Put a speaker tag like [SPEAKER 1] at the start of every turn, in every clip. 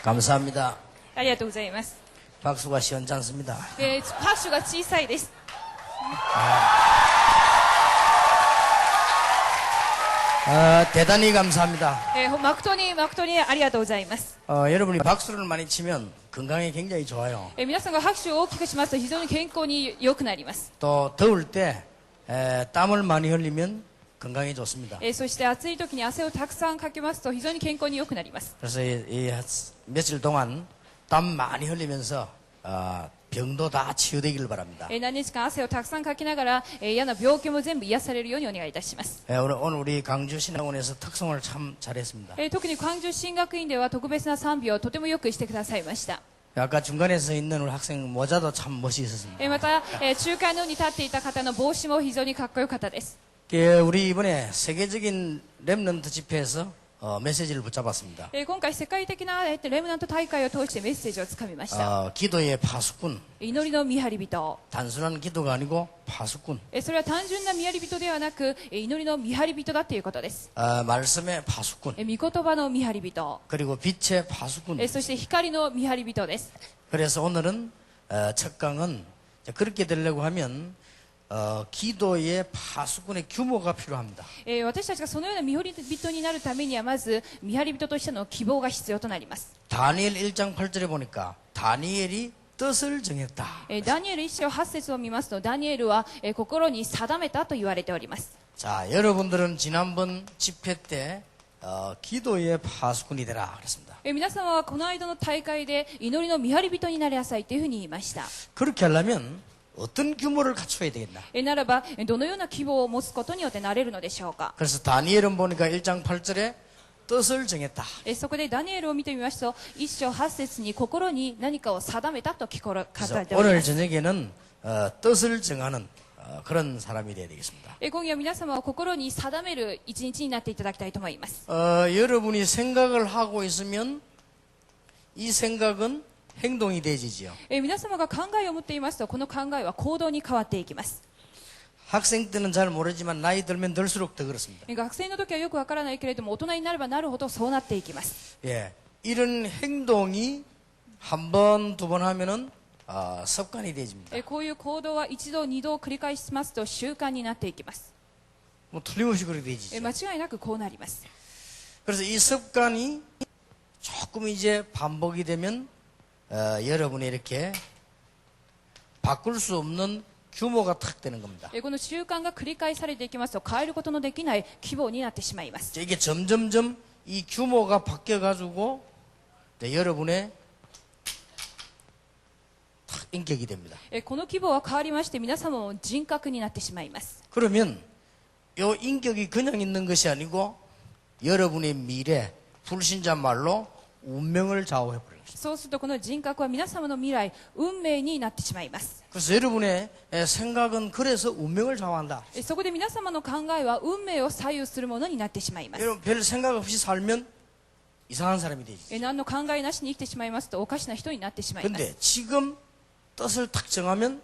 [SPEAKER 1] 감사합니다.
[SPEAKER 2] ありがとうございます。
[SPEAKER 1] 박수가 시원찮습니다.
[SPEAKER 2] 拍手が小さいです。
[SPEAKER 1] 대단히 감사합니다.
[SPEAKER 2] 誠に誠にありがとうございます。
[SPEAKER 1] 여러분이 박수를 많이 치면 건강에 굉장히 좋아요.
[SPEAKER 2] 皆さんが拍手を大きくしますと非常に健康に良くなります。
[SPEAKER 1] 또 더울 때 땀을 많이 흘리면 건강에 좋습니다.
[SPEAKER 2] そして暑い時に汗をたくさんかけますと非常に健康に良くなります。
[SPEAKER 1] 그래서 이 며칠 동안 땀 많이 흘리면서 병도 다 치유되기를 바랍니다.
[SPEAKER 2] 何日間汗をたくさんかきながら嫌な病気も全部癒されるようにお願いいたします。
[SPEAKER 1] 오늘 우리 강주신학원에서 특송을 참 잘했습니다.
[SPEAKER 2] 特に광주進学院では特別な賛美をとてもよくしてくださいました。
[SPEAKER 1] 아까 중간에 서 있는 우리 학생 모자도 참 멋있었습니다.
[SPEAKER 2] また、中間の方に立っていた方の帽子も非常にかっこよかったです。
[SPEAKER 1] 우리 이번에 세계적인 렘넌트 집회에서 메시지를 붙잡았습니다.
[SPEAKER 2] 今回世界的なレムナント大会を通してメッセージをつかみました。
[SPEAKER 1] 기도의 파수꾼.
[SPEAKER 2] 祈りの見張り人。
[SPEAKER 1] 단순한 기도가 아니고 파수꾼.
[SPEAKER 2] それは単純な見張り人ではなく祈りの見張り人だということです。
[SPEAKER 1] 말씀의 파수꾼.
[SPEAKER 2] 御言葉の見張り人。
[SPEAKER 1] 그리고 빛의 파수꾼.
[SPEAKER 2] そして光の見張り人です。
[SPEAKER 1] 그래서 오늘은 첫 강은 그렇게 되려고 하면 기도의 파수꾼의 규모가 필요합니다.
[SPEAKER 2] 私たちがそのような見張り人になるためにはまず見張り人としての希望が必要となります。
[SPEAKER 1] 다니엘 1장 8절에 보니까 다니엘이 뜻을 정했다.
[SPEAKER 2] ダニエル1章8節を見ますとダニエルは心に定めたと言われております。
[SPEAKER 1] 자, 여러분들은 지난번 집회 때 기도의 파수꾼이 되라 그랬습니다.
[SPEAKER 2] 皆様はこの間の大会で祈りの見張り人になりなさいというふうに言いました。
[SPEAKER 1] 그렇게 하려면 어떤 규모를 갖춰야 되겠나?
[SPEAKER 2] ならばどのような希望を持つことによってなれるのでしょうか。
[SPEAKER 1] 그래서 다니엘은 보니까 1장 8절에 뜻을 정했다.
[SPEAKER 2] そこでダニエルを見てみますと1章8節に心に何かを定めたと書かれており
[SPEAKER 1] 오늘
[SPEAKER 2] ます。
[SPEAKER 1] 저녁에는 뜻을 정하는 그런 사람이 되어야 되겠습니다.
[SPEAKER 2] 今夜皆様は心に定める一日になっていただきたいと思います。
[SPEAKER 1] 여러분이 생각을 하고 있으면 이 생각은 행동이 되지요.
[SPEAKER 2] 皆様が考えを持っていますとこの考えは行動に変わっていきます。
[SPEAKER 1] 학생 때는 잘 모르지만 나이 들면 들수록 더 그렇습니다.
[SPEAKER 2] 学生の時はよくわからないけれども大人になればなるほどそうなっていきます。
[SPEAKER 1] 예, 이런 행동이 한 번, 두 번 하면은 습관이 되집니다.
[SPEAKER 2] こういう行動は一度二度繰り返しますと習慣になっていきます。
[SPEAKER 1] 뭐 틀림없이 그렇게 되지죠.
[SPEAKER 2] 間違いなくこうなります。
[SPEAKER 1] 그래서 이 습관이 조금 이제 반복이 되면 여러분이 이렇게 바꿀 수 없는 규모가 탁 되는 겁니다.
[SPEAKER 2] この習慣が繰り返されていきますと変えることのできない規模になってしまいます。
[SPEAKER 1] 이게 점점점 이 규모가 바뀌어가지고 여러분의 탁 인격이 됩니다.
[SPEAKER 2] この規模は変わりまして皆様も人格になってしまいます。
[SPEAKER 1] 그러면 이 인격이 그냥 있는 것이 아니고 여러분의 미래, 불신자 말로 운명을 좌우해버립니다.
[SPEAKER 2] そうするとこの人格は皆様の未来運命になってしまいます。
[SPEAKER 1] 그래서 여러분의 생각은 그래서 운명을 좌우한다.
[SPEAKER 2] そこで皆様の考えは運命を左右するものになってしまいます。
[SPEAKER 1] 여러분 별 생각 없이 살면 이상한 사람이 되지.
[SPEAKER 2] 何の考えなしに生きてしまいますとおかしな人になってしまいます。
[SPEAKER 1] 근데 지금 뜻을 탁 정하면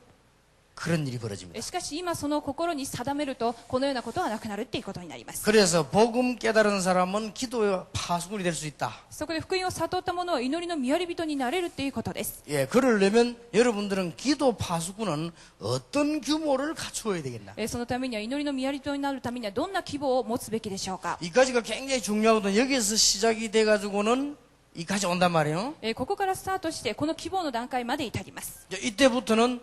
[SPEAKER 1] 그런 일이 벌어집니다.
[SPEAKER 2] しかし今その心に定めるとこのようなことはなくなるっていうことになります。
[SPEAKER 1] 그래서 복음 깨달은 사람은 기도의 파수꾼이 될 수 있다.
[SPEAKER 2] そこで福音を悟った者は祈りの見張り人になれるっていうことです。
[SPEAKER 1] 예, 그러려면 여러분들은 기도 파수꾼은 어떤 규모를 갖추어야 되겠나?
[SPEAKER 2] そのためには祈りの見張り人になるためにはどんな規模を持つべきでしょうか。
[SPEAKER 1] 이까지가 굉장히 중요하거든. 여기서 시작이 돼가지고는 이까지 온단 말이에요.
[SPEAKER 2] ここからスタートしてこの規模の段階まで至ります。
[SPEAKER 1] 이때부터는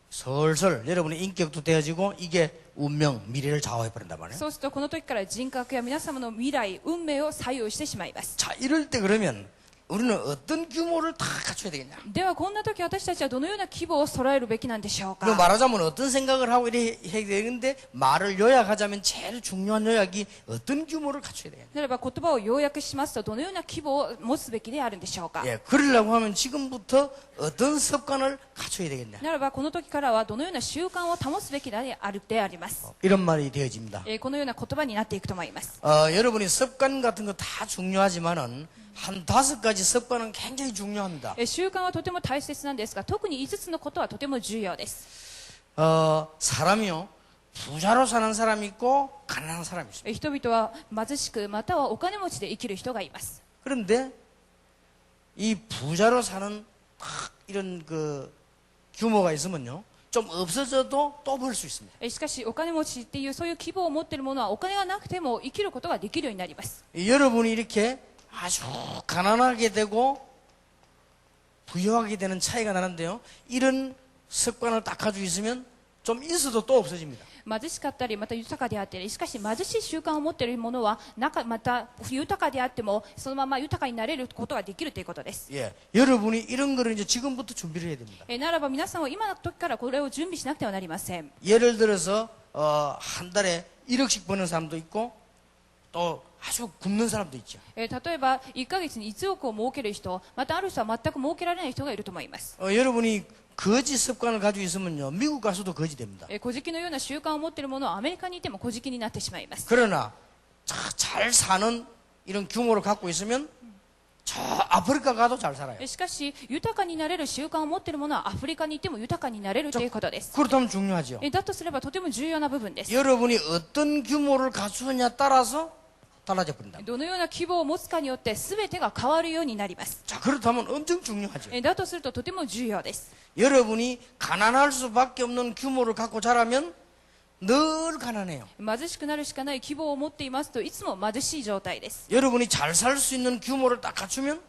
[SPEAKER 1] 슬슬 여러분의 인격도 되어지고 이게 운명, 미래를 좌우해버린단 말이에요.
[SPEAKER 2] そうするとこの時から人格や皆様の未来運命を左右してしまいます。
[SPEAKER 1] 자, 이럴 때 그러면 우리는 어떤 규모를 다 갖춰야 되겠냐?
[SPEAKER 2] ではこんな時私たちはどのような規模を揃えるべきなんでしょうか。
[SPEAKER 1] 말하자면 어떤 생각을 하고 이렇게 해야 되는데 말을 요약하자면 제일 중요한 요약이 어떤 규모를 갖춰야 되겠냐?
[SPEAKER 2] ならば言葉を要約しますとどのような規模を持つべきであるんでしょうか。
[SPEAKER 1] 예, 그러려고 하면 지금부터 어떤 습관을 갖춰야 되겠냐?
[SPEAKER 2] ならばこの時からはどのような習慣を保つべきであります。
[SPEAKER 1] 이런 말이 되어집니다.
[SPEAKER 2] このような言葉になっていくと思います。
[SPEAKER 1] 여러분이 습관 같은 거 다 중요하지만은 한 5가지 습관은 굉장히 중요합니다.
[SPEAKER 2] 習慣はとても大切なんですが特に5つのことはとても重要です。
[SPEAKER 1] 사람이요 부자로 사는 사람이 있고 가난한 사람이 있습니다.
[SPEAKER 2] 人々は貧しくまたはお金持ちで生きる人がいます。
[SPEAKER 1] 그런데 이 부자로 사는 이런 그 규모가 있으면요. 좀 없어져도 또 벌 수 있습니다.
[SPEAKER 2] しかしお金持ちっていうそういう希望を持っている者はお金がなくても生きることができるようになります。
[SPEAKER 1] 여러분이 이렇게 아주 가난하게 되고 부유하게 되는 차이가 나는데요. 이런 습관을 딱 가지고 있으면 좀 있어도 또 없어집니다.
[SPEAKER 2] 貧しかったりまた豊かであったり、しかし貧しい習慣を持っている者はまた豊かであってもそのまま豊かになれることができるということです。
[SPEAKER 1] 예, 여러분이 이런 거를 이제 지금부터 준비를 해야 됩니다.
[SPEAKER 2] ならば皆さんは今の時からこれを準備しなくてはなりません。
[SPEAKER 1] 예를 들어서 한 달에 1억씩 버는 사람도 있고 또 아주 굶는 사람도 있죠.
[SPEAKER 2] 例えば1ヶ月に1億を儲ける人、またある人は全く儲けられない人がいると思います。
[SPEAKER 1] 여러분이 거지 습관을 가지고 있으면요. 미국 가서도 거지 됩니다.
[SPEAKER 2] 小じのような習慣を持っている者はアメリカにいても小じになってしまいます。
[SPEAKER 1] 그러나 잘 사는 이런 규모를 갖고 있으면 저 아프리카 가도 잘 살아요.
[SPEAKER 2] しかし豊かになれる習慣を持っている者はアフリカにいても豊かになれるということです。
[SPEAKER 1] 그렇다면 중요하죠.
[SPEAKER 2] だとすればとても重要な部分です。
[SPEAKER 1] 여러분이 어떤 규모를 갖추느냐에 따라서 달라져 버린다.
[SPEAKER 2] どのような規模を持つかによって全てが変わるようになります。
[SPEAKER 1] 자, 그렇다면 엄청 중요하죠.
[SPEAKER 2] だとするととても重要です。
[SPEAKER 1] 여러분이 가난할 수밖에 없는 규모를 갖고 자라면 늘 가난해요.
[SPEAKER 2] 貧しくなるしかない規模を持っていますといつも貧しい状態です。
[SPEAKER 1] 여러분이 잘 살 수 있는 규모를 딱 갖추면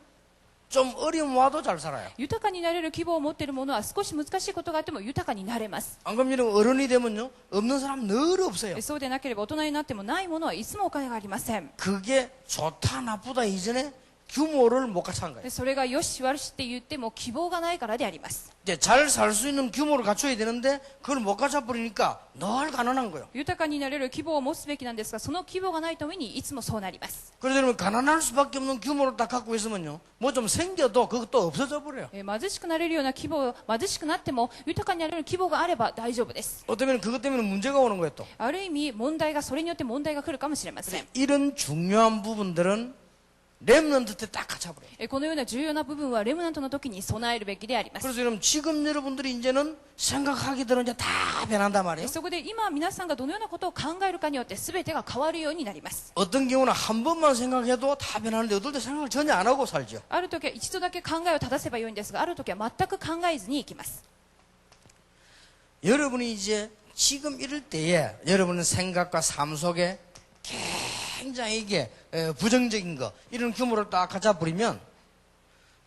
[SPEAKER 1] 좀 어려움 와도 잘 살아요.
[SPEAKER 2] 豊かになれる規模を持っている者は少し難しいことがあっても豊かになれます。
[SPEAKER 1] 안 그러면 여러분 어른이 되면요. 없는 사람 늘 없어요.
[SPEAKER 2] そうでなければ大人になってもない者はいつもお金がありません。
[SPEAKER 1] 그게 좋다 나쁘다 이전에 규모를 못 갖춘 거예요.
[SPEAKER 2] それがよし悪しって言っても希望がないからであります。
[SPEAKER 1] 이제 잘 살 수 있는 규모를 갖춰야 되는데 그걸 못 갖춰 버리니까 늘 가난한 거예요.
[SPEAKER 2] 豊かになれる規模を持つべきなんですが、その規模がないためにいつもそうなります。
[SPEAKER 1] 그래서 여러분 가난할 수밖에 없는 규모를 딱 갖고 있으면요. 뭐 좀 생겨도 그것도 없어져 버려요.
[SPEAKER 2] 貧しくなれるような規模、貧しくなっても豊かになれる規模があれば大丈夫です。
[SPEAKER 1] 어쩌면 그것 때문에 문제가 오는 거예요 또.
[SPEAKER 2] ある意味問題がそれによって問題が来るかもしれません。
[SPEAKER 1] 이런 중요한 부분들은 렘넌트 때 딱 갖춰버려요.
[SPEAKER 2] このような重要な部分はレムナントの時に備えるべきであります。
[SPEAKER 1] 그래서 여러분 지금 여러분들이 이제는 생각하기들은 이제 다 변한단 말이에요.
[SPEAKER 2] そこで今皆さんがどのようなことを考えるかによって全てが変わるようになります。
[SPEAKER 1] 어떤 경우는 한 번만 생각해도 다 변하는데 어떨 때 생각을 전혀 안 하고 살죠.
[SPEAKER 2] ある時は一度だけ考えを正せばよいんですが、ある時は全く考えずにいきます。
[SPEAKER 1] 여러분이 이제 지금 이럴 때에 여러분의 생각과 삶 속에 굉장히 이게 부정적인 거 이런 규모를 딱 갖춰버리면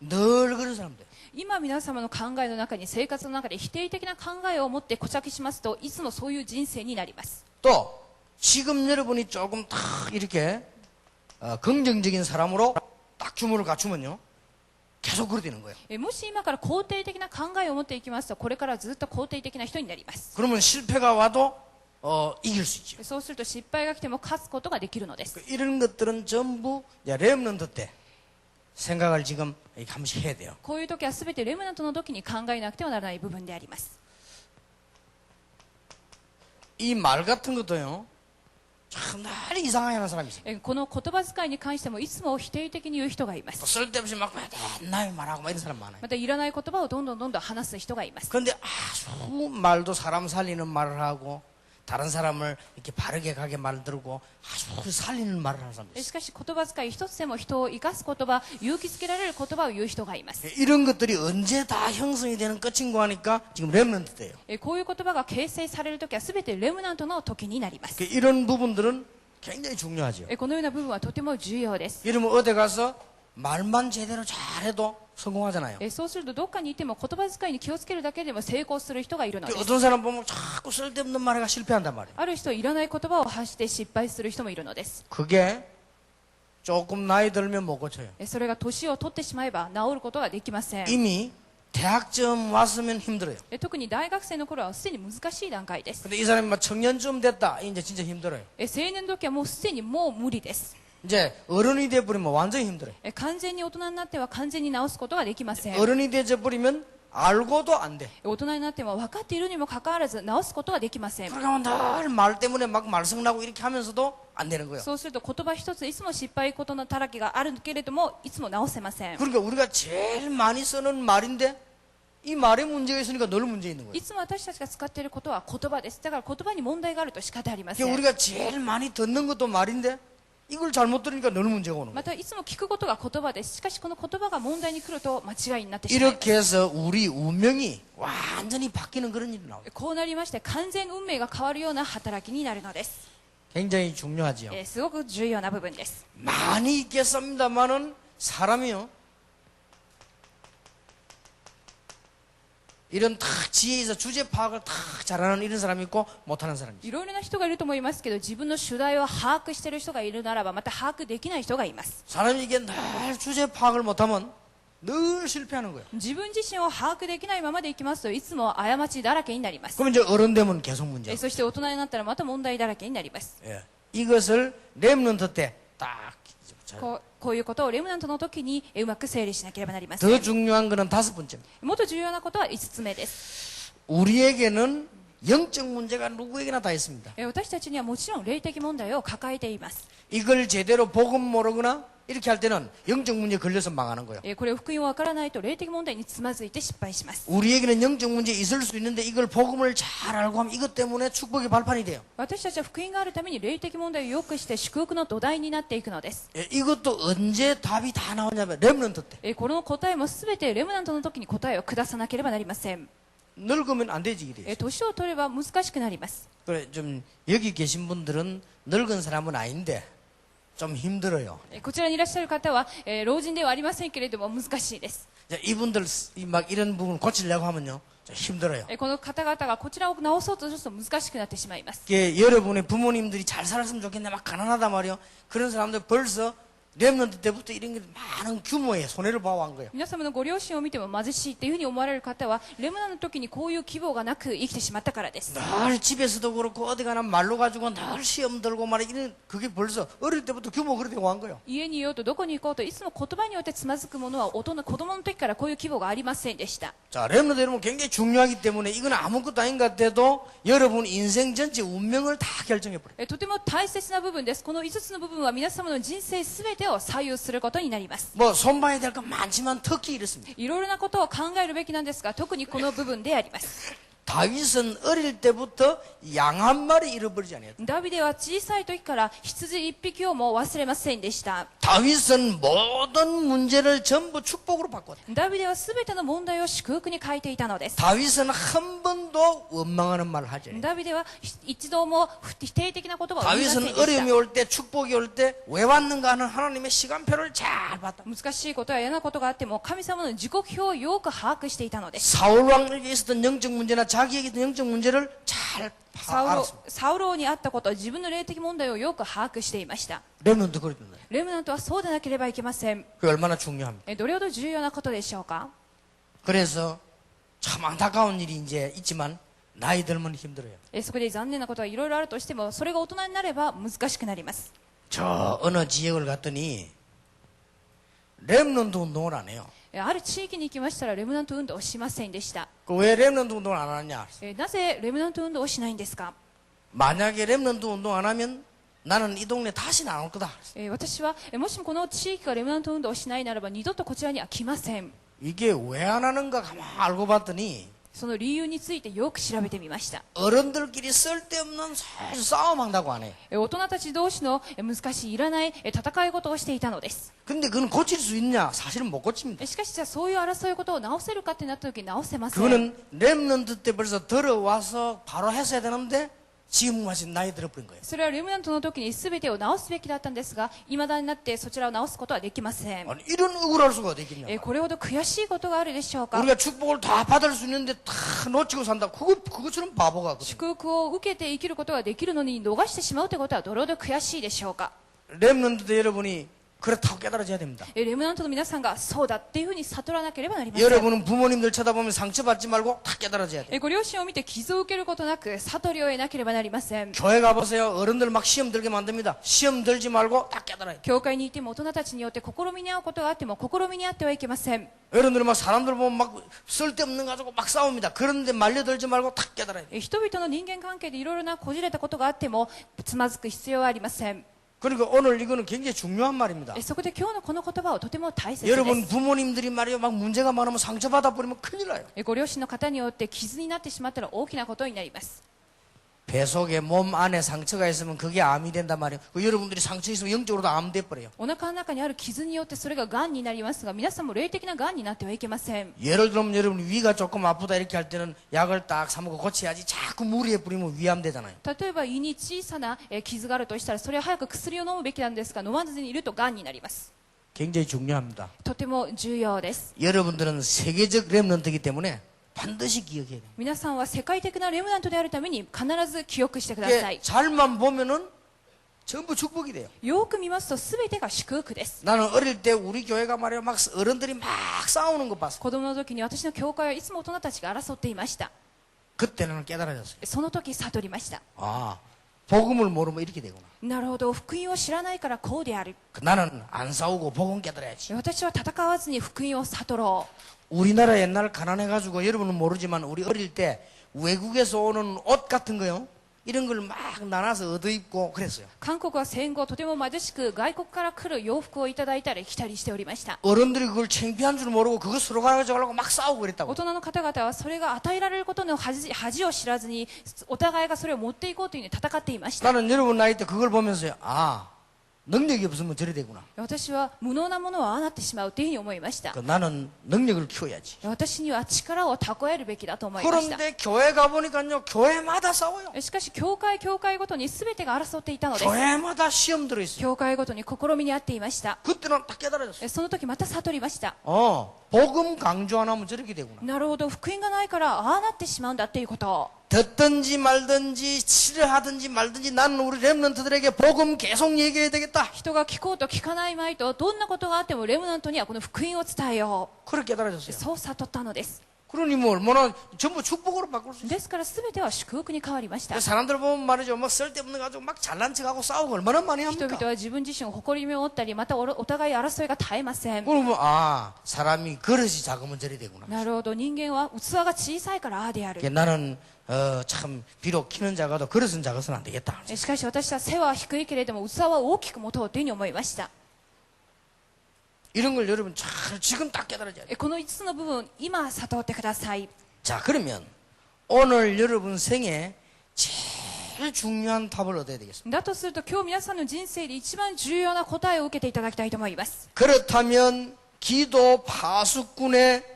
[SPEAKER 1] 늘 그런 사람 돼요.
[SPEAKER 2] 今皆様の考えの中に生活の中で否定的な考えを持って固着しますといつもそういう人生になります。
[SPEAKER 1] 또 지금 여러분이 조금 딱 이렇게 긍정적인 사람으로 딱 규모를 갖추면요 계속 그렇게 되는 거예요.
[SPEAKER 2] もし今から肯定的な考えを持っていきますとこれからずっと肯定的な人になります。
[SPEAKER 1] 그러면 실패가 와도 이길 수 있죠.
[SPEAKER 2] そうすると失敗が来ても勝つことができるのです。
[SPEAKER 1] 이런 것들은 전부 렘넌트 때 생각을 지금 한 번씩 해야 돼요.
[SPEAKER 2] こういう時は全てレムナントの時に考えなくてはならない部分であります。
[SPEAKER 1] 이 말 같은 것도요 참 날 이상하게 하는 사람이 있어요.
[SPEAKER 2] この言葉遣いに関してもいつも否定的に言う人がいま
[SPEAKER 1] 또
[SPEAKER 2] す。
[SPEAKER 1] 쓸데없이 막 맨날 말하고 막 이런 사람 많아요.
[SPEAKER 2] またいらない言葉をどんどん話す人がいます。
[SPEAKER 1] 그런데 아주 말도 사람 살리는 말을 하고 다른 사람을 이렇게 바르게 가게 만들고 아주 살리는 말을 하는 사람들 있어요.
[SPEAKER 2] しかし言葉遣い一つでも人を生かす言葉、勇気づけられる言葉を言う人がいます。
[SPEAKER 1] 이런 것들이 언제 다 형성이 되는 끝인고 하니까 지금 렘넌트 때예요.
[SPEAKER 2] こういう言葉が形成される時は全てレムナントの時になります。
[SPEAKER 1] 이런 부분들은 굉장히 중요하죠.
[SPEAKER 2] このような部分はとても重要です。
[SPEAKER 1] 이러면 어디 가서 말만 제대로 잘해도 성공하잖아요.
[SPEAKER 2] そうするとどっかにいても言葉遣いに気をつけるだけでも成功する人がいるのです。
[SPEAKER 1] 어떤 사람 보면 자꾸 쓸데없는 말해가 실패한단 말이에요.
[SPEAKER 2] ある人はいらない言葉を発して失敗する人もいるのです。
[SPEAKER 1] 그게 조금 나이 들면 못 고쳐요.
[SPEAKER 2] それが年を取ってしまえば治ることができません。
[SPEAKER 1] 이미 대학쯤 왔으면 힘들어요.
[SPEAKER 2] 特に大学生の頃はすでに難しい段階です。
[SPEAKER 1] 근데 이 사람이 막 청년쯤 됐다. 이제 진짜 힘들어요.
[SPEAKER 2] 青年の時はもうすでにもう無理です。
[SPEAKER 1] 이제 어른이 돼버리면 완전히 힘들어요.
[SPEAKER 2] 完全に大人になっては完全に治すことができません。
[SPEAKER 1] 어른이 돼버리면 알고도 안 돼.
[SPEAKER 2] 大人になっても分かっているにもかかわらず治すことができません。
[SPEAKER 1] 그러니까 늘 말 때문에 막 말썽나고 이렇게 하면서도 안 되는 거예요.
[SPEAKER 2] そうすると言葉一ついつも失敗ことのたらきがあるけれどもいつも直せません。
[SPEAKER 1] 그러니까 우리가 제일 많이 쓰는 말인데 이 말에 문제가 있으니까 늘 문제 있는 거예요.
[SPEAKER 2] いつも私たちが使っていることは言葉です。だから言葉に問題があると仕方ありませ
[SPEAKER 1] 그러니까
[SPEAKER 2] ん。
[SPEAKER 1] 우리가 제일 많이 듣는 것도 말인데 이걸 잘못 들으니까 늘 문제가 오는 거예요.
[SPEAKER 2] またいつも聞くことが言葉です。しかしこの言葉が問題に来ると間違いになってしまいます。
[SPEAKER 1] 이렇게 해서 우리 운명이 완전히 바뀌는 그런 일이 나와요.
[SPEAKER 2] こうなりまして完全運命が変わるような働きになるのです。
[SPEAKER 1] 굉장히 중요하지요.
[SPEAKER 2] すごく重要な部分です。
[SPEAKER 1] 많이 있겠습니다만은 사람이요. 이런 탁 지혜에서 주제 파악을 탁 잘하는 이런 사람이 있고 못하는 사람이 있어요.
[SPEAKER 2] いろいろな人がいると思いますけど、自分の主題を把握している人がいるならば、また把握できない人がいます。
[SPEAKER 1] 사람이 이게 늘 주제 파악을 못하면 늘 실패하는 거예요.
[SPEAKER 2] 自分自身を把握できないままでいきますといつも過ちだらけになります。
[SPEAKER 1] 그럼 이제 어른 되면 계속 문제.
[SPEAKER 2] そして大人になったらまた問題だらけになります。
[SPEAKER 1] 예. 이것을 렘넌트 때 딱.
[SPEAKER 2] こういうことをレムナントの時にうまく整理しなければなりません。
[SPEAKER 1] 더 중요한 것은 5번째.
[SPEAKER 2] もっと重要なことは5つ目です。
[SPEAKER 1] 우리에게는 영적 문제가 누구에게나 다 있습니다.
[SPEAKER 2] 私たちにはもちろん霊的問題を抱えています。
[SPEAKER 1] 이걸 제대로 복음 모르거나 이렇게 할 때는 영적 문제에 걸려서 망하는 거예요.
[SPEAKER 2] これを福音をわからないと霊的問題につまずいて失敗します。
[SPEAKER 1] 우리에게는 영적 문제 있을 수 있는데 이걸 복음을 잘 알고 하면 이것 때문에 축복의 발판이 돼요.
[SPEAKER 2] 私たちは福音があるために霊的問題をよくして祝福の土台になっていくのです。
[SPEAKER 1] 예, 이것도 언제 답이 다 나오냐면 렘넌트 때.
[SPEAKER 2] この答えもすべてレムナントの時に答えを下さなければなりません。
[SPEAKER 1] 늙으면 안 되지 이게.
[SPEAKER 2] 年を取れば難しくなります。
[SPEAKER 1] 그래 좀 여기 계신 분들은 늙은 사람은 아닌데 좀 힘들어요.
[SPEAKER 2] こちらにいらっしゃる方は、老人ではありませんけれども難しいです。
[SPEAKER 1] 이제 이분들 막 이런 부분 고치려고 하면요 좀 힘들어요.
[SPEAKER 2] この方々がこちらを直そうとすると難しくなってしまいます。
[SPEAKER 1] 이게 여러분의 부모님들이 잘 살았으면 좋겠는데 막 가난하단 말이요. 그런 사람들 벌써 렘넌트 때부터 이런 게 많은 규모의 손해를 봐온 거예요.
[SPEAKER 2] 皆様のご両親を見ても貧しいっていうふうに思われる方はレムナの時にこういう希望がなく生きてしまったからです。
[SPEAKER 1] 늘 집에서도 그렇고 어디 가나 말로 가지고 늘 시험 들고 말이 이런 그게 벌써 어릴 때부터 규모 그렇게 온 거예요.
[SPEAKER 2] 家にいようとどこに行こうといつも言葉によってつまずくものは子供の時からこういう規模がありませんでした。
[SPEAKER 1] 자, 렘넌트 여러분 굉장히 중요하기 때문에 이건 아무것도 아닌 것 같아도 여러분 인생 전체 운명을 다 결정해 버려요.
[SPEAKER 2] とても大切な部分です。この5つの部分は皆様の人生すべてを左右することになります。
[SPEAKER 1] 뭐 손봐야 될 건 많지만 특히 이렇습니다.
[SPEAKER 2] いろいろなことを考えるべきなんですが、特にこの部分であります。
[SPEAKER 1] 다윗은 어릴 때부터 양 한 마리 잃어버리지 않아요.
[SPEAKER 2] ダビデは小さい時から羊1匹をも忘れませんでした。
[SPEAKER 1] 다윗은 모든 문제를 전부 축복으로 바꿨다.
[SPEAKER 2] ダビデはすべての問題を祝福に変えていたのです。
[SPEAKER 1] 다윗은 한 번도 원망하는 말을 하지 않아요.
[SPEAKER 2] ダビデは一度も否定的な言葉を言いませんで
[SPEAKER 1] 다윗은
[SPEAKER 2] し
[SPEAKER 1] 어려움이
[SPEAKER 2] た。
[SPEAKER 1] 올 때 축복이 올 때 왜 왔는가 하는 하나님의 시간표를 잘 봤다.
[SPEAKER 2] 難しいことや嫌なことがあっても神様の時刻表をよく把握していたのです。
[SPEAKER 1] 사울 왕에게 있었던 영적 문제나 자기에게 있었던 영적 문제를 잘 알았습니다.
[SPEAKER 2] サウロにあったこと、自分の霊的問題をよく把握していました。
[SPEAKER 1] 렘넌트 그랬던데.
[SPEAKER 2] レムナントはそうでなければいけません。
[SPEAKER 1] 그게 얼마나 중요합니까?
[SPEAKER 2] どれほど重要なことでしょうか。
[SPEAKER 1] 그래서 참 안타까운 일이 이제 있지만 나이 들면 힘들어요.
[SPEAKER 2] そこで残念なことはいろいろあるとしても、それが大人になれば難しくなります。
[SPEAKER 1] 저 어느 지역을 갔더니 렘넌트 운동을 안 해요.
[SPEAKER 2] ある地域に行きましたらレムナント運動をしませんでした。
[SPEAKER 1] 그 왜 렘넌트 운동을 안 하느냐?
[SPEAKER 2] なぜレムナント運動をしないんですか。
[SPEAKER 1] 만약에 렘넌트 운동 안 하면 나는 이 동네 다시는 안 올 거다.
[SPEAKER 2] 私はもしもこの地域がレムナント運動をしないならば二度とこちらには来ません。
[SPEAKER 1] 이게 왜 안 하는가 가만 알고 봤더니
[SPEAKER 2] その理由についてよく調べてみました。
[SPEAKER 1] 어른들끼리 쓸데없는 사실 싸움한다고 안 해요.
[SPEAKER 2] 大人たち同士の難しいいらない戦い事をしていたのです。
[SPEAKER 1] 근데 그건 고칠 수 있냐? 사실은 못 고칩니다.
[SPEAKER 2] しかしじゃあそういう争い事を直せるかってなった時に直せません。
[SPEAKER 1] 그거는 렘넌트 때 벌써 들어와서 바로 했어야 되는데 지금 와서 나이 들어버린 거예요.
[SPEAKER 2] それはレムナントの時に全てを直すべきだったんですが、未だになってそちらを直すことはできません。
[SPEAKER 1] 아니, 이런 억울할 수가 어디 있겠냐?
[SPEAKER 2] これほど悔しいことがあるでしょうか。
[SPEAKER 1] 우리가 축복을 다 받을 수 있는데 다 놓치고 산다. 그것처럼 바보가 거든.
[SPEAKER 2] 祝福を受けて生きることができるのに逃してしまうということはどれほど悔しいでしょうか。
[SPEAKER 1] 렘넌트 때 여러분이 그렇다고 깨달아져야 됩니다.
[SPEAKER 2] レムナントの皆さんがそうだっていうふうに悟らなければなりません。
[SPEAKER 1] 여러분은 부모님들 쳐다보면 상처받지 말고 다 깨달아져야 돼요.
[SPEAKER 2] ご両親を見て傷を受けることなく悟りを得なければなりません。
[SPEAKER 1] 교회 가보세요. 어른들 막 시험 들게 만듭니다. 시험 들지 말고 다 깨달아야 돼요.
[SPEAKER 2] 教会にいても大人たちによって試みに遭うことがあっても試みに遭ってはいけません。
[SPEAKER 1] 어른들은 막 사람들 보면 막 쓸데없는 거 가지고 막 싸웁니다. 그런데 말려들지 말고 다 깨달아야 돼요.
[SPEAKER 2] 人々の人間関係でいろいろなこじれたことがあってもつまずく必要はありません。
[SPEAKER 1] 그러니까 오늘 이거는 굉장히 중요한 말입니다.
[SPEAKER 2] そこで今日のこの言葉はとても大切で
[SPEAKER 1] 여러분
[SPEAKER 2] す。
[SPEAKER 1] 부모님들이 말이요 막 문제가 많으면 상처받아 버리면 큰일 나요.
[SPEAKER 2] ご両親の方によって傷になってしまったら大きなことになります。
[SPEAKER 1] 배 속에 몸 안에 상처가 있으면 그게 암이 된단 말이에요. 여러분들이 상처 있으면 영적으로도 암 돼버려요.
[SPEAKER 2] お腹の中にある傷によってそれが癌になりますが、皆さんも霊的な癌になってはいけません。
[SPEAKER 1] 예를 들면 여러분 위가 조금 아프다 이렇게 할 때는 약을 딱 사먹고 고쳐야지 자꾸 무리에 뿌리면 위암 되잖아요.
[SPEAKER 2] 例えば胃に小さな傷があるとしたら、それは早く薬を飲むべきなんですが、飲まずにいると癌になります。
[SPEAKER 1] 굉장히 중요합니다.
[SPEAKER 2] とても重要です。
[SPEAKER 1] 여러분들은 세계적 렘넌트이기 때문에 반드시 기억해야 돼요.
[SPEAKER 2] 皆さんは世界的なレムナントであるために必ず記憶してくださ
[SPEAKER 1] 이게
[SPEAKER 2] い。
[SPEAKER 1] 잘만 보면은 전부 축복이 돼요.
[SPEAKER 2] よく見ますと全てが祝福です。
[SPEAKER 1] 나는 어릴 때 우리 교회가 말이야 막 어른들이 막 싸우는 거 봤어.
[SPEAKER 2] 子供の時に私の教会はいつも大人たちが争っていました。
[SPEAKER 1] 그때는 깨달아졌어요.
[SPEAKER 2] その時悟りました。
[SPEAKER 1] 아, 복음을 모르면 이렇게 되구나.
[SPEAKER 2] なるほど、福音を知らないからこうである。
[SPEAKER 1] 나는 안 싸우고 복음 깨달아야지.
[SPEAKER 2] 私は戦わずに福音を悟ろう。
[SPEAKER 1] 우리나라 옛날 가난해가지고 여러분은 모르지만 우리 어릴 때 외국에서 오는 옷 같은 거요. 이런 걸 막 나눠서 얻어 입고 그랬어요.
[SPEAKER 2] 韓国は戦後とても貧しく、外国から来る洋服をいただいたり着たりしておりました。
[SPEAKER 1] 어른들이 그걸 창피한 줄 모르고 그거 서로 가져가려고 막 싸우고
[SPEAKER 2] 大
[SPEAKER 1] 그랬다고.
[SPEAKER 2] 人の方々はそれが与えられることの恥を知らずに、お互いがそれを持っていこうというふうに戦っていました。
[SPEAKER 1] 나는 여러분 나이 때 그걸 보면서요. 아, 능력이 없으면 저래 되구나.
[SPEAKER 2] 私は無能なものはああなってしまうというふうに思いました。
[SPEAKER 1] 나는 능력을 키워야지.
[SPEAKER 2] 私には力を蓄えるべきだと思いました。
[SPEAKER 1] 그런데 교회 가보니까요. 교회마다 싸워요.
[SPEAKER 2] しかし教会ごとに全てが争っていたのです。
[SPEAKER 1] 교회마다 시험 들어있어요.
[SPEAKER 2] 教会ごとに試みにあっていました。
[SPEAKER 1] 그때는 딱 깨달아졌어요.
[SPEAKER 2] その時また悟りました。
[SPEAKER 1] 복음 강조 안 하면 저렇게 되구나.
[SPEAKER 2] なるほど、福音がないからああなってしまうんだっていうことを。
[SPEAKER 1] 듣든지 말든지 싫어하든지 말든지 나는 우리 렘넌트들에게 복음 계속 얘기해야 되겠다.
[SPEAKER 2] 人が聞こうと聞かないまいと、どんなことがあってもレムナントにはこの福音を伝えよ
[SPEAKER 1] 그렇게
[SPEAKER 2] う。
[SPEAKER 1] 깨달아졌어요.
[SPEAKER 2] そう悟ったのです。
[SPEAKER 1] 그러니 뭐 얼마나 전부 축복으로 바꿀 수 있어요.
[SPEAKER 2] ですから全ては祝福に変わりました。
[SPEAKER 1] 사람들 보면 말이죠. 막 쓸데없는 거 가지고 막 잘난 척하고 싸우고 얼마나 많이
[SPEAKER 2] 人
[SPEAKER 1] 합니까?
[SPEAKER 2] 々は自分自身を誇り目を負ったり、またお互い争いが絶えません。
[SPEAKER 1] 그러면 아 사람이 그릇이 작으면 저리 되구나.
[SPEAKER 2] なるほど、人間は器が小さいからああである。
[SPEAKER 1] 나는 참 비록 키는 작아도 그릇은 작아서는 안 되겠다.
[SPEAKER 2] しかし私は背は低いけれども器は大きく持とうというふうに思いました。
[SPEAKER 1] 이런 걸 여러분 잘 지금 딱 깨달아야 돼요.
[SPEAKER 2] この5つの部分、今悟ってください。
[SPEAKER 1] 자 그러면 오늘 여러분 생에 제일 중요한 답을 얻어야 되겠습니다.
[SPEAKER 2] だとすると今日皆さんの人生で一番重要な答えを受けていただきたいと思います。
[SPEAKER 1] 그렇다면 기도 파수꾼의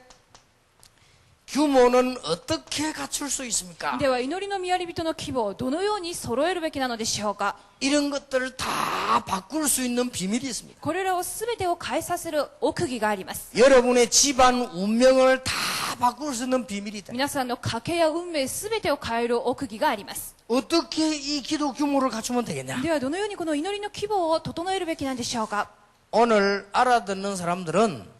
[SPEAKER 1] 규모는 어떻게 갖출 수 있습니까?
[SPEAKER 2] では祈りの御やり人の規模をどのように揃えるべきなのでしょうか。
[SPEAKER 1] 이런 것들을 다 바꿀 수 있는 비밀이 있습니다.
[SPEAKER 2] これらを全てを変えさせる奥義があります。
[SPEAKER 1] 여러분의 집안 운명을 다 바꿀 수 있는 비밀이 있다.
[SPEAKER 2] 皆さんの家計や運命全てを変える奥義があります。
[SPEAKER 1] 어떻게 이 기도 규모를 갖추면 되겠냐?
[SPEAKER 2] ではどのようにこの祈りの規模を整えるべきなんでしょうか。
[SPEAKER 1] 오늘 알아듣는 사람들은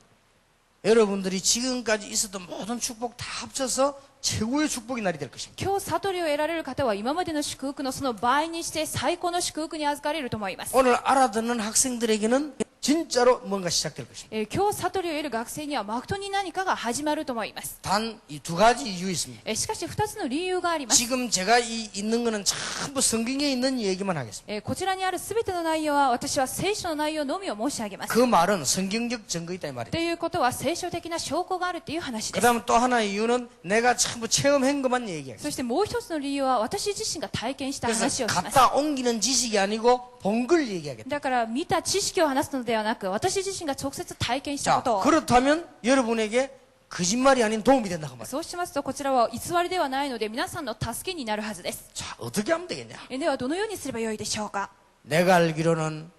[SPEAKER 1] 여러분들이 지금까지 있었던 모든 축복 다 합쳐서 최고의 축복의 날이 될 것입니다.
[SPEAKER 2] 今日悟りを得られる方は今までの祝福のその倍にして最高の祝福に預かれると思います。
[SPEAKER 1] 오늘 알아듣는 학생들에게는 진짜로 뭔가 시작될 것입니다.
[SPEAKER 2] 今日悟りを得る学生には誠に何かが始まると思います。
[SPEAKER 1] 단 이 두 가지 이유 있습니다.
[SPEAKER 2] しかし2つの理由があります。
[SPEAKER 1] 지금 제가 있는 거는 전부 성경에 있는 얘기만 하겠습니다.
[SPEAKER 2] こちらにある全ての内容は私は聖書の内容のみを申し上げます。
[SPEAKER 1] 그 말은 성경적 증거이다 이 말이에요.
[SPEAKER 2] ということは聖書的な証拠があるという話で
[SPEAKER 1] 그
[SPEAKER 2] す。
[SPEAKER 1] 다음 또 하나의 이유는 내가 전부 체험한 것만 얘기해요.
[SPEAKER 2] そしてもう一つの理由は私自身が体験した話
[SPEAKER 1] 그래서
[SPEAKER 2] をします。
[SPEAKER 1] 갖다 옮기는 지식이 아니고 본 걸 얘기하겠다.
[SPEAKER 2] だから見た知識を話すのではなく、私自身が直接体験したこ
[SPEAKER 1] 자,
[SPEAKER 2] とを。
[SPEAKER 1] 그렇다면 여러분에게 거짓말이 아닌 도움이 된다고 말이에요.
[SPEAKER 2] そうしますとこちらは偽りではないので皆さんの助けになるはずです。
[SPEAKER 1] 자, 어떻게 하면 되겠냐?
[SPEAKER 2] ではどのようにすればよいでしょうか。
[SPEAKER 1] 내가 알기로는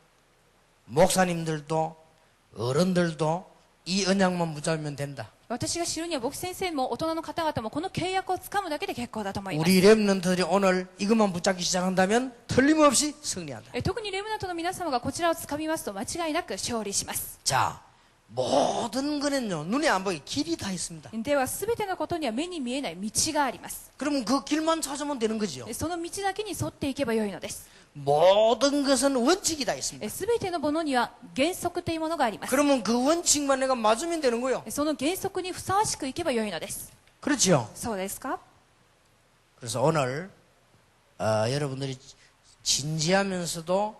[SPEAKER 1] 목사님들도 어른들도 이 언약만 붙잡으면 된다.
[SPEAKER 2] 私が知るには牧師先生も大人の方々もこの契約をつかむだけで結構だと思います。
[SPEAKER 1] 우리 렘넌트들이 오늘 이것만 붙잡기 시작한다면 틀림없이 승리한다.
[SPEAKER 2] 特にレムナントの皆様がこちらをつかみますと間違いなく勝利します。
[SPEAKER 1] 자, 모든 거는요 눈에 안 보이게 길이 다 있습니다.
[SPEAKER 2] では全てのことには目に見えない道があります。
[SPEAKER 1] 그러면 그 길만 찾으면 되는 거죠.
[SPEAKER 2] その道だけに沿っていけばよいのです。
[SPEAKER 1] 모든 것은 원칙이 다 있습니다.
[SPEAKER 2] 全てのものには原則というものがあります。
[SPEAKER 1] 그러면 그 원칙만 내가 맞으면 되는 거예요.
[SPEAKER 2] その原則にふさわしくいけばよいのです。
[SPEAKER 1] 그렇죠?
[SPEAKER 2] そうですか。
[SPEAKER 1] 그래서 오늘 여러분들이 진지하면서도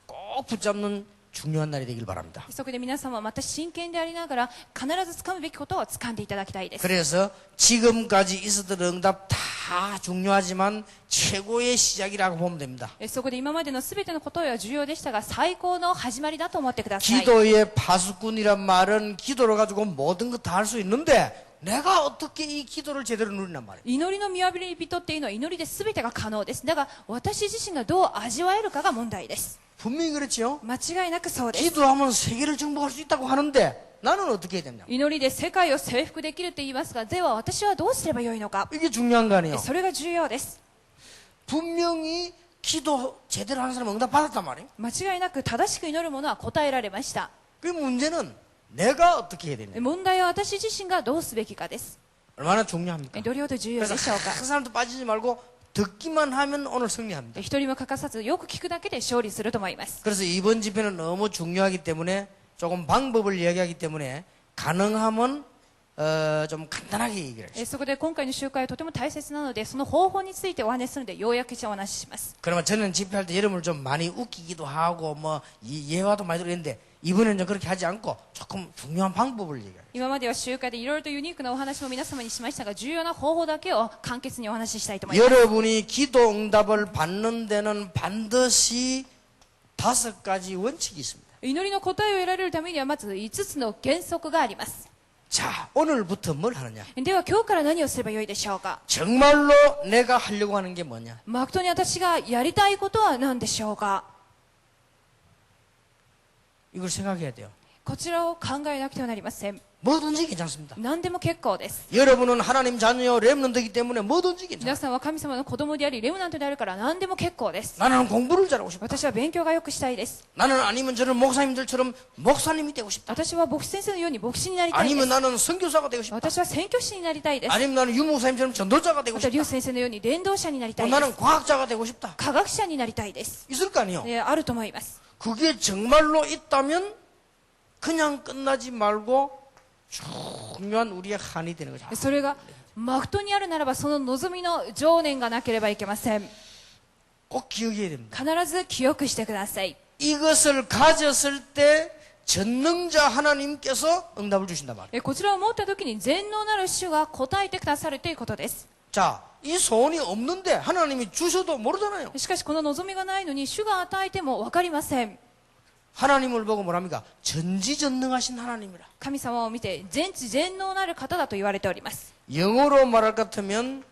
[SPEAKER 1] 꼭 붙잡는 중요한 날이 되길 바랍니다.
[SPEAKER 2] そこで皆様はまた真剣でありながら必ず掴むべきことを掴んでいただきたいです。
[SPEAKER 1] 그래서 지금까지 있었던 응답 다 다 중요하지만 최고의 시작이라고 보면 됩니다.
[SPEAKER 2] そこで今までの全てのことは重要でしたが最高の始まりだと思ってください。
[SPEAKER 1] 기도의 파수꾼이란 말은 기도를 가지고 모든 것 다 할 수 있는데 내가 어떻게 이 기도를 제대로 누리란 말이에요.
[SPEAKER 2] 祈りの見破り人っていうのは祈りで全てが可能です。だが私自身がどう味わえるかが問題です。
[SPEAKER 1] 분명히 그렇지요.
[SPEAKER 2] 間違いなくそうです。
[SPEAKER 1] 기도하면 세계를 정복할 수 있다고 하는데 나는 어떻게 해야 되냐.
[SPEAKER 2] 祈りで世界を征服できるって言いますが、では私はどうすればよいのか。
[SPEAKER 1] 이게 중요한 거 아니에요.
[SPEAKER 2] それが重要です。
[SPEAKER 1] 분명히 기도 제대로 하는 사람은 응답 받았단 말이에요.
[SPEAKER 2] 間違いなく正しく祈る者は答えられました。
[SPEAKER 1] 그 문제는 내가 어떻게 해야 되냐.
[SPEAKER 2] 問題は私自身がどうすべきかです。
[SPEAKER 1] 얼마나 중요합니까?
[SPEAKER 2] どれほど重要
[SPEAKER 1] 그래서
[SPEAKER 2] でしょうか。
[SPEAKER 1] 한 사람도 빠지지 말고 듣기만 하면 오늘 승리합니다.
[SPEAKER 2] 一人も欠かさずよく聞くだけで勝利すると思います。
[SPEAKER 1] 그래서 이번 집회는 너무 중요하기 때문에 조금 방법을 이야기하기 때문에 가능하면 좀 간단하게 얘기를 해요.
[SPEAKER 2] そこで今回の集会はとても大切なので、その方法についてお話しするので要約してお話しします。
[SPEAKER 1] 그러면 저는 집회할 때 여러분을 좀 많이 웃기기도 하고 뭐 예화도 많이 들었는데 이번에는 좀 그렇게 하지 않고 조금 중요한 방법을 얘기해요.
[SPEAKER 2] 今までは集会でいろいろとユニークなお話も皆様にしましたが、重要な方法だけを簡潔にお話ししたいと思います。
[SPEAKER 1] 여러분이 기도 응답을 받는 데는 반드시 5가지 원칙이 있습니다.
[SPEAKER 2] 祈りの答えを得られるためにはまず5つの原則があります。
[SPEAKER 1] 자, 오늘부터 뭘 하느냐?
[SPEAKER 2] では今日から何をすればよいでしょうか。
[SPEAKER 1] 정말로 내가 하려고 하는 게 뭐냐?
[SPEAKER 2] 誠に私がやりたいことは何でしょうか。
[SPEAKER 1] 이걸 생각해야 돼요.
[SPEAKER 2] こちらを考えなくてはなりません。
[SPEAKER 1] 뭐든지 괜찮습니다.
[SPEAKER 2] 何でも結構です。
[SPEAKER 1] 여러분은 하나님 자녀요 렘넌트이기 때문에 뭐든지 괜찮아요.
[SPEAKER 2] 皆さんは神様の子供でありレムナントであるから何でも結構です。
[SPEAKER 1] 나는 공부를 잘하고 싶다.
[SPEAKER 2] 私は勉強がよくしたいです。
[SPEAKER 1] 나는 아니면 저는 목사님들처럼 목사님이 되고 싶다.
[SPEAKER 2] 私は牧師先生のように牧師になりたいで
[SPEAKER 1] 아니면
[SPEAKER 2] す。
[SPEAKER 1] 나는 선교사가 되고 싶다.
[SPEAKER 2] 私は宣教師になりたいです。
[SPEAKER 1] 아니면 나는 유 목사님처럼 전도자가 되고
[SPEAKER 2] また
[SPEAKER 1] 싶다.
[SPEAKER 2] 劉先生のように伝道者になりたいで
[SPEAKER 1] 나는
[SPEAKER 2] す。
[SPEAKER 1] 과학자가 되고 싶다.
[SPEAKER 2] 科学者になりたいです。
[SPEAKER 1] 있을 거 아니에요.
[SPEAKER 2] あると思います。
[SPEAKER 1] 그게 정말로 있다면 그냥 끝나지 말고 중요한 우리의 한이 되는 거죠.
[SPEAKER 2] それが誠にあるならばその望みの情念がなければいけません。
[SPEAKER 1] 꼭 기억해야 됩니다.
[SPEAKER 2] 必ず記憶してください。
[SPEAKER 1] 이것을 가졌을 때 전능자 하나님께서 응답을 주신단 말이에요.
[SPEAKER 2] こちらを持った時に全能なる主が答えてくださるということです。
[SPEAKER 1] 자, 이 소원이 없는데 하나님이 주셔도 모르잖아요.
[SPEAKER 2] しかしこの望みがないのに主が与えても分かりません。
[SPEAKER 1] 하나님을 보고 뭐랍니까? 전지전능하신 하나님이라.
[SPEAKER 2] 神様を見て全知全能なる方だと言われております。
[SPEAKER 1] 영어로 말할 것 같으면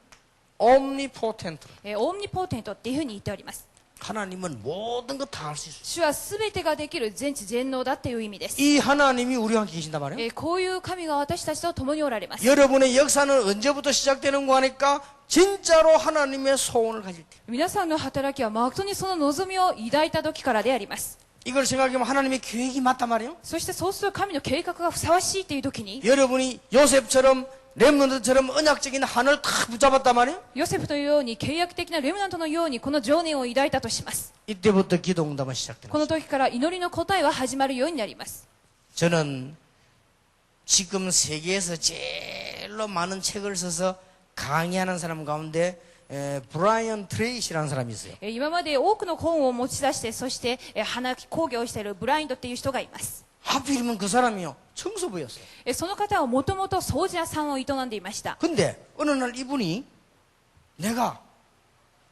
[SPEAKER 1] omnipotent.
[SPEAKER 2] オムニポーテントっていうふうに言っております。
[SPEAKER 1] 하나님은 모든 것 다 할 수 있어요.
[SPEAKER 2] 主は全てができる全知全能だっていう意味です。
[SPEAKER 1] 이 하나님이 우리와 함께 계신단 말이에요.
[SPEAKER 2] こういう神が私たちと共におられます。
[SPEAKER 1] 여러분의 역사는 언제부터 시작되는 거 하니까 진짜로 하나님의 소원을 가질 때.
[SPEAKER 2] 皆さんの働きは誠にその望みを抱いた時からであります。
[SPEAKER 1] 이걸 생각하면 하나님의 계획이 맞단 말이에요.
[SPEAKER 2] そしてそうする神の計画がふさわしいという時に
[SPEAKER 1] 여러분이 요셉처럼 렘넌트처럼 언약적인 한을 탁 붙잡았단 말이에요.
[SPEAKER 2] ヨセフというように契約的なレムナントのようにこの情念を抱いたとします。
[SPEAKER 1] 이때부터 기도 응답은 시작되는
[SPEAKER 2] この
[SPEAKER 1] 거죠.
[SPEAKER 2] 時から祈りの答えは始まるようになります。
[SPEAKER 1] 저는 지금 세계에서 제일로 많은 책을 써서 강의하는 사람 가운데 브라이언 트레이시라는 사람이 있어요.
[SPEAKER 2] 今まで多くの本を持ち出してそして花工業をしているブラインドっていう人がいます。
[SPEAKER 1] 하필이면 그 사람이요 청소부였어요.
[SPEAKER 2] その方はもともと掃除屋さんを営んでいました。
[SPEAKER 1] 근데 어느 날 이분이 내가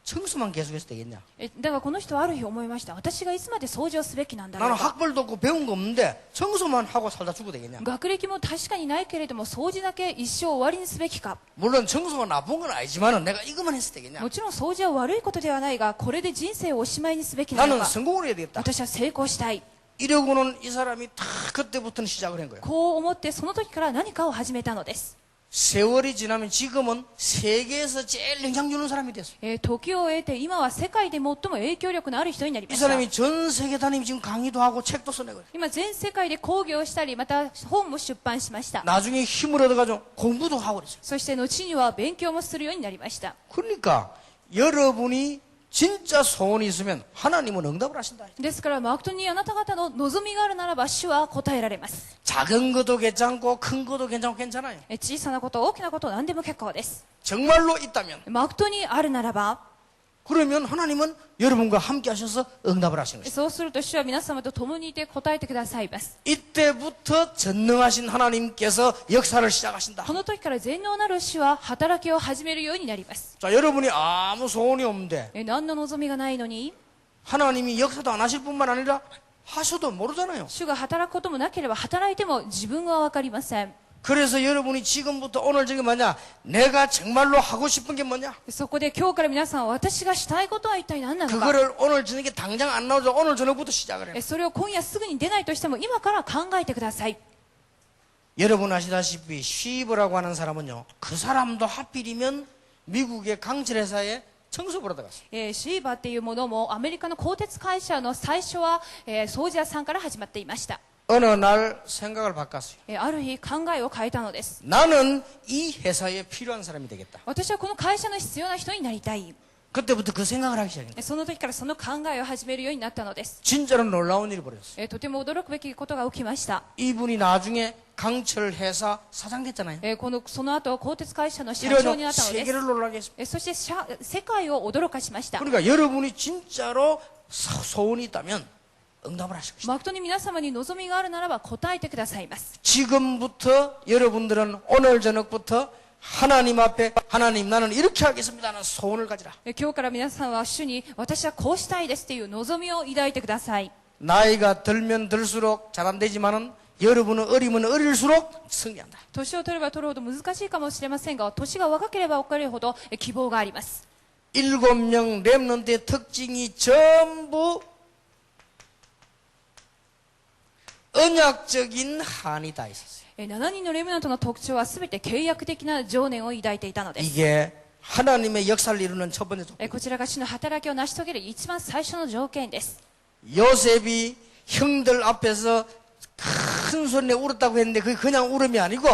[SPEAKER 1] 청소만 계속해서 되겠냐?
[SPEAKER 2] だからこの人はある日思いました。私がいつまで掃除をすべきなんだろ
[SPEAKER 1] 나는
[SPEAKER 2] うか。
[SPEAKER 1] 학벌도 없고 배운 거 없는데 청소만 하고 살다 죽어도 되겠냐?
[SPEAKER 2] 学歴も確かにないけれども掃除だけ一生終わりにすべきか。
[SPEAKER 1] 물론 청소가 나쁜 건 아니지만은 내가 이것만 했을 되겠냐?
[SPEAKER 2] もちろん掃除は悪いことではないがこれで人生をおしまいにすべきなの
[SPEAKER 1] 나는
[SPEAKER 2] か。
[SPEAKER 1] 성공을 해야 되겠다.
[SPEAKER 2] 私は成功したい。
[SPEAKER 1] 이러고는 이 사람이 다 그때부터는 시작을 한 거예요.
[SPEAKER 2] こう思ってその時から何かを始めたのです。
[SPEAKER 1] 세월이 지나면 지금은 세계에서 제일 영향 주는 사람이 됐어요.
[SPEAKER 2] 時を経て今は世界で最も影響力のある人になりま
[SPEAKER 1] 이
[SPEAKER 2] した。
[SPEAKER 1] 사람이 전 세계 다니면서 지금 강의도 하고 책도 써내고 있어요.
[SPEAKER 2] 今全世界で講義をしたりまた本も出版しました。
[SPEAKER 1] 나중에 힘을 얻어가지고 공부도 하고 그랬어요.
[SPEAKER 2] そして後には勉強もするようになりました。
[SPEAKER 1] 그러니까 여러분이 진짜 소원이 있으면 하나님은 응답을 하신다.
[SPEAKER 2] ですから誠にあなた方の望みがあるならば主は答えられます。
[SPEAKER 1] 작은 것도 괜찮고 큰 것도 괜찮고 괜찮아요.
[SPEAKER 2] 小さなこと大きなこと何でも結構です。
[SPEAKER 1] 정말로 있다면
[SPEAKER 2] 誠にあるならば
[SPEAKER 1] 그러면 하나님은 여러분과 함께 하셔서 응답을 하시는 것입니다.
[SPEAKER 2] そうすると主は皆様と共にいて答えてくださいます。
[SPEAKER 1] 이때부터 전능하신 하나님께서 역사를 시작하신다.
[SPEAKER 2] この時から全能なる主は働きを始めるようになります。
[SPEAKER 1] 자, 여러분이 아무 소원이 없는데
[SPEAKER 2] 何の望みがないのに
[SPEAKER 1] 하나님이 역사도 안 하실 뿐만 아니라 하셔도 모르잖아요.
[SPEAKER 2] 主が働くこともなければ働いても自分は分かりません。
[SPEAKER 1] 그래서 여러분이 지금부터 오늘 저게 뭐냐? 내가 정말로 하고 싶은 게 뭐냐?
[SPEAKER 2] そこで今日から皆さん、私がしたいことは一体何なのか。
[SPEAKER 1] 그거를 오늘 저녁에 당장 안 나오죠. 오늘 저녁부터 시작을 해요.
[SPEAKER 2] それを今夜すぐに出ないとしても今から考えてください。
[SPEAKER 1] 여러분 아시다시피 쉬브라고 하는 사람은요. 그 사람도 하필이면 미국의 강철회사에 청소부로 들어갔어요.
[SPEAKER 2] シーバーっていうものもアメリカの鋼鉄会社の最初は、掃除屋さんから始まっていました。
[SPEAKER 1] 어느 날 생각을 바꿨어요.
[SPEAKER 2] ある日考えを変えたのです。
[SPEAKER 1] 나는 이 회사에 필요한 사람이 되겠다.
[SPEAKER 2] 私はこの会社の必要な人になりたい。
[SPEAKER 1] 그때부터 그 생각을 하기 시작했어요.
[SPEAKER 2] その時からその考えを始めるようになったのです。
[SPEAKER 1] 진짜로 놀라운 일이 벌어졌어요.
[SPEAKER 2] とても驚くべきことが起きました。
[SPEAKER 1] 이분이 나중에 강철회사 사장 됐잖아요.
[SPEAKER 2] その後鋼鉄会社の社長にな
[SPEAKER 1] 이런
[SPEAKER 2] ったので
[SPEAKER 1] 세계를
[SPEAKER 2] す。
[SPEAKER 1] 놀라게 했습니다.
[SPEAKER 2] そして世界を驚かしました。
[SPEAKER 1] 그러니까 여러분이 진짜로 소원이 있다면 응답을 하실 것입니다.
[SPEAKER 2] 誠に皆様に望みがあるならば答えてくださいます。
[SPEAKER 1] 지금부터 여러분들은 오늘 저녁부터 하나님 앞에 하나님 나는 이렇게 하겠습니다 하는 소원을 가지라.
[SPEAKER 2] 今日から皆さんは主に私はこうしたいですという望みを抱いてください。
[SPEAKER 1] 나이가 들면 들수록 잘 안 되지만은 여러분은 어리면 어릴수록 승리한다.
[SPEAKER 2] 年を取れば取るほど難しいかもしれませんが、年が若ければ若いほど希望があります。
[SPEAKER 1] 7명 렘넌트의 특징이 전부 언약적인 한이 다 있었어요.
[SPEAKER 2] 7人のレムナントの特徴は全て契約的な情念を抱いていたのです。
[SPEAKER 1] 이게 하나님의 역사를 이루는 첫 번째 조건.
[SPEAKER 2] こちらが主の働きを成し遂げる一番最初の条件です。
[SPEAKER 1] 요셉이 형들 앞에서 큰 소리내 울었다고 했는데 그게 그냥 울음이 아니고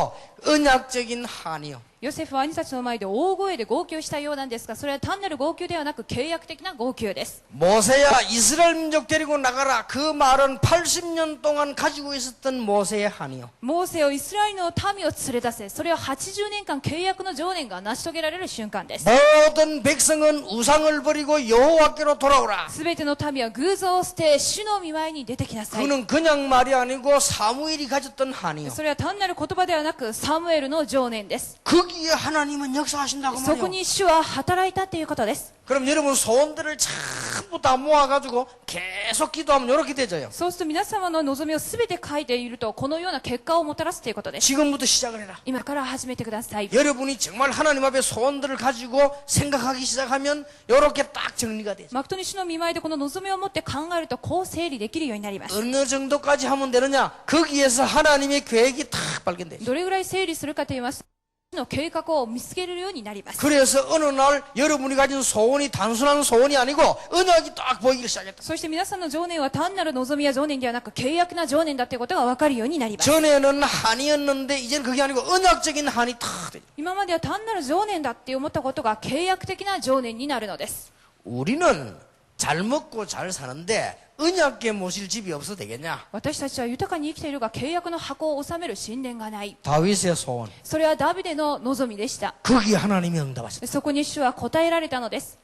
[SPEAKER 1] 언약적인 한이요.
[SPEAKER 2] ヨセフは兄たちの前で大声で号泣したようなんですが、それは単なる号泣ではなく契約的な号泣です。
[SPEAKER 1] 모세야 이스라엘 민족 데리고 나가라. 그 말은 80년 동안 가지고 있었던 모세의 한이요.
[SPEAKER 2] モーセをイスラエルの民を連れ出せ。それは80年間契約の情念が成し遂げられる瞬間です。
[SPEAKER 1] 모든 백성은 우상을 버리고 여호와께로 돌아오라.
[SPEAKER 2] すべての民は偶像を捨て、主の御前に出てきなさい。
[SPEAKER 1] 그는 그냥 말이 아니고 사무엘이 가졌던 한이요.
[SPEAKER 2] それは単なる言葉ではなくサムエルの情念です。
[SPEAKER 1] 거기에 하나님은 역사하신다고
[SPEAKER 2] そこ
[SPEAKER 1] 말이요.
[SPEAKER 2] に主は働いたということです。
[SPEAKER 1] 그럼 여러분 소원들을 전부 다 모아가지고 계속 기도하면 이렇게 되져요.
[SPEAKER 2] そうすると皆様の望みをすべて書いているとこのような結果をもたらすということです。
[SPEAKER 1] 지금부터 시작을 해라.
[SPEAKER 2] 今から始めてください。
[SPEAKER 1] 여러분이 정말 하나님 앞에 소원들을 가지고 생각하기 시작하면 이렇게 딱 정리가 되죠.
[SPEAKER 2] 誠に主の御前でこの望みを持って考えるとこう整理できるようになります。
[SPEAKER 1] 어느 정도까지 하면 되느냐? 거기에서 하나님의 계획이 탁 발견돼요.
[SPEAKER 2] どれぐらい整理するかと言いますと、主の計画を見つけるようになります。
[SPEAKER 1] 그래서 어느 날 여러분이 가진 소원이 단순한 소원이 아니고 언약이 딱 보이기 시작했다.
[SPEAKER 2] そして皆さんの情念は単なる望みや情念ではなく契約な情念だということが分かるようになります。
[SPEAKER 1] 전에는 한이었는데 이제는 그게 아니고 언약적인 한이 탁 되죠.
[SPEAKER 2] 今までは単なる情念だって思ったことが契約的な情念になるのです。
[SPEAKER 1] 우리는 잘 먹고 잘 사는데 언약계 모실 집이 없어도 되겠냐?
[SPEAKER 2] 私たちは豊かに生きているが契約の箱を収める神殿がない。
[SPEAKER 1] 다윗의 소원.
[SPEAKER 2] それはダビデの望みでした。
[SPEAKER 1] 거기에 하나님이 응답하셨다.
[SPEAKER 2] そこに主は答えられたのです。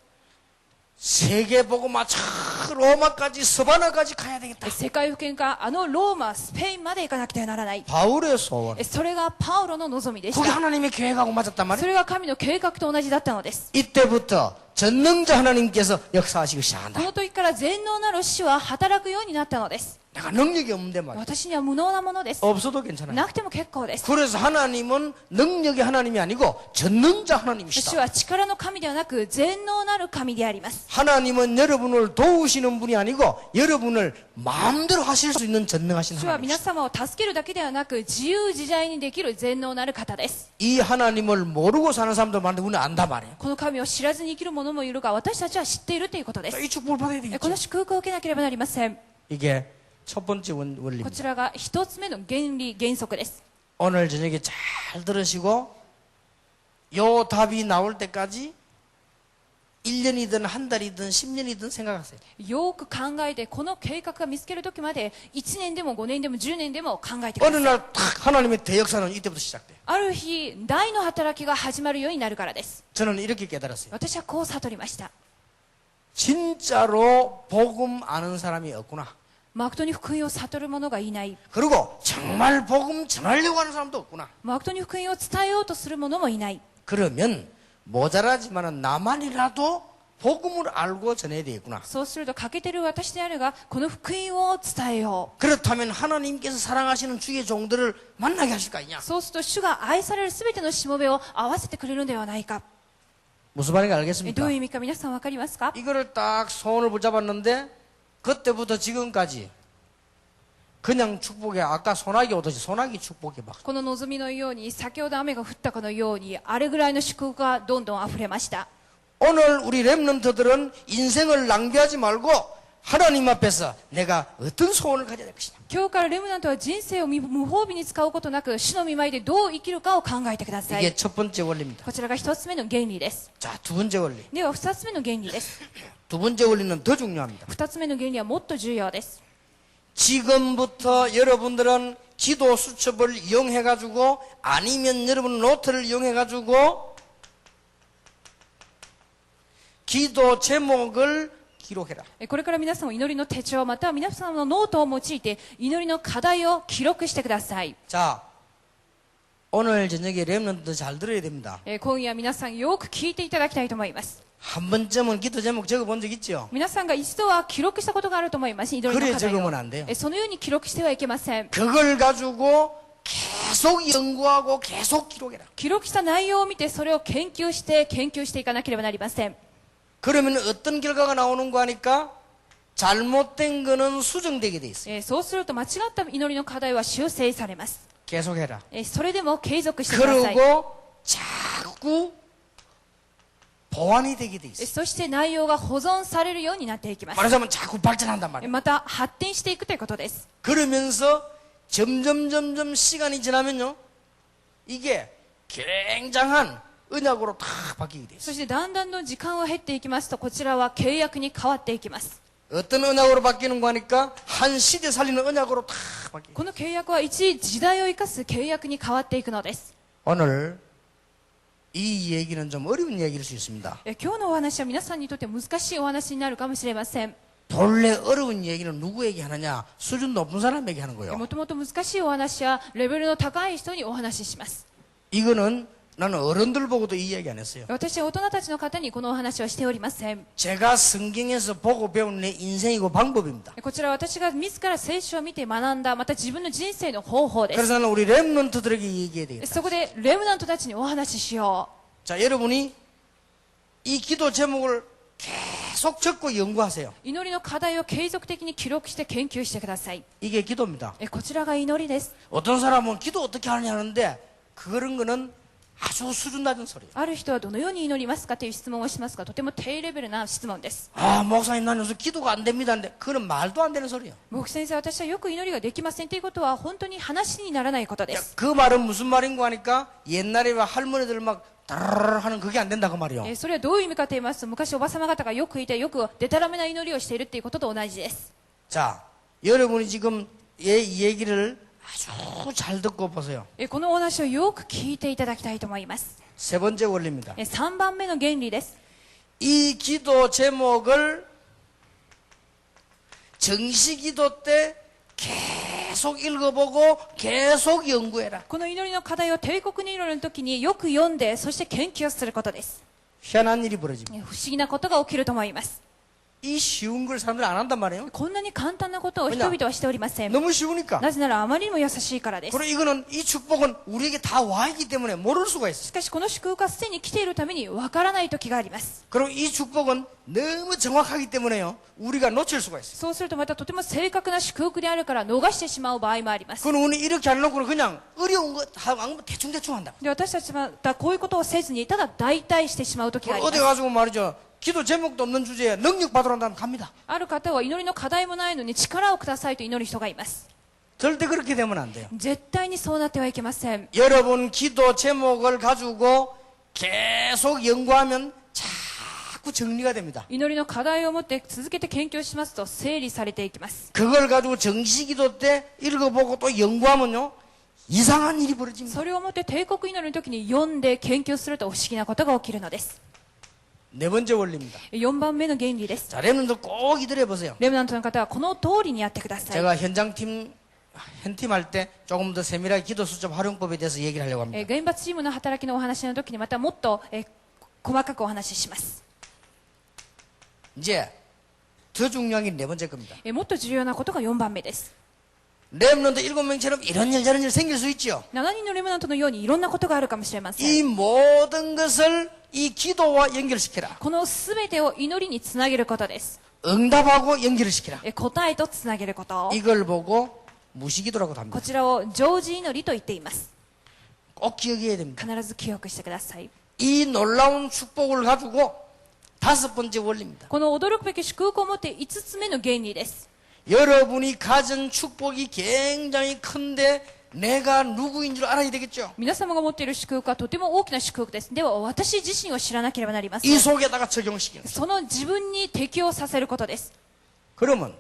[SPEAKER 1] 세계 보고 마차 로마까지 서바나까지 가야 되겠다.
[SPEAKER 2] 世界福音かローマ、スペインまで行かなくてはならない。
[SPEAKER 1] 바울의 소원.
[SPEAKER 2] それがパウロの望みでし
[SPEAKER 1] 그게
[SPEAKER 2] た。
[SPEAKER 1] 하나님의 계획하고 맞았단
[SPEAKER 2] そ
[SPEAKER 1] 말이에요.
[SPEAKER 2] れが神の計画と同じだったのです。
[SPEAKER 1] 이때부터 전능자 하나님께서 역사하시기
[SPEAKER 2] こ
[SPEAKER 1] 시작한다.
[SPEAKER 2] の時から全能なる主は働くようになったのです。
[SPEAKER 1] 내가 능력이 없는데 말이야.
[SPEAKER 2] 私には無能なものです。
[SPEAKER 1] 없어도 괜찮아요.
[SPEAKER 2] なくても結構です。
[SPEAKER 1] 그래서 하나님은 능력의 하나님이 아니고 전능자
[SPEAKER 2] 主
[SPEAKER 1] 하나님이시다.
[SPEAKER 2] は力の神ではなく全能なる神であります。
[SPEAKER 1] 하나님은 여러분을 도우시는 분이 아니고 여러분을 마음대로 하실 수 있는 전능하신
[SPEAKER 2] 主は皆
[SPEAKER 1] 하나님이시다.
[SPEAKER 2] 様を助けるだけではなく自由自在にできる全能なる方です。
[SPEAKER 1] 이 하나님을 모르고 사는 사람들 많은데 우리는 안단 말이에요.
[SPEAKER 2] この神を知らずに生きる者もいるが私たちは知っているということです。
[SPEAKER 1] 이 축복을 받아야
[SPEAKER 2] こ
[SPEAKER 1] 되겠죠.
[SPEAKER 2] の祝福を受けなければなりません。
[SPEAKER 1] 이게 첫 번째 원리입니다.
[SPEAKER 2] こちらが一つ目の原理原則です。
[SPEAKER 1] 오늘 저녁에 잘 들으시고 요 답이 나올 때까지 1년이든 한 달이든 10년이든 생각하세요.
[SPEAKER 2] よく考えてこの計画が見つける時まで1年でも5年でも10年でも考えてくだ
[SPEAKER 1] 어느
[SPEAKER 2] さい。
[SPEAKER 1] 날 탁 하나님의 대역사는 이때부터 시작돼요.
[SPEAKER 2] ある日大の働きが始まるようになるからです。
[SPEAKER 1] 저는 이렇게 깨달았어요.
[SPEAKER 2] 私はこう悟りました。
[SPEAKER 1] 진짜로 복음 아는 사람이 없구나.
[SPEAKER 2] 誠に福音を悟る者がいない。
[SPEAKER 1] 그리고 정말 복음 전하려고 하는 사람도 없구나.
[SPEAKER 2] 誠に福音を伝えようとする者もいない。
[SPEAKER 1] 그러면 모자라지만은 나만이라도 복음을 알고 전해야 되겠구나.
[SPEAKER 2] そうすると欠けてる私であるがこの福音を伝えよ
[SPEAKER 1] 그렇다면 하나님께서 사랑하시는 주의 종들을 만나게 하실 거 아니냐?
[SPEAKER 2] う。そうすると主が愛されるすべてのしもべを合わせてくれるのではないか。
[SPEAKER 1] 무슨 말인지
[SPEAKER 2] ど
[SPEAKER 1] 알겠습니까?
[SPEAKER 2] ういう意味か皆さんわかりますか？
[SPEAKER 1] 이거를 딱 손을 붙잡았는데 그때부터 지금까지 그냥 축복에 아까 소나기 오듯이 소나기 축복에 막
[SPEAKER 2] この望みのように先ほど雨が降ったかのようにあれぐらいの祝福がどんどん溢れました。
[SPEAKER 1] 오늘 우리 렘넌트들은 인생을 낭비하지 말고 하나님 앞에서 내가 어떤 소원을 가져야 될 것이냐.
[SPEAKER 2] 今日からレムナントは人生を無褒美に使うことなく主の御前でどう生きるかを考えてくださ
[SPEAKER 1] 이게
[SPEAKER 2] い。
[SPEAKER 1] 첫 번째 원리입니다.
[SPEAKER 2] こちらが一つ目の原理です。
[SPEAKER 1] 자, 두 번째 원리.
[SPEAKER 2] では二つ目の原理です。
[SPEAKER 1] 두 번째 원리는 더 중요합니다.
[SPEAKER 2] 二つ目の原理はもっと重要です。
[SPEAKER 1] 지금부터 여러분들은 기도 수첩을 이용해가지고 아니면 여러분 노트를 이용해가지고 기도 제목을 기록해라.
[SPEAKER 2] これから皆さんは祈りの手帳または皆さんのノートを用いて祈りの課題を記録してください。
[SPEAKER 1] 자, 오늘 저녁에 렘넌트 잘 들어야 됩니다.
[SPEAKER 2] 今夜皆さんよく聞いていただきたいと思います。
[SPEAKER 1] 한 번쯤은 기도 제목 적어본 적 있죠?
[SPEAKER 2] 皆さんが一度は記録したことがあると思います。祈りの
[SPEAKER 1] 그래
[SPEAKER 2] 課題
[SPEAKER 1] 적으면
[SPEAKER 2] を
[SPEAKER 1] 안 돼요.
[SPEAKER 2] そのように記録してはいけません。
[SPEAKER 1] 그걸 가지고 계속 연구하고 계속 기록해라.
[SPEAKER 2] 記録した内容を見てそれを研究していかなければなりません。
[SPEAKER 1] 그러면 어떤 결과가 나오는 거 하니까 잘못된 거는 수정되게 돼 있어요.
[SPEAKER 2] そうすると間違った祈りの課題は修正されます。
[SPEAKER 1] 계속해라.
[SPEAKER 2] それでも継続してください。
[SPEAKER 1] 그리고 자꾸 보완이 되게 돼 있어요.
[SPEAKER 2] そして内容が保存されるようになっていきます。
[SPEAKER 1] 말하자면 자꾸 발전한단 말이에요.
[SPEAKER 2] また発展していくということです。
[SPEAKER 1] 그러면서 점점 시간이 지나면요, 이게 굉장한 언약으로 다 바뀌게 돼 있어요.
[SPEAKER 2] そしてだんだんの時間を経っていきますとこちらは契約に変わっていきます。
[SPEAKER 1] 어떤 언약으로 바뀌는 거 하니까 한 시대 살리는 언약으로 다 바뀌어요.
[SPEAKER 2] この契約は一時代を生かす契約に変わっていくのです。
[SPEAKER 1] 오늘 이 얘기는 좀 어려운 얘기일 수 있습니다.
[SPEAKER 2] 今日のお話は皆さんにとって難しいお話になるかもしれません。
[SPEAKER 1] 본래 어려운 얘기는 누구에게 하느냐? 수준 높은 사람에게 하는 거예요.
[SPEAKER 2] もともと難しいお話はレベルの高い人にお話しします。
[SPEAKER 1] 이거는 나는 어른들 보고도 이 얘기 안 했어요.
[SPEAKER 2] 私は大人たちの方にこのお話はしておりません。
[SPEAKER 1] 제가 성경에서 보고 배운 내 인생이고 방법입니다.
[SPEAKER 2] こちらは私が自ら聖書を見て学んだまた自分の人生の方法です。
[SPEAKER 1] 그래서 나는 우리 렘넌트들에게 얘기해야 되겠다.
[SPEAKER 2] そこでレムナントたちにお話ししよ
[SPEAKER 1] 자, 여러분이 이 기도 제목을 계속 적고 연구하세요.
[SPEAKER 2] う。祈りの課題を継続的に記録して研究してください。
[SPEAKER 1] 이게 기도입니다.
[SPEAKER 2] こちらが祈りです。
[SPEAKER 1] 어떤 사람은 기도 어떻게 하느냐 하는데 그런 거는 아주 수준 낮은 소리예요.
[SPEAKER 2] ある人はどのように祈りますかという質問をしますがとても低レベルな質問です。
[SPEAKER 1] 아, 목사님 나는 요새 기도가 안 됩니다. 근데 그건 말도 안 되는 소리예요.
[SPEAKER 2] 牧師先生私はよく祈りができませんということは本当に話にならないことで
[SPEAKER 1] 야,
[SPEAKER 2] す。
[SPEAKER 1] 그 말은 무슨 말인가 하니까 옛날에 할머니들 막 따르르 하는 그게 안 된다 그 말이요.
[SPEAKER 2] それはどういう意味かと言いますと昔おばさま方がよくいてよくデタラメな祈りをしているということと同じです。
[SPEAKER 1] 자, 여러분이 지금 이 얘기를 아주 잘 듣고 보세요.
[SPEAKER 2] このお話をよく聞いていただきたいと思います。
[SPEAKER 1] 세 번째 원리입니다.
[SPEAKER 2] 3番目の原理です。
[SPEAKER 1] 이 기도 제목을 정시기도 때 계속 읽어보고 계속 연구해라.
[SPEAKER 2] この祈りの課題を帝国祈りの時によく読んでそして研究することです。
[SPEAKER 1] 희한한 일이 벌어집니다.
[SPEAKER 2] 不思議なことが起きると思います。
[SPEAKER 1] 이 쉬운 걸 사람들이 안 한단 말이에요.
[SPEAKER 2] こんなに簡単なことを人々はしておりません。
[SPEAKER 1] 너무 쉬우니까.
[SPEAKER 2] なぜならあまりにも優しいからです。
[SPEAKER 1] 그리고 이거는 이 축복은 우리에게 다 와 있기 때문에 모를 수가 있어요.
[SPEAKER 2] しかしこの祝福がすでに来ているためにわからない時があります。
[SPEAKER 1] 그리고 이 축복은 너무 정확하기 때문에요. 우리가 놓칠 수가 있어요.
[SPEAKER 2] そうするとまたとても正確な祝福であるから逃してしまう場合もあります。
[SPEAKER 1] 그건 우리 이렇게 안 놓고는 그냥 어려운 거 하고 대충대충 한다.
[SPEAKER 2] で私たちはまたこういうことをせずにただ代替してしまう時がありま
[SPEAKER 1] 어디
[SPEAKER 2] す。
[SPEAKER 1] 가지고 말이죠. 기도 제목도 없는 주제에 능력 받으러 한다면 갑니다.
[SPEAKER 2] ある方は祈りの課題もないのに力をくださいと祈る人がいます。
[SPEAKER 1] 절대 그렇게 되면 안 돼요.
[SPEAKER 2] 絶対にそうなってはいけません。
[SPEAKER 1] 여러분 기도 제목을 가지고 계속 연구하면 자꾸 정리가 됩니다.
[SPEAKER 2] 祈りの課題を持って続けて研究しますと整理されていきます。
[SPEAKER 1] 그걸 가지고 정시기도 때 읽어보고 또 연구하면요. 이상한 일이 벌어집니다.
[SPEAKER 2] それをもって帝国祈りの時に読んで研究すると不思議なことが起きるのです。
[SPEAKER 1] 네 번째 원리입니다.
[SPEAKER 2] 4番目の原理です。
[SPEAKER 1] 자, 렘넌트 꼭 이대로 해보세요.
[SPEAKER 2] レムナントの方はこの通りにやってください。
[SPEAKER 1] 제가 현팀 할 때 조금 더 세밀하게 기도 수첩 활용법에 대해서 얘기를 하려고 합니다.
[SPEAKER 2] 現場チームの働きのお話の時にまたもっと細かくお話しします。
[SPEAKER 1] 이제 더 중요한 게 네 번째 겁니다.
[SPEAKER 2] もっと重要なことが4番目です。
[SPEAKER 1] 렘넌트 7명처럼 이런 일 저런 일 생길 수 있죠.
[SPEAKER 2] 7人のレムナントのようにいろんなことがあるかもしれません。
[SPEAKER 1] 이 모든 것을 이 기도와 연결시켜라.
[SPEAKER 2] この全てを祈りにつなげることです。
[SPEAKER 1] 응답하고 연결을 시켜라.
[SPEAKER 2] 答えとつなげること。
[SPEAKER 1] 이걸 보고 무시기도라고도
[SPEAKER 2] こ
[SPEAKER 1] 합니다.
[SPEAKER 2] ちらを常時祈りと言っています。
[SPEAKER 1] 꼭 기억해야 됩니다.
[SPEAKER 2] 必ず記憶してください。
[SPEAKER 1] 이 놀라운 축복을 가지고 다섯 번째 원리입니다.
[SPEAKER 2] この驚くべき祝福を持って5つ目の原理です。
[SPEAKER 1] 여러분이 가진 축복이 굉장히 큰데 내가 누구인 줄 알아야 되겠죠.
[SPEAKER 2] 皆様が持っている祝福はとても大きな祝福です。では私自身を知らなければなりません。
[SPEAKER 1] 이 속에다가 적용시키는 거예요.
[SPEAKER 2] その自分に適応させることです。
[SPEAKER 1] 그러면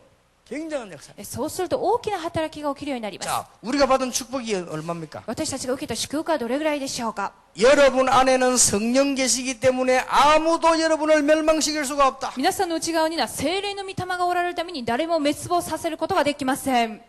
[SPEAKER 1] 굉장한 역사.
[SPEAKER 2] そうすると大きな働きが起きるようになります。
[SPEAKER 1] 자, 우리가 받은 축복이 얼마입니까?
[SPEAKER 2] 私たちが受けた祝福はどれぐらいでしょうか。
[SPEAKER 1] 여러분 안에는 성령 계시기 때문에 아무도 여러분을 멸망시킬 수가 없다.
[SPEAKER 2] 皆さんの内側には聖霊の御霊がおられるために誰も滅亡させることができません。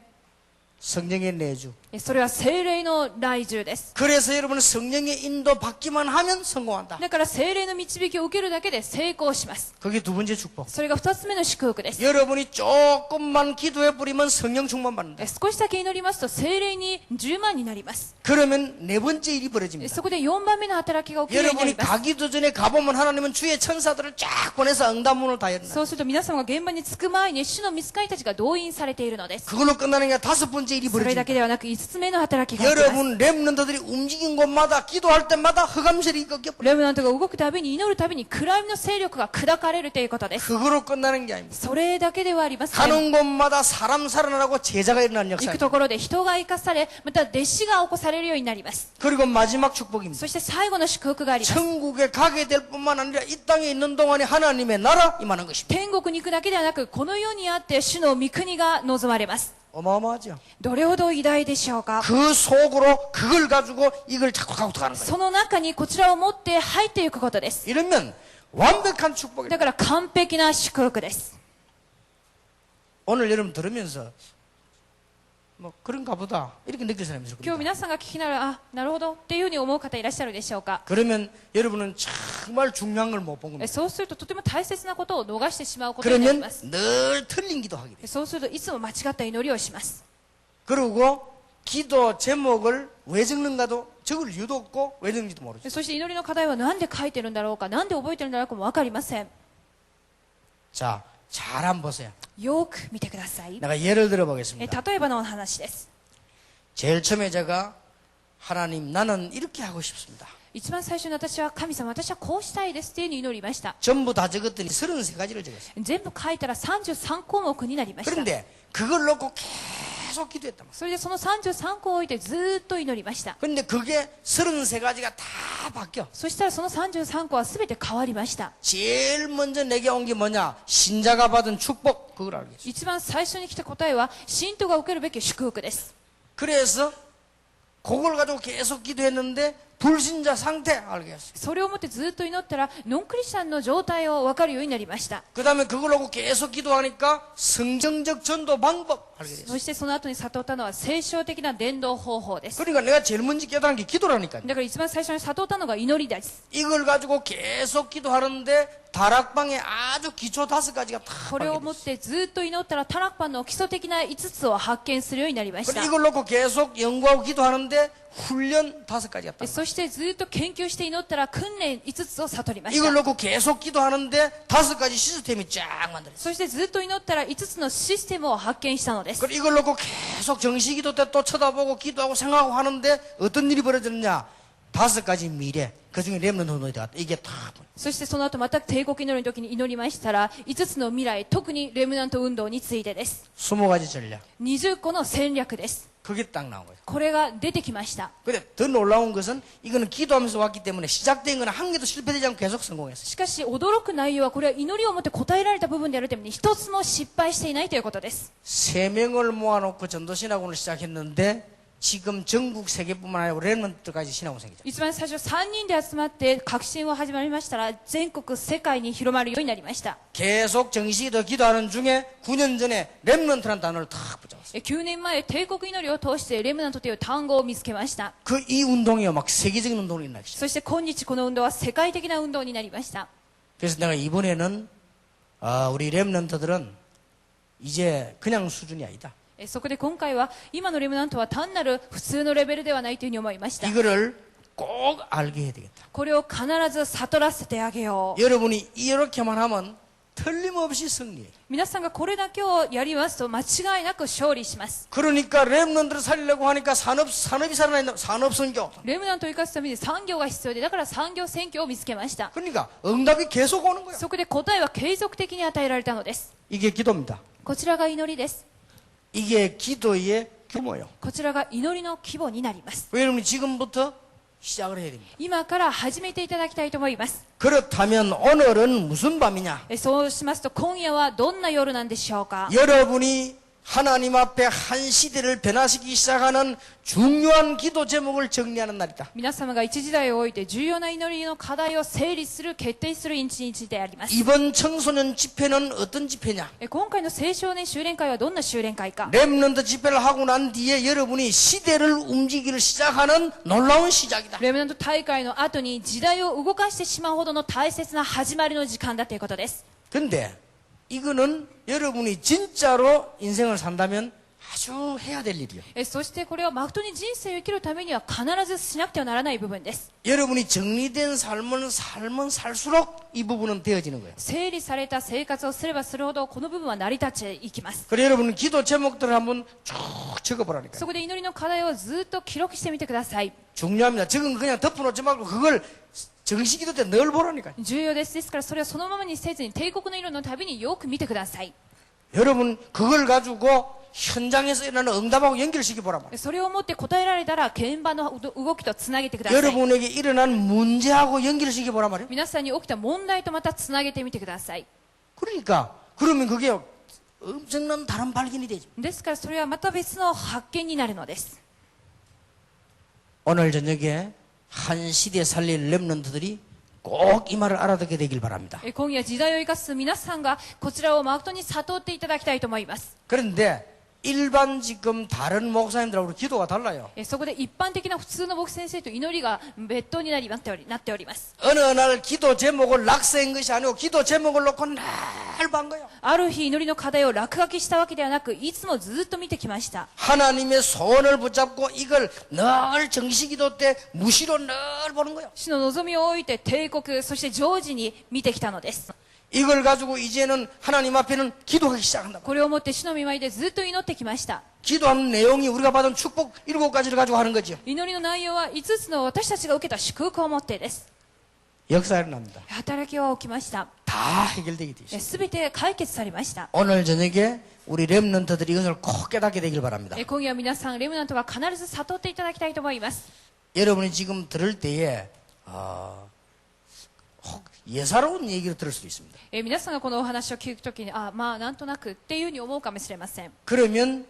[SPEAKER 1] 성령의 내주.
[SPEAKER 2] それは聖霊の来住です。
[SPEAKER 1] 그래서 여러분은 성령의 인도 받기만 하면 성공한다.
[SPEAKER 2] だから聖霊の導きを受けるだけで成功します。
[SPEAKER 1] 그게 두 번째 축복.
[SPEAKER 2] それが2つ目の祝福です。
[SPEAKER 1] 여러분이 조금만 기도해 버리면 성령 충만 받는다.
[SPEAKER 2] 少しだけ祈りますと聖霊に10万になります。
[SPEAKER 1] 그러면 네 번째 일이 벌어집니다.
[SPEAKER 2] そこで4番目の働きが起きるようになり
[SPEAKER 1] 여러분이
[SPEAKER 2] ます。
[SPEAKER 1] 가기도 전에 가보면 하나님은 주의 천사들을 쫙 보내서 응답문을 다 열어놔.
[SPEAKER 2] そうすると皆様が現場に着く前に主の御使いたちが動員されているのです。
[SPEAKER 1] 그걸로 끝나는 게 다섯 번째 일이
[SPEAKER 2] それだ
[SPEAKER 1] 벌어집니다.
[SPEAKER 2] けではなく5つ目の働きが起きます。
[SPEAKER 1] 여러분 렘넌트들이 움직인 곳마다 기도할 때마다 흑암셀이 꺾여버려.
[SPEAKER 2] レムナントが動くたびに祈るたびに暗闇の勢力が砕かれるということです。
[SPEAKER 1] 그거로 끝나는 게 아닙니다.
[SPEAKER 2] それだけではありません。
[SPEAKER 1] 가는 곳마다 사람 살아나고 제자가 일어나는
[SPEAKER 2] 行く
[SPEAKER 1] 역사입니다.
[SPEAKER 2] ところで人が生かされ、また弟子が起こされるようになります。
[SPEAKER 1] 그리고 마지막 축복입니다.
[SPEAKER 2] そして最後の祝福があります。
[SPEAKER 1] 천국에 가게 될 뿐만 아니라 이 땅에 있는 동안에 하나님의 나라 임하는 것입니다.
[SPEAKER 2] 天国に行くだけではなく、この世にあって主の御国が望まれます。
[SPEAKER 1] 어마어마하죠.
[SPEAKER 2] どれほど偉大でしょうか。
[SPEAKER 1] 그 속으로 그걸 가지고 이걸 자꾸 갖고 들어가는 거예요.
[SPEAKER 2] その中にこちらを持って入っていくことです。
[SPEAKER 1] 이러면 완벽한 축복입니다.
[SPEAKER 2] だから完璧な祝福です。
[SPEAKER 1] 오늘 여러분 들으면서 뭐 그런가 보다 이렇게 느낄 사람이 있을
[SPEAKER 2] 今日
[SPEAKER 1] 겁니다.
[SPEAKER 2] 皆さんが聞きながら、あ、なるほどっていうふうに思う方いらっしゃるでしょうか。
[SPEAKER 1] 그러면 여러분은 정말 중요한 걸 못 본 겁니다.
[SPEAKER 2] そうするととても大切なことを逃してしまうことになり
[SPEAKER 1] 그러면
[SPEAKER 2] ます。
[SPEAKER 1] 늘 틀린 기도하게 돼요.
[SPEAKER 2] そうするといつも間違った祈りをします。
[SPEAKER 1] 그리고 기도 제목을 왜 적는가도 적을 이유도 없고 왜 적는지도 모르죠.
[SPEAKER 2] そして祈りの課題は何で書いてるんだろうか、何で覚えてるんだろうかも分かりません。
[SPEAKER 1] 자, 잘 한번 보세요.
[SPEAKER 2] よく見てください。
[SPEAKER 1] 내가 예를 들어 보겠습니다.
[SPEAKER 2] 例えばのお話です。
[SPEAKER 1] 제일 처음에 제가 하나님 나는 이렇게 하고 싶습니다.
[SPEAKER 2] 一番最初に私は神様、私はこうしたいですっていうふうに祈りました。
[SPEAKER 1] 전부 다 적었더니 33가지를 적었어요.
[SPEAKER 2] 全部書いたら33項目になりました。
[SPEAKER 1] 그런데 그걸 놓고 계속 기도했단 말이에요.
[SPEAKER 2] それでその33項を置いてずーっと祈りました。
[SPEAKER 1] 근데 그게 33가지가 다 바뀌어.
[SPEAKER 2] そしたらその33項は全て変わりました。
[SPEAKER 1] 제일 먼저 내게 온 게 뭐냐? 신자가 받은 축복. 그걸 알겠어요.
[SPEAKER 2] 一番最初に来た答えは信徒が受けるべき祝福です。
[SPEAKER 1] 그래서 그걸 가지고 계속 기도했는데 불신자 상태 알겠어요.
[SPEAKER 2] それをもってずっと祈ったらノンクリスチャンの状態を分かるようになりました。
[SPEAKER 1] 그 다음에 그걸 하고 계속 기도하니까 성경적 전도 방법 알게 됐어요.
[SPEAKER 2] そしてその後に悟ったのは聖書的な伝道方法です。
[SPEAKER 1] 그러니까 내가 제일 먼저 깨달은 게 기도라니까요.
[SPEAKER 2] だから一番最初に悟ったのが祈りです。
[SPEAKER 1] 이걸 가지고 계속 기도하는데 다락방에 아주 기초 5가지가 다
[SPEAKER 2] これを
[SPEAKER 1] 바뀌게
[SPEAKER 2] も
[SPEAKER 1] 됐어요.
[SPEAKER 2] ってずっと祈ったらタラッパンの基礎的な5つを発見するようになりまし
[SPEAKER 1] 그리고
[SPEAKER 2] た。
[SPEAKER 1] 이걸 놓고 계속 연구하고 기도하는데 훈련 5가지가 딱
[SPEAKER 2] そしてずっと研究して祈ったら訓練5つを悟りまし
[SPEAKER 1] 이걸
[SPEAKER 2] た。
[SPEAKER 1] 놓고 계속 기도하는데 5가지 시스템이 쫙 만들어졌어요.
[SPEAKER 2] そしてずっと祈ったら5つのシステムを発見したのです。
[SPEAKER 1] 그리고 이걸 놓고 계속 정시기도 때 또 쳐다보고 기도하고 생각하고 하는데 어떤 일이 벌어졌느냐? 5가지 미래. 그 중에 렘넌트 운동이 들어갔다. 이게 다.
[SPEAKER 2] そしてその後また帝国祈りの時に祈りましたら5つの未来、特にレムナント運動についてです。
[SPEAKER 1] 20가지 전략.
[SPEAKER 2] 20個の戦略です。
[SPEAKER 1] 그게 딱 나온 거예요.
[SPEAKER 2] これが出てきました。
[SPEAKER 1] 근데 더 놀라운 것은 이거는 기도하면서 왔기 때문에 시작된 거는 한 개도 실패되지 않고 계속 성공했어요.
[SPEAKER 2] しかし驚く内容はこれは祈りをもって答えられた部分であるために一つも失敗していないということです。
[SPEAKER 1] 3명을 모아놓고 전도신학원을 시작했는데 지금 전국 세계뿐만 아니라 렘넌트까지 신앙을 생기죠.
[SPEAKER 2] 一番最初3人で集まって革新を始まりましたら全国世界に広まるようになりました。
[SPEAKER 1] 계속 정식기도 기도하는 중에 9년 전에 렘넌트라는 단어를 탁 붙잡았어요.
[SPEAKER 2] 9年前帝国祈りを通してレムナントという単語を見つけました。
[SPEAKER 1] 그 이 운동이요 막 세계적인 운동이 일어나기 시작.
[SPEAKER 2] そして今日この運動は世界的な運動になりました。
[SPEAKER 1] 그래서 내가 이번에는 우리 렘넌트들은 이제 그냥 수준이 아니다.
[SPEAKER 2] そこで今回は今のレムナントは単なる普通のレベルではないというふうに思いました。
[SPEAKER 1] 이거를 꼭 알게 해야 되겠다.
[SPEAKER 2] これを必ず悟らせてあげよう。
[SPEAKER 1] 여러분이 이렇게만 하면 틀림없이 승리해요.
[SPEAKER 2] 皆さんがこれだけをやりますと間違いなく勝利します。
[SPEAKER 1] 그러니까 렘넌트를 살리려고 하니까 산업이 살아있는 산업선교.
[SPEAKER 2] レムナントを生かすために産業が必要で、だから産業選挙を見つけました。
[SPEAKER 1] 그러니까 응답이 계속 오는 거예요.
[SPEAKER 2] そこで答えは継続的に与えられたのです。
[SPEAKER 1] 이게 기도입니다.
[SPEAKER 2] こちらが祈りです。
[SPEAKER 1] 이게 기도의 규모예요.
[SPEAKER 2] こちらが祈りの規模になります。
[SPEAKER 1] 여러분이 지금부터 시작을 해야 됩니다.
[SPEAKER 2] 今から始めていただきたいと思います。
[SPEAKER 1] 그렇다면 오늘은 무슨 밤이냐?
[SPEAKER 2] そうしますと今夜はどんな夜なんでしょうか。
[SPEAKER 1] 여러분이 하나님 앞에 한 시대를 변화시키기 시작하는 중요한 기도 제목을 정리하는 날이다.
[SPEAKER 2] 皆様が一時代を置いて重要な祈りの課題を整理する決定する一日であります。
[SPEAKER 1] 이번 청소년 집회는 어떤 집회냐?
[SPEAKER 2] 今回の青少年修練会はどんな修練会か。
[SPEAKER 1] 렘넌트 집회를 하고 난 뒤에 여러분이 시대를 움직이기 시작하는 놀라운 시작이다.
[SPEAKER 2] レムナント大会の後に時代を動かしてしまうほどの大切な始まりの時間だということです。
[SPEAKER 1] 근데 이거는 여러분이 진짜로 인생을 산다면 아주 해야 될 일이요.
[SPEAKER 2] そしてこれは誠に人生を生きるためには必ずしなくてはならない部分です。
[SPEAKER 1] 여러분이 정리된 삶을 살면 살수록 이 부분은 되어지는 거예요.
[SPEAKER 2] 整理された生活をすればするほどこの部分は成り立っていきます。
[SPEAKER 1] 그래 여러분은 기도 제목들을 한번 쭉 적어보라니까요.
[SPEAKER 2] そこで祈りの課題をずっと記録してみてください。
[SPEAKER 1] 중요합니다. 적은 거 그냥 덮어놓지 말고 그걸 정식 기도 때 늘 보라니까요.
[SPEAKER 2] 重要です。ですからそれをそのままにせずに帝国の祈りのたびによく見てください。
[SPEAKER 1] 여러분 그걸 가지고 현장에서 일어나는 응답하고 연결시켜 보란 말이에요.
[SPEAKER 2] それをもって答えられたら現場の動きとつなげてください。
[SPEAKER 1] 여러분에게 일어난 문제하고 연결시켜 보란 말이에요.
[SPEAKER 2] 皆さんに起きた問題とまたつなげてみてください。
[SPEAKER 1] 그러니까 그러면 그게 엄청난 다른 발견이 되죠.
[SPEAKER 2] ですからそれはまた別の発見になるのです。
[SPEAKER 1] 오늘 저녁에 한 시대 살릴 렘넌트들이 꼭 이 말을 알아듣게 되길 바랍니다.
[SPEAKER 2] 今夜時代を生かす皆さんがこちらを誠に悟っていただきたいと思います。
[SPEAKER 1] 그런데 일반 지금 다른 목사님들하고 기도가 달라요.
[SPEAKER 2] そこで一般的な普通の牧師先生と祈りが別途になっております。
[SPEAKER 1] 어느 날 기도 제목을 낙서한 것이 아니고 기도 제목을 놓고 날 본 거예요.
[SPEAKER 2] ある日祈りの課題を落書きしたわけではなく、いつもずっと見てきました。
[SPEAKER 1] 하나님의 손을 붙잡고 이걸 늘 정식기도 때 무시로 늘 보는 거예요.
[SPEAKER 2] 主の望みを置いて帝国、そして常時に見てきたのです。
[SPEAKER 1] 이걸 가지고 이제는 하나님 앞에는 기도하기 시작한다.
[SPEAKER 2] これをもって主の御前でずっと祈ってきました。
[SPEAKER 1] 기도하는 내용이 우리가 받은 축복 7가지를 가지고 하는 거죠.
[SPEAKER 2] 祈りの内容は5つの私たちが受けた祝福をもってです。
[SPEAKER 1] 역사가 일어납니다.
[SPEAKER 2] 働きは起きました。
[SPEAKER 1] 다 해결되게 돼 있어요.
[SPEAKER 2] すべて解決されました。
[SPEAKER 1] 오늘 저녁에 우리 렘넌트들이 이것을 꼭 깨닫게 되길 바랍니다.
[SPEAKER 2] 今夜は皆さんレムナントが必ず悟っていただきたいと思います。
[SPEAKER 1] 여러분이 지금 들을 때에 혹 예사로운 얘기를 들을 수도 있습니다.
[SPEAKER 2] 皆さんがこのお話を聞くときに、まあなんとなくっていうふうに思うかもしれません。
[SPEAKER 1] 그러면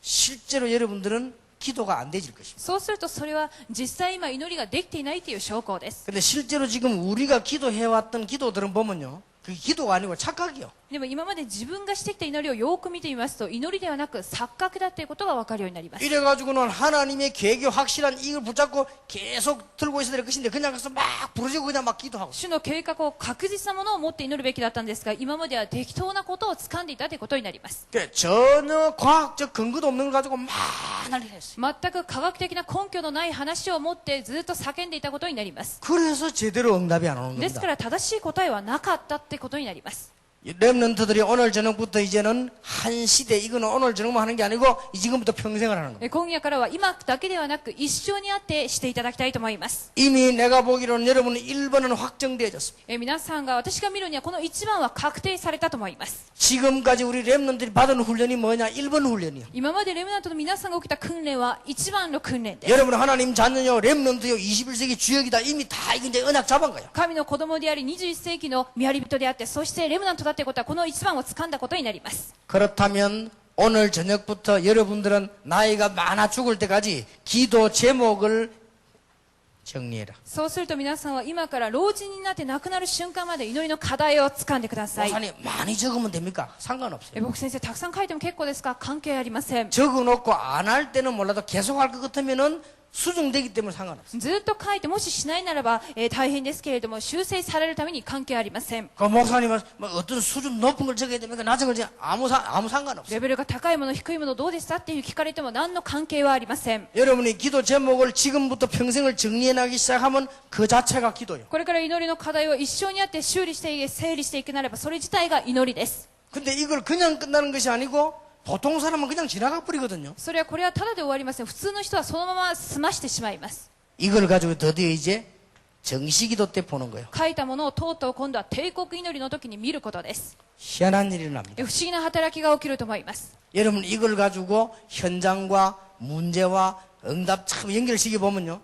[SPEAKER 1] 실제로 여러분들은 기도가 안 되질 것입니다.
[SPEAKER 2] そうするとそれは実際今祈りができていないという証拠です。
[SPEAKER 1] 근데 실제로 지금 우리가 기도해왔던 기도들은 보면요. 그게 기도가 아니고 착각이요.
[SPEAKER 2] でも今まで自分がしてきた祈りをよく見てみますと、祈りではなく錯覚だということが分かるようになります。
[SPEAKER 1] 이래가지고는 하나님의 계획이 확실한 이걸 붙잡고 계속 들고 있어야 될 것인데 그냥 가서 막 부르짖고 그냥 막 기도하고
[SPEAKER 2] 主の計画を確実なものを持って祈るべきだったんですが、今までは適当なことを掴んでいたということになります。
[SPEAKER 1] 전혀 과학적 근거도 없는 걸 가지고 막 난리를 했어요.
[SPEAKER 2] 全く科学的な根拠のない話を持ってずっと叫んでいたことになります。
[SPEAKER 1] 그래서 제대로 응답이 안 오는
[SPEAKER 2] ですか
[SPEAKER 1] 겁니다.
[SPEAKER 2] ら正しい答えはなかったってことになります。
[SPEAKER 1] 렘넌트들이 오늘 저녁부터 이제는 한 시대 이거는 오늘 저녁만 하는 게 아니고 지금부터 평생을 하는 겁니다.
[SPEAKER 2] 今夜からは今だけではなく一生にあってしていただきたいと思います。
[SPEAKER 1] 이미 내가 보기로는 여러분은 1번은 확정되어졌습니다.
[SPEAKER 2] 皆さんが私が見るにはこの1番は確定されたと思います。
[SPEAKER 1] 지금까지 우리 렘넌트들이 받은 훈련이 뭐냐? 1번 훈련이요.
[SPEAKER 2] 今までレムナントの皆さんが受けた訓練は1番の訓練です。
[SPEAKER 1] 여러분 하나님 자녀요 렘넌트요 21세기 주역이다. 이미 다 이게 이제 언약 잡은 거예요.
[SPEAKER 2] 神の子供であり21世紀の見張り人であって、そしてレムナントだということはこの1番を掴んだことになります。
[SPEAKER 1] 그렇다면 오늘 저녁부터 여러분들은 나이가 많아 죽을 때까지 기도 제목을 정리해라.
[SPEAKER 2] そうすると皆さんは今から老人になって亡くなる瞬間まで祈りの課題を掴んでください。
[SPEAKER 1] 목사님 많이 적으면 됩니까? 상관없어요.
[SPEAKER 2] 僕先生たくさん書いても結構ですか？関係ありません。
[SPEAKER 1] 적어놓고 안 할 때는 몰라도 계속 할 것 같으면은 수정되기 때문에 상관없어요.
[SPEAKER 2] ずっと書いてもししないならば、大変ですけれども修正されるために関係ありません。
[SPEAKER 1] 그 목사님은 뭐 어떤 수준 높은 걸 적어야 됩니까? 낮은 걸 적어야 아무 상관없어요.
[SPEAKER 2] レベルが高いもの低いものどうでしたっていう聞かれても何の関係はありません。
[SPEAKER 1] 여러분이 기도 제목을 지금부터 평생을 정리해 나기 시작하면 그 자체가 기도예요.
[SPEAKER 2] これから祈りの課題を一生にあって修理して整理していくなればそれ自体が祈りです。
[SPEAKER 1] 근데 이걸 그냥 끝나는 것이 아니고 보통 사람은 그냥 지나가 버리거든요.
[SPEAKER 2] それはこれはただで終わりません。普通の人はそのまま済ましてしまいます。
[SPEAKER 1] 이걸 가지고 드디어 이제 정시기도 때 보는 거예요.
[SPEAKER 2] 書いたものをとうとう今度は帝国祈りの時に見ることです。
[SPEAKER 1] 희한한 일이 일어납니다.
[SPEAKER 2] 不思議な働きが起きると思います。
[SPEAKER 1] 여러분 이걸 가지고 현장과 문제와 응답 참 연결시켜 보면요.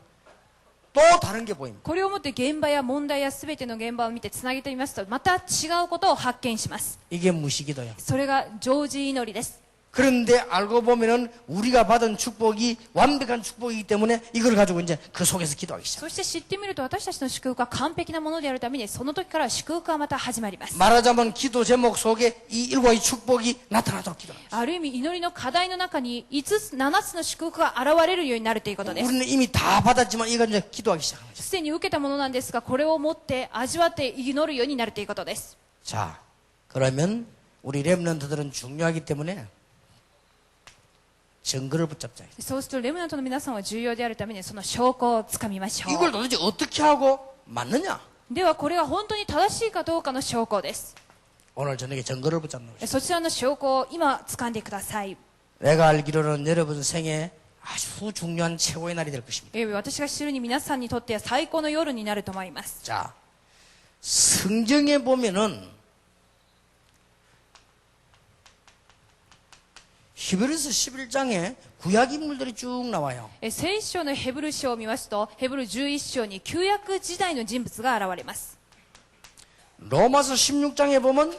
[SPEAKER 1] 또 다른 게 보입니다.
[SPEAKER 2] これをもって現場や問題や全ての現場を見てつなげてみますとまた違うことを発見します。
[SPEAKER 1] 이게 무시기도예요.
[SPEAKER 2] それが常時祈りです。
[SPEAKER 1] 그런데 알고 보면은 우리가 받은 축복이 완벽한 축복이기 때문에 이걸 가지고 이제 그 속에서 기도하기 시작.
[SPEAKER 2] そして知ってみると私たちの祝福は完璧なものであるためにその時から祝福はまた始まります。
[SPEAKER 1] 말하자면 기도 제목 속에 이 일과의 축복이 나타나도록 기도합니다.
[SPEAKER 2] ある意味祈りの課題の中に5つ7つの祝福が現れるようになるということです。
[SPEAKER 1] 우리는 이미 다 받았지만 이걸 이제 기도하기 시작합니다.
[SPEAKER 2] すでに受けたものなんですがこれを持って味わって祈るようになるということです。
[SPEAKER 1] 자, 그러면 우리 렘넌트들은 중요하기 때문에 증거를 붙잡자.
[SPEAKER 2] そうするとレムナントの皆さんは重要であるためにその証拠をつかみましょ
[SPEAKER 1] 이걸
[SPEAKER 2] う。
[SPEAKER 1] 도대체 어떻게 하고 맞느냐?
[SPEAKER 2] ではこれが本当に正しいかどうかの証拠です。
[SPEAKER 1] 오늘 저녁에 증거를 붙잡는 것이.
[SPEAKER 2] そちらの証拠を今掴んでください。
[SPEAKER 1] 내가 알기로는 여러분 생에 아주 중요한 최고의 날이 될 것입니다.
[SPEAKER 2] 私が知るに皆さんにとっては最高の夜になると思います。
[SPEAKER 1] 자, 성경에 보면은 히브리서 11장에 구약 인물들이 쭉 나와요.
[SPEAKER 2] 聖書のヘブル書を見ますとヘブル11章に旧約時代の人物が現れます。
[SPEAKER 1] 로마서 16장에 보면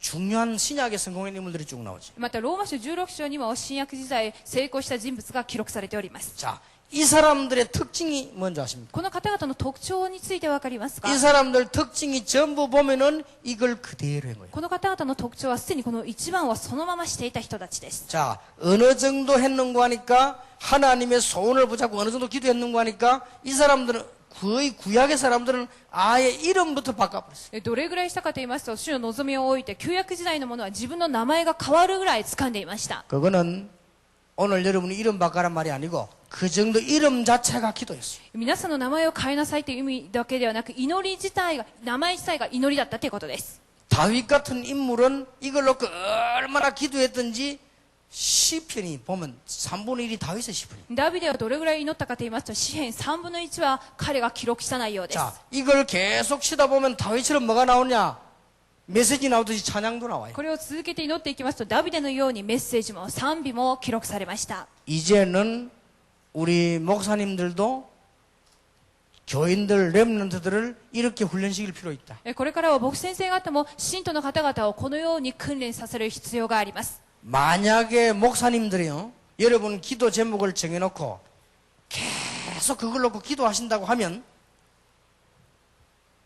[SPEAKER 1] 중요한 신약의 성공의 인물들이 쭉 나오죠.
[SPEAKER 2] またローマ書16章にも新約時代成功した人物が記録されております。
[SPEAKER 1] 자, 이 사람들의 특징이 뭔지 아십니까?
[SPEAKER 2] この方々の特徴についてわかりますか？
[SPEAKER 1] 이 사람들 특징이 전부 보면은 이걸 그대로 한 거예요.
[SPEAKER 2] この方々の特徴はすでにこの一番をそのまましていた人たちです。
[SPEAKER 1] 자, 어느 정도 했는가 하니까 하나님의 소원을 붙잡고 어느 정도 기도했는가 하니까 이 사람들은 거의 구약의 사람들은 아예 이름부터 바꿔버렸어요.
[SPEAKER 2] どれぐらいしたかと言いますと主の望みを置いて旧約時代のものは自分の名前が変わるぐらい掴んでいました。
[SPEAKER 1] 그거는 오늘 여러분이 이름 바꿔란 말이 아니고 그 정도 이름 자체가 기도였어요.
[SPEAKER 2] 皆さんの名前を変えなさいという意味だけではなく祈り自体が名前自体が祈りだったということです。
[SPEAKER 1] 다윗 같은 인물은 이걸 놓고 얼마나 기도했던지 시편이 보면 3분의 1이 다윗의 시편이에요.
[SPEAKER 2] ダビデはどれぐらい祈ったかと言いますと詩篇3分の1は彼が記録した内容です。
[SPEAKER 1] 자, 이걸 계속 치다 보면 다윗처럼 뭐가 나오냐? 메시지 나오듯이 찬양도 나와요.
[SPEAKER 2] これを続けて祈っていきますとダビデのようにメッセージも賛美も記録されました。
[SPEAKER 1] 이제는 우리 목사님들도 교인들, 렘넌트들을 이렇게 훈련시킬 필요 있다.
[SPEAKER 2] これからは牧先生方も信徒の方々をこのように訓練させる必要があります。
[SPEAKER 1] 만약에 목사님들이요, 여러분 기도 제목을 정해놓고 계속 그걸 놓고 기도하신다고 하면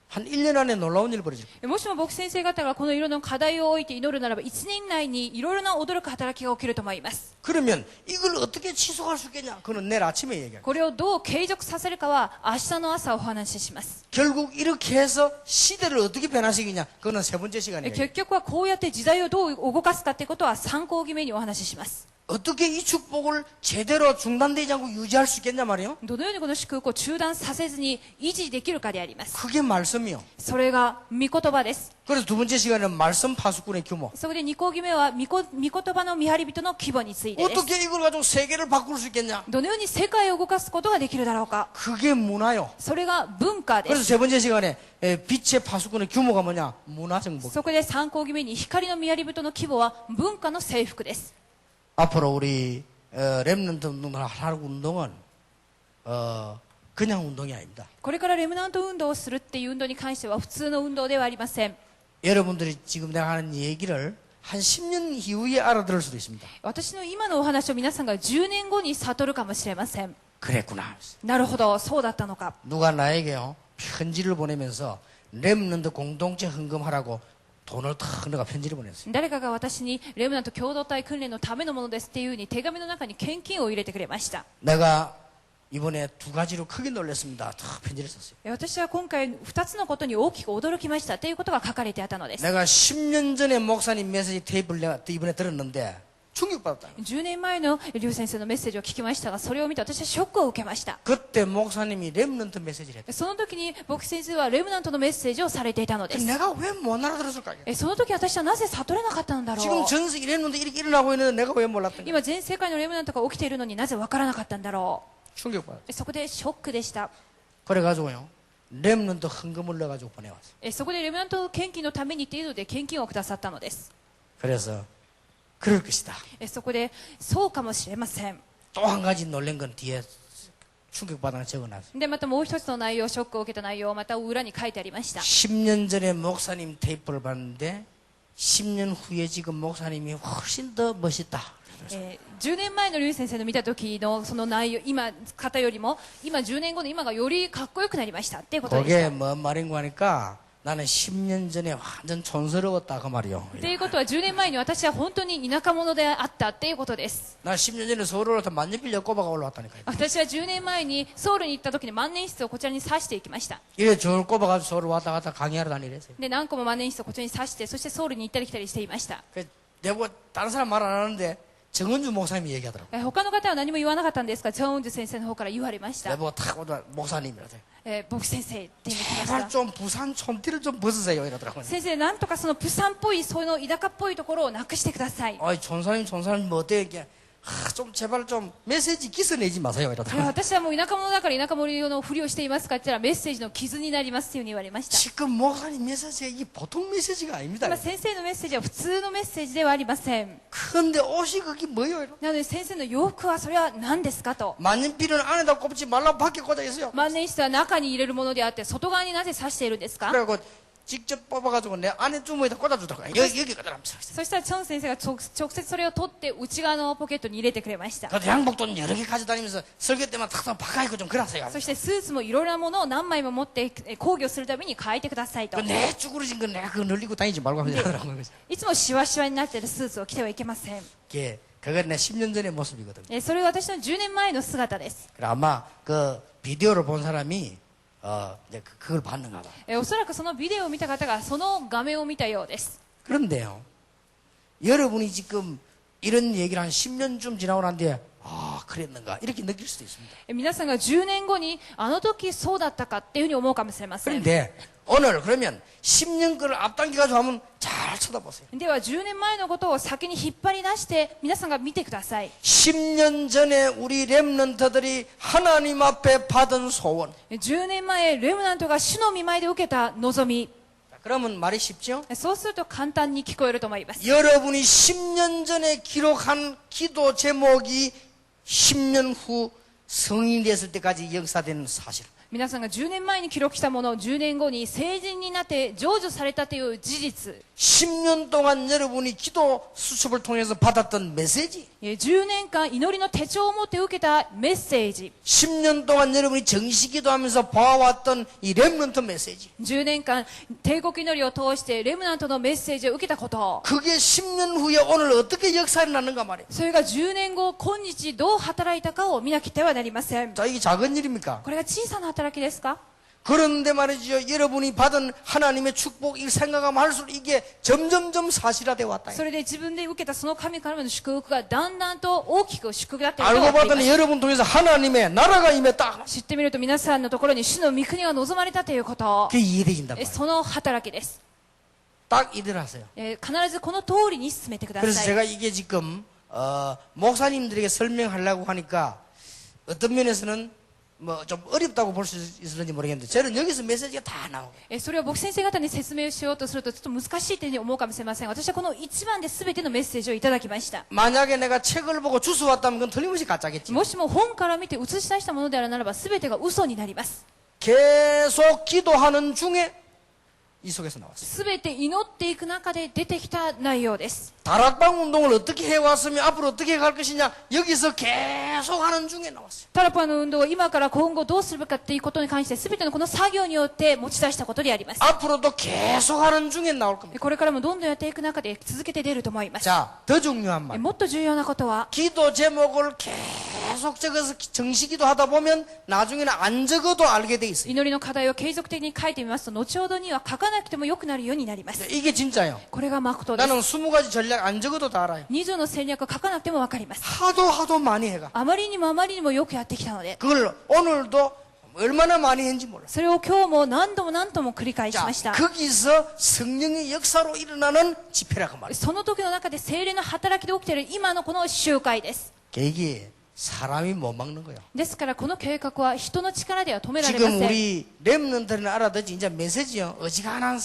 [SPEAKER 1] 한 1년 안에 놀라운 일이 벌어질 거예요.
[SPEAKER 2] もしも牧先生方がこの色の課題を置いて祈るならば1年以内にいろいろな驚く働きが起きると思います。
[SPEAKER 1] 그러면 이걸 어떻게 지속할 수 있겠냐? 그건 내일 아침에 얘기할게요.
[SPEAKER 2] これをどう継続させるかは明日の朝お話しします。
[SPEAKER 1] 결국 이렇게 해서 시대를 어떻게 변화시키냐? 그거는 세 번째 시간에 얘기해요.
[SPEAKER 2] 結局はこうやって時代をどう動かすかってことは参考決めにお話しします。
[SPEAKER 1] 어떻게 이 축복을 제대로 중단되지 않고 유지할 수 있겠냐 말이에요?
[SPEAKER 2] どのようにこの祝福を中断させずに維持できるかであります。
[SPEAKER 1] 그게 말씀이요.
[SPEAKER 2] それが御言葉です。
[SPEAKER 1] 그래서 두 번째 시간에는 말씀 파수꾼의 규모.
[SPEAKER 2] そこで2講義目は御言葉の見張り人の規模についてです。
[SPEAKER 1] 어떻게 이걸 가지고 세계를 바꿀 수 있겠냐?
[SPEAKER 2] どのように世界を動かすことができるだろうか。
[SPEAKER 1] 그게 문화요.
[SPEAKER 2] それが文化で
[SPEAKER 1] 그래서
[SPEAKER 2] す。
[SPEAKER 1] 세 번째 시간에 빛의 파수꾼의 규모가 뭐냐? 문화 정복.
[SPEAKER 2] そこで3講義目に光の見張り人の規模は文化の征服です。
[SPEAKER 1] 앞으로 우리 렘넌트 운동을 하는 운동은 그냥 운동이 아닙니다.
[SPEAKER 2] これからレムナント運動をするっていう運動に関しては普通の運動ではありません。
[SPEAKER 1] 여러분들이 지금 내가 하는 얘기를 한 10년 이후에 알아들을 수도 있습니다.
[SPEAKER 2] 私の今のお話を皆さんが10年後に悟るかもしれません。
[SPEAKER 1] 그랬구나.
[SPEAKER 2] なるほど、そうだったのか。
[SPEAKER 1] 누가 나에게요 편지를 보내면서 렘넌트 공동체 헌금하라고 돈을 탁 넣어가 편지를 보냈어요.
[SPEAKER 2] 誰かが私にレムナント共同体訓練のためのものですっていうふうに手紙の中に献金を入れてくれました。
[SPEAKER 1] 내가 이번에 두 가지로 크게 놀랐습니다. 탁 편지를 썼어요.
[SPEAKER 2] 私は今回2つのことに大きく驚きましたということが書かれてあったのです。
[SPEAKER 1] 내가 10년 전에 목사님 메시지 테이프를 내가 이번에 들었는데 충격받았다.
[SPEAKER 2] 10年前の劉先生のメッセージを聞きましたが、それを見て私はショックを受けました。
[SPEAKER 1] 그때 목사님이 렘넌트 메시지를 했다.
[SPEAKER 2] その時に牧師先生はレムナントのメッセージをされていたのです。
[SPEAKER 1] 내가 왜 못 알아들었을까?
[SPEAKER 2] その時私はなぜ悟れなかったのだろ
[SPEAKER 1] 지금
[SPEAKER 2] う。
[SPEAKER 1] 전 세계 렘넌트 이렇게 일어나고 있는데 내가 왜 몰랐던 거야?
[SPEAKER 2] 今全世界のレムナントが起きているのになぜわからなかったんだろ
[SPEAKER 1] 충격받았어.
[SPEAKER 2] う。そこでショックでした。
[SPEAKER 1] 그래가지고요 렘넌트 헌금을 넣어가지고 보내왔어.
[SPEAKER 2] そこでレムナント献金のためにというので献金をくださったのです。
[SPEAKER 1] 그래서 그럴 것이다.
[SPEAKER 2] そこでそうかもしれません。
[SPEAKER 1] 또 한 가지 놀란 건 뒤에 충격받아 적어놨어요.
[SPEAKER 2] でまたもう一つの内容、ショックを受けた内容をまた裏に書いてありました。
[SPEAKER 1] 10년 전에 목사님 테이프를 봤는데 10년 후에 지금 목사님이 훨씬 더 멋있다.
[SPEAKER 2] 10年前の劉先生の見た時のその内容、今方よりも今10年後の今がよりかっこよくなりましたっていうことでし
[SPEAKER 1] 그게
[SPEAKER 2] た。
[SPEAKER 1] 뭔 말인가 하니까 나는 10년 전에 완전 촌스러웠다 그 말이요.
[SPEAKER 2] っていうことは10年前に私は本当に田舎者であったっていうことです。
[SPEAKER 1] 나 10년 전에 서울로 와서 만년필 엮어봐가 올라왔다니까요.
[SPEAKER 2] 私は10年前にソウルに行った時に万年筆をこちらに刺していきました。
[SPEAKER 1] 이래 저를 꼽아가지고 서울 왔다 갔다 강의하러 다니랬어요.
[SPEAKER 2] で何個も万年筆をこちらに刺して、そしてソウルに行ったり来たりしていました。
[SPEAKER 1] 내가 다른 사람 말 안 하는데 정은주 목사님이 얘기하더라고.
[SPEAKER 2] 他の方は何も言わなかったんですが、ジョンウンジュ先生の方から言われました。
[SPEAKER 1] 내보고 탁 오다 목사님이라서
[SPEAKER 2] 牧師先生って言ってきまし
[SPEAKER 1] 제발
[SPEAKER 2] た。
[SPEAKER 1] 좀 부산 촌티를 좀 벗으세요 이러더라고요.
[SPEAKER 2] 先生、なんとかそのプサンっぽい、その田舎っぽいところをなくしてください。
[SPEAKER 1] 아이 촌사님 뭐 어때 이게 좀 제발 좀 메시지 기스내지 마세요
[SPEAKER 2] いや
[SPEAKER 1] 이러더라고요.
[SPEAKER 2] 私はもう田舎者だから田舎者のふりをしていますかって言ったらメッセージの傷になりますというふうに言われました。
[SPEAKER 1] 지금 목사님 메시지가 이게 보통 메시지가 아닙니다.
[SPEAKER 2] 先生のメッセージは普通のメッセージではありません。
[SPEAKER 1] 근데 옷이 그게 뭐예요? 이러.
[SPEAKER 2] なので先生の洋服はそれは何ですかと。
[SPEAKER 1] 만년필은 안에다 꼽지 말라고 밖에 꽂아 있어요.
[SPEAKER 2] 万年筆は中に入れるものであって外側になぜ刺しているんですか。
[SPEAKER 1] 그래갖고 직접 뽑아가지고 내 안에 주머니에다 꽂아주더라고요. 여기 꽂아라면서.
[SPEAKER 2] そしたらチョン先生が直接それを取って内側のポケットに入れてくれました。
[SPEAKER 1] 그래도 양복돈 여러 개 가져다니면서 설교 때만 탁탁 바꿔입고 좀 그러세요.
[SPEAKER 2] そしてスーツもいろいろなものを何枚も持って講義をするために変えてくださいと。
[SPEAKER 1] 내 쭈그러진 거 내가 그거 늘리고 다니지 말고 하면 되더라고요.
[SPEAKER 2] いつもシワシワになっているスーツを着てはいけません。
[SPEAKER 1] 그건 내 10년 전의 모습이거든요.
[SPEAKER 2] それは私の10年前の姿です。
[SPEAKER 1] 그래, 아마 그 비디오를 본 사람이 이제 그걸 봤는가 봐.
[SPEAKER 2] おそらくそのビデオを見た方がその画面を見たようです。
[SPEAKER 1] 그런데요, 여러분이 지금 이런 얘기를 한 10년쯤 지나고 난 뒤에 그랬는가 이렇게 느낄 수도 있습니다.
[SPEAKER 2] 皆さんが10年後にあの時そうだったかっていうふうに思うかもしれません。
[SPEAKER 1] 그런데 오늘 그러면 10년 거를 앞당겨가지고 하면 잘 쳐다보세요.
[SPEAKER 2] では10年前のことを先に引っ張り出して皆さんが見てください。
[SPEAKER 1] 10년 전에 우리 렘넌트들이 하나님 앞에 받은 소원.
[SPEAKER 2] 10年前レムナントが主の御前で受けた望み。
[SPEAKER 1] 그러면 말이 쉽죠?
[SPEAKER 2] そうすると簡単に聞こえると思います。
[SPEAKER 1] 여러분이 10년 전에 기록한 기도 제목이 10년 후 성인이 됐을 때까지 역사되는 사실.
[SPEAKER 2] 皆さんが10年前に記録したものを10年後に成人になって成就されたという事実。
[SPEAKER 1] 10년 동안 여러분이 기도 수첩을 통해서 받았던 메시지.
[SPEAKER 2] 10年間祈りの手帳を持って受けたメッセージ。
[SPEAKER 1] 10년 동안 여러분이 정시 기도하면서 봐왔던 이 렘넌트 메시지.
[SPEAKER 2] 10年間帝国祈りを通してレムナントのメッセージを受けたこと。
[SPEAKER 1] 그게 10년 후에 오늘 어떻게 역사를 났는가 말이에요.
[SPEAKER 2] それが10年後今日どう働いたかを見なくてはなりません。
[SPEAKER 1] 자, 이게 작은 일입니까?
[SPEAKER 2] これが小さな働きですか。
[SPEAKER 1] 그런데 말이죠. 여러분이 받은 하나님의 축복, 이 생각하면 할수록 이게 점점점 사실화되어 왔다.
[SPEAKER 2] それで自分で受けたその神からの祝福がだんだんと大きく祝福だっている
[SPEAKER 1] 알고
[SPEAKER 2] と分かりま
[SPEAKER 1] 봤더니
[SPEAKER 2] す。
[SPEAKER 1] 여러분 통해서 하나님의 나라가 임했다.
[SPEAKER 2] 知ってみると皆さんのところに主の御国が望まれたということ。
[SPEAKER 1] 그게 이해되진단 말이에요.
[SPEAKER 2] その働きです。
[SPEAKER 1] 딱 이대로 하세요.
[SPEAKER 2] 必ずこの通りに進めてくだ
[SPEAKER 1] 그래서
[SPEAKER 2] さい。
[SPEAKER 1] 제가 이게 지금 목사님들에게 설명하려고 하니까 어떤 면에서는 뭐 좀 어렵다고 볼 수 있을지 모르겠는데 저는 여기서 메시지가 다 나오고
[SPEAKER 2] それを牧師先生方に説明しようとするとちょっと難しいというふうに思うかもしれません。私はこの一番で全てのメッセージをいただきました。
[SPEAKER 1] 만약에 내가 책을 보고 주워 왔다면 그건 틀림없이 가짜겠지.
[SPEAKER 2] もしも本から見て映し出したものであるならば全てが嘘になります。
[SPEAKER 1] 계속 기도하는 중에 이 속에서 나왔어요.
[SPEAKER 2] すべて祈っていく中で出てきた内容です。
[SPEAKER 1] 다락방 운동을 어떻게 해왔으며 앞으로 어떻게 갈 것이냐 여기서 계속 하는 중에 나왔어요.
[SPEAKER 2] タラパの運動を今から今後どうするかということに関してすべてのこの作業によって持ち出したことであります。
[SPEAKER 1] 앞으로도 계속 하는 중에 나올 겁니다.
[SPEAKER 2] これからもどんどんやっていく中で続けて出ると思います。
[SPEAKER 1] 자, 더 중요한 말.
[SPEAKER 2] もっと重要なことは
[SPEAKER 1] 기도 제목을 계속 적어서 정식기도 하다 보면 나중에는 안 적어도 알게 돼 있어요.
[SPEAKER 2] 祈りの課題を継続的に書いてみますと後ほどには書かなくてもよくなるようになります。
[SPEAKER 1] 이게 진짜요.
[SPEAKER 2] これが誠です。
[SPEAKER 1] 나는 20가지 전략 안 적어도 다 알아요.
[SPEAKER 2] 20の戦略を書かなくてもわかります。
[SPEAKER 1] 하도 많이 해가.
[SPEAKER 2] あまりにもよくやってきたので
[SPEAKER 1] 그걸 오늘도 얼마나 많이 했는지 몰라.
[SPEAKER 2] それを今日も何度も繰り返し
[SPEAKER 1] 자,
[SPEAKER 2] ました。
[SPEAKER 1] 거기서 성령의 역사로 일어나는 집회라고 말이에요.
[SPEAKER 2] その時の中で聖霊の働きで起きている今のこの集会です。
[SPEAKER 1] 이게 사람이 못 막는 거예요.
[SPEAKER 2] ですからこの計画は人の力では止められま
[SPEAKER 1] 지금
[SPEAKER 2] せん。
[SPEAKER 1] 우리 랩런들은 알아듣지 이제 메시지요. 어지간한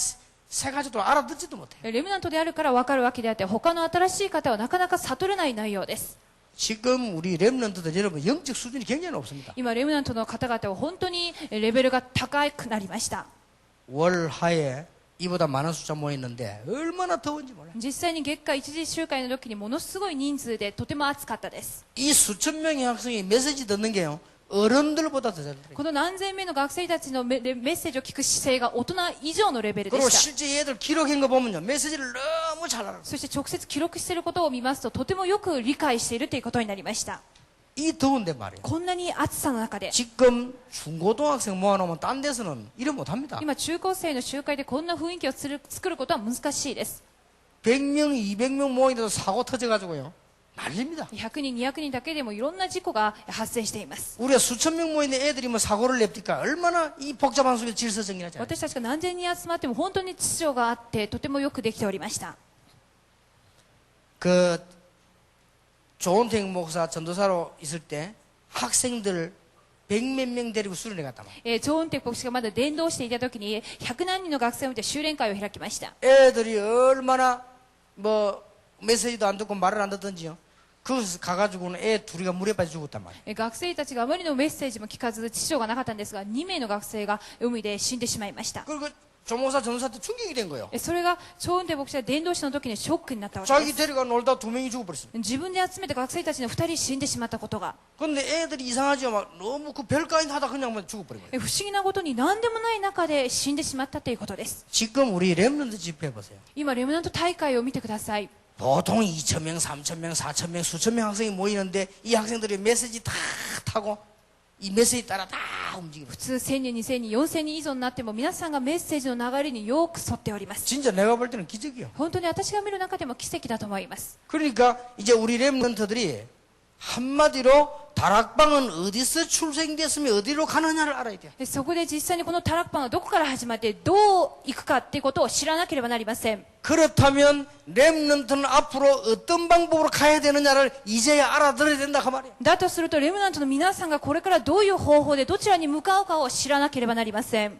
[SPEAKER 1] 세 가지도 알아듣지도 못해.
[SPEAKER 2] レムナントであるから分かるわけであって他の新しい方はなかなか悟れない内容です。
[SPEAKER 1] 지금 우리 랩런트들 여러분 영적 수준이 굉장히 높습니다.
[SPEAKER 2] 今レムナントの方々は本当にレベルが高くなりました。
[SPEAKER 1] 월하에 이보다 많은 숫자 모였는데 얼마나 더운지 몰라요.
[SPEAKER 2] 実際に月下一次集会の時にものすごい人数でとても暑かったです。
[SPEAKER 1] 이 수천 명의 학생이 메시지 듣는 게요. 어른들보다 더 잘해요.
[SPEAKER 2] この何千名の学生たちのメッセージを聞く姿勢が大人以上のレベルで
[SPEAKER 1] 그리고
[SPEAKER 2] した。
[SPEAKER 1] 실제 얘들 기록한 거 보면요. 메시지를 너무 잘 알아요.
[SPEAKER 2] そして直接記録していることを見ますととてもよく理解しているということになりました。
[SPEAKER 1] 이 더운데 말이에요.
[SPEAKER 2] こんなに暑さの中で
[SPEAKER 1] 지금 중고등학생 모아놓으면 딴 데서는 이래 못합니다.
[SPEAKER 2] 今中高生の集会でこんな雰囲気を作ることは難しいです。
[SPEAKER 1] 100명, 200명 모이는데도 사고 터져가지고요. 난립니다.
[SPEAKER 2] 100人200人だけでもいろんな事故が発生しています。
[SPEAKER 1] 우리가 수천 명 모이는 애들이 뭐 사고를 냅니까? 얼마나 이 복잡한 속에 질서 정리하잖아요.
[SPEAKER 2] 私たちが何千人集まっても本当に秩序があってとてもよくできておりました。
[SPEAKER 1] 그 조은택 목사 전도사로 있을 때 학생들 100몇 명 데리고 수련회 갔단 말이에요.
[SPEAKER 2] ジョーンテク牧師がまだ伝道していた時に100何人の学生を見て修練会を開きました。
[SPEAKER 1] 애들이 얼마나 뭐 메시지도 안 듣고 말을 안 듣든지요. 거기서 가가지고는 애 둘이가 물에 빠져 죽었단 말이에요.
[SPEAKER 2] 学生たちがあまりのメッセージも聞かず秩序がなかったんですが2名の学生が海で死んでしまいました。
[SPEAKER 1] 그리고 조목사 전도사한테 충격이 된 거예요.
[SPEAKER 2] それがジョーンテ牧師は伝道師の時にショックになったわけで
[SPEAKER 1] 자기
[SPEAKER 2] す。
[SPEAKER 1] 데려가 놀다 2명이 죽어버렸어요.
[SPEAKER 2] 自分で集めた学生たちの2人死んでしまったことが
[SPEAKER 1] 근데 애들이 이상하죠. 막 너무 그 별가인 하다 그냥 뭐 죽어버린 거예요.
[SPEAKER 2] 不思議なことに何でもない中で死んでしまったということです。
[SPEAKER 1] 지금 우리 랩런트 집회 보세요.
[SPEAKER 2] 今レムナント大会を見てください。
[SPEAKER 1] 보통 2,000명, 3,000명, 4,000명, 수천 명 학생이 모이는데 이 학생들이 메시지 다 타고 이 메시지 따라 다 움직이는
[SPEAKER 2] 普通1000人2000人4000人以上になっても皆さんがメッセージの流れによく沿っております。
[SPEAKER 1] 진짜 내가 볼 때는 기적이요.
[SPEAKER 2] 本当に私が見る中でも奇跡だと思います。
[SPEAKER 1] 그러니까 이제 우리 랩런트들이 한마디로 다락방은 어디서 출생됐으면 어디로 가느냐를 알아야 돼요.
[SPEAKER 2] でそこで実際にこのタラッパンはどこから始まってどう行くかっていうことを知らなければなりません。
[SPEAKER 1] 그렇다면 랩런트는 앞으로 어떤 방법으로 가야 되느냐를 이제야 알아들어야 된다 그 말이에요.
[SPEAKER 2] だとするとレムナントの皆さんがこれからどういう方法でどちらに向かうかを知らなければなりません。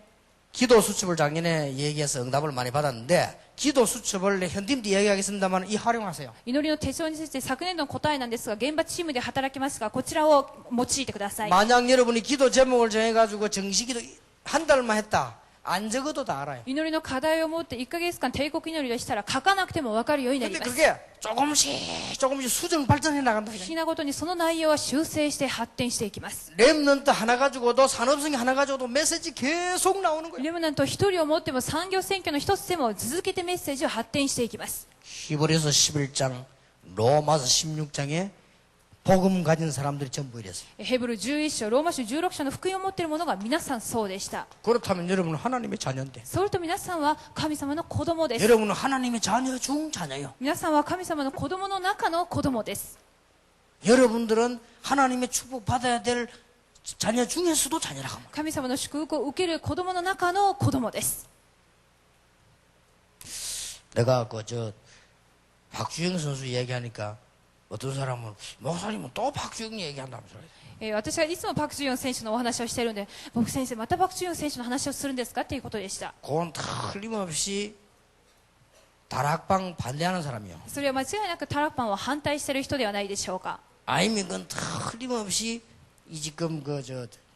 [SPEAKER 1] 기도 수첩을 작년에 얘기해서 응답을 많이 받았는데 기도 수첩을 현팀도 이야기하겠습니다만 이 활용하세요.
[SPEAKER 2] 祈りの手帳について昨年度の答えなんですが現場チームで働きますがこちらを用いてください。
[SPEAKER 1] 만약 여러분이 기도 제목을 정해가지고 정식기도 한 달만 했다. 안 적어도 다 알아요.
[SPEAKER 2] 祈りの課題を持って1ヶ月間帝国祈りをしたら書かなくても分かるようになり
[SPEAKER 1] 근데
[SPEAKER 2] ます。
[SPEAKER 1] 그게 조금씩 수정 발전해 나간다.
[SPEAKER 2] 不思議なことにその内容は修正して発展していきます。
[SPEAKER 1] 랩런트 하나 가지고도 산업성이 하나 가지고도 메시지 계속 나오는 거예요.
[SPEAKER 2] レムナント一人を持っても産業選挙の一つでも続けてメッセージを発展していきます。
[SPEAKER 1] 히브리서 11장, 로마서 16장에 복음 가진 사람들이 전부 이랬어요.
[SPEAKER 2] ヘブル11章ローマ書16章の福音を持っている者が皆さんそうでした。
[SPEAKER 1] 그렇다면 여러분은 하나님의 자녀인데
[SPEAKER 2] それと皆さんは神様の子供です。
[SPEAKER 1] 여러분은 하나님의 자녀 중 자녀요.
[SPEAKER 2] 皆さんは神様の子供の中の子供です。
[SPEAKER 1] 여러분들은 하나님의 축복 받아야 될 자녀 중에서도 자녀라고 합니다.
[SPEAKER 2] 神様の祝福を受ける子供の中の子供です。
[SPEAKER 1] 내가 박주영 선수 얘기하니까 어떤 사람은 목사님은 또 박주영 얘기한다면서.
[SPEAKER 2] 私がいつもパク・ジュヨン選手のお話をしているので僕先生またパク・ジュヨン選手の話をするんですかっていうことでした。
[SPEAKER 1] 그건 틀림없이 다락방 반대하는 사람이요.
[SPEAKER 2] それは間違いなくタラッパンを反対している人ではないでしょうか。
[SPEAKER 1] 아니면 그건 틀림없이 이 지금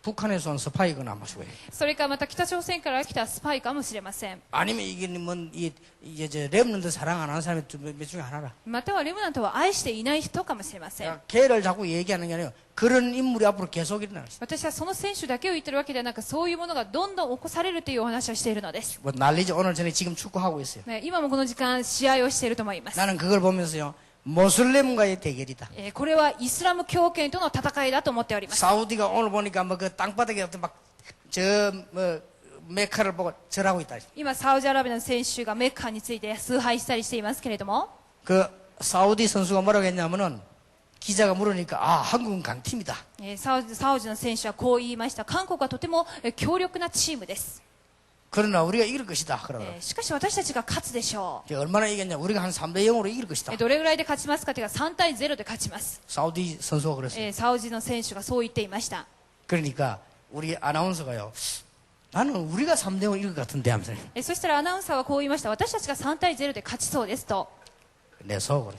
[SPEAKER 1] 북한에서 온 스파이거나 아마 왜.
[SPEAKER 2] それからまた北朝鮮から来たスパイかもしれません。
[SPEAKER 1] 아니면 이게 이게 저 렘넌트 사랑 안 하는 사람이 몇 중에 하나라.
[SPEAKER 2] またはレムナントは愛していない人かもしれません。
[SPEAKER 1] 그러니까 걔를 자꾸 얘기하는 게 아니라 그런 인물이 앞으로 계속 일어나는 거죠.
[SPEAKER 2] 私はその選手だけを言ってるわけではなく、そういうものがどんどん起こされるというお話をしているのです。
[SPEAKER 1] 뭐 난리죠. 오늘 전에 지금 축구하고 있어요.
[SPEAKER 2] ね、今もこの時間試合をしていると思います。
[SPEAKER 1] 나는 그걸 보면서요. 모슬렘과의 대결이다.
[SPEAKER 2] これはイスラム教圏との戦いだと思っております。
[SPEAKER 1] 사우디가 오늘 보니까 뭐 그 땅바닥에 막저 메카를 보고 절하고 있다.
[SPEAKER 2] 今サウジアラビアの選手がメッカについて崇拝したりしていますけれども、
[SPEAKER 1] 그 사우디 선수가 뭐라고 했냐면은 기자가 물으니까 아 한국은 강팀이다.
[SPEAKER 2] サウジの選手はこう言いました。韓国はとても強力なチームです。
[SPEAKER 1] 그러나 우리가 이길 것이다. 그러더라고요.
[SPEAKER 2] しかし私たちが勝つでしょ
[SPEAKER 1] 얼마나 이겼냐? 우리가 한 3대 0으로 이길 것이다.
[SPEAKER 2] う。どれぐらいで勝ちますかというか3対0で勝ちます。
[SPEAKER 1] 사우디 선수가 그랬어요.
[SPEAKER 2] サウジの選手がそう言っていました。
[SPEAKER 1] 그러니까 우리 아나운서가요. 나는 우리가 3대 0으로 이길 것 같은데 하면서
[SPEAKER 2] そしたらアナウンサーはこう言いました。私たちが3対0で勝ちそうですと。
[SPEAKER 1] 내 속으로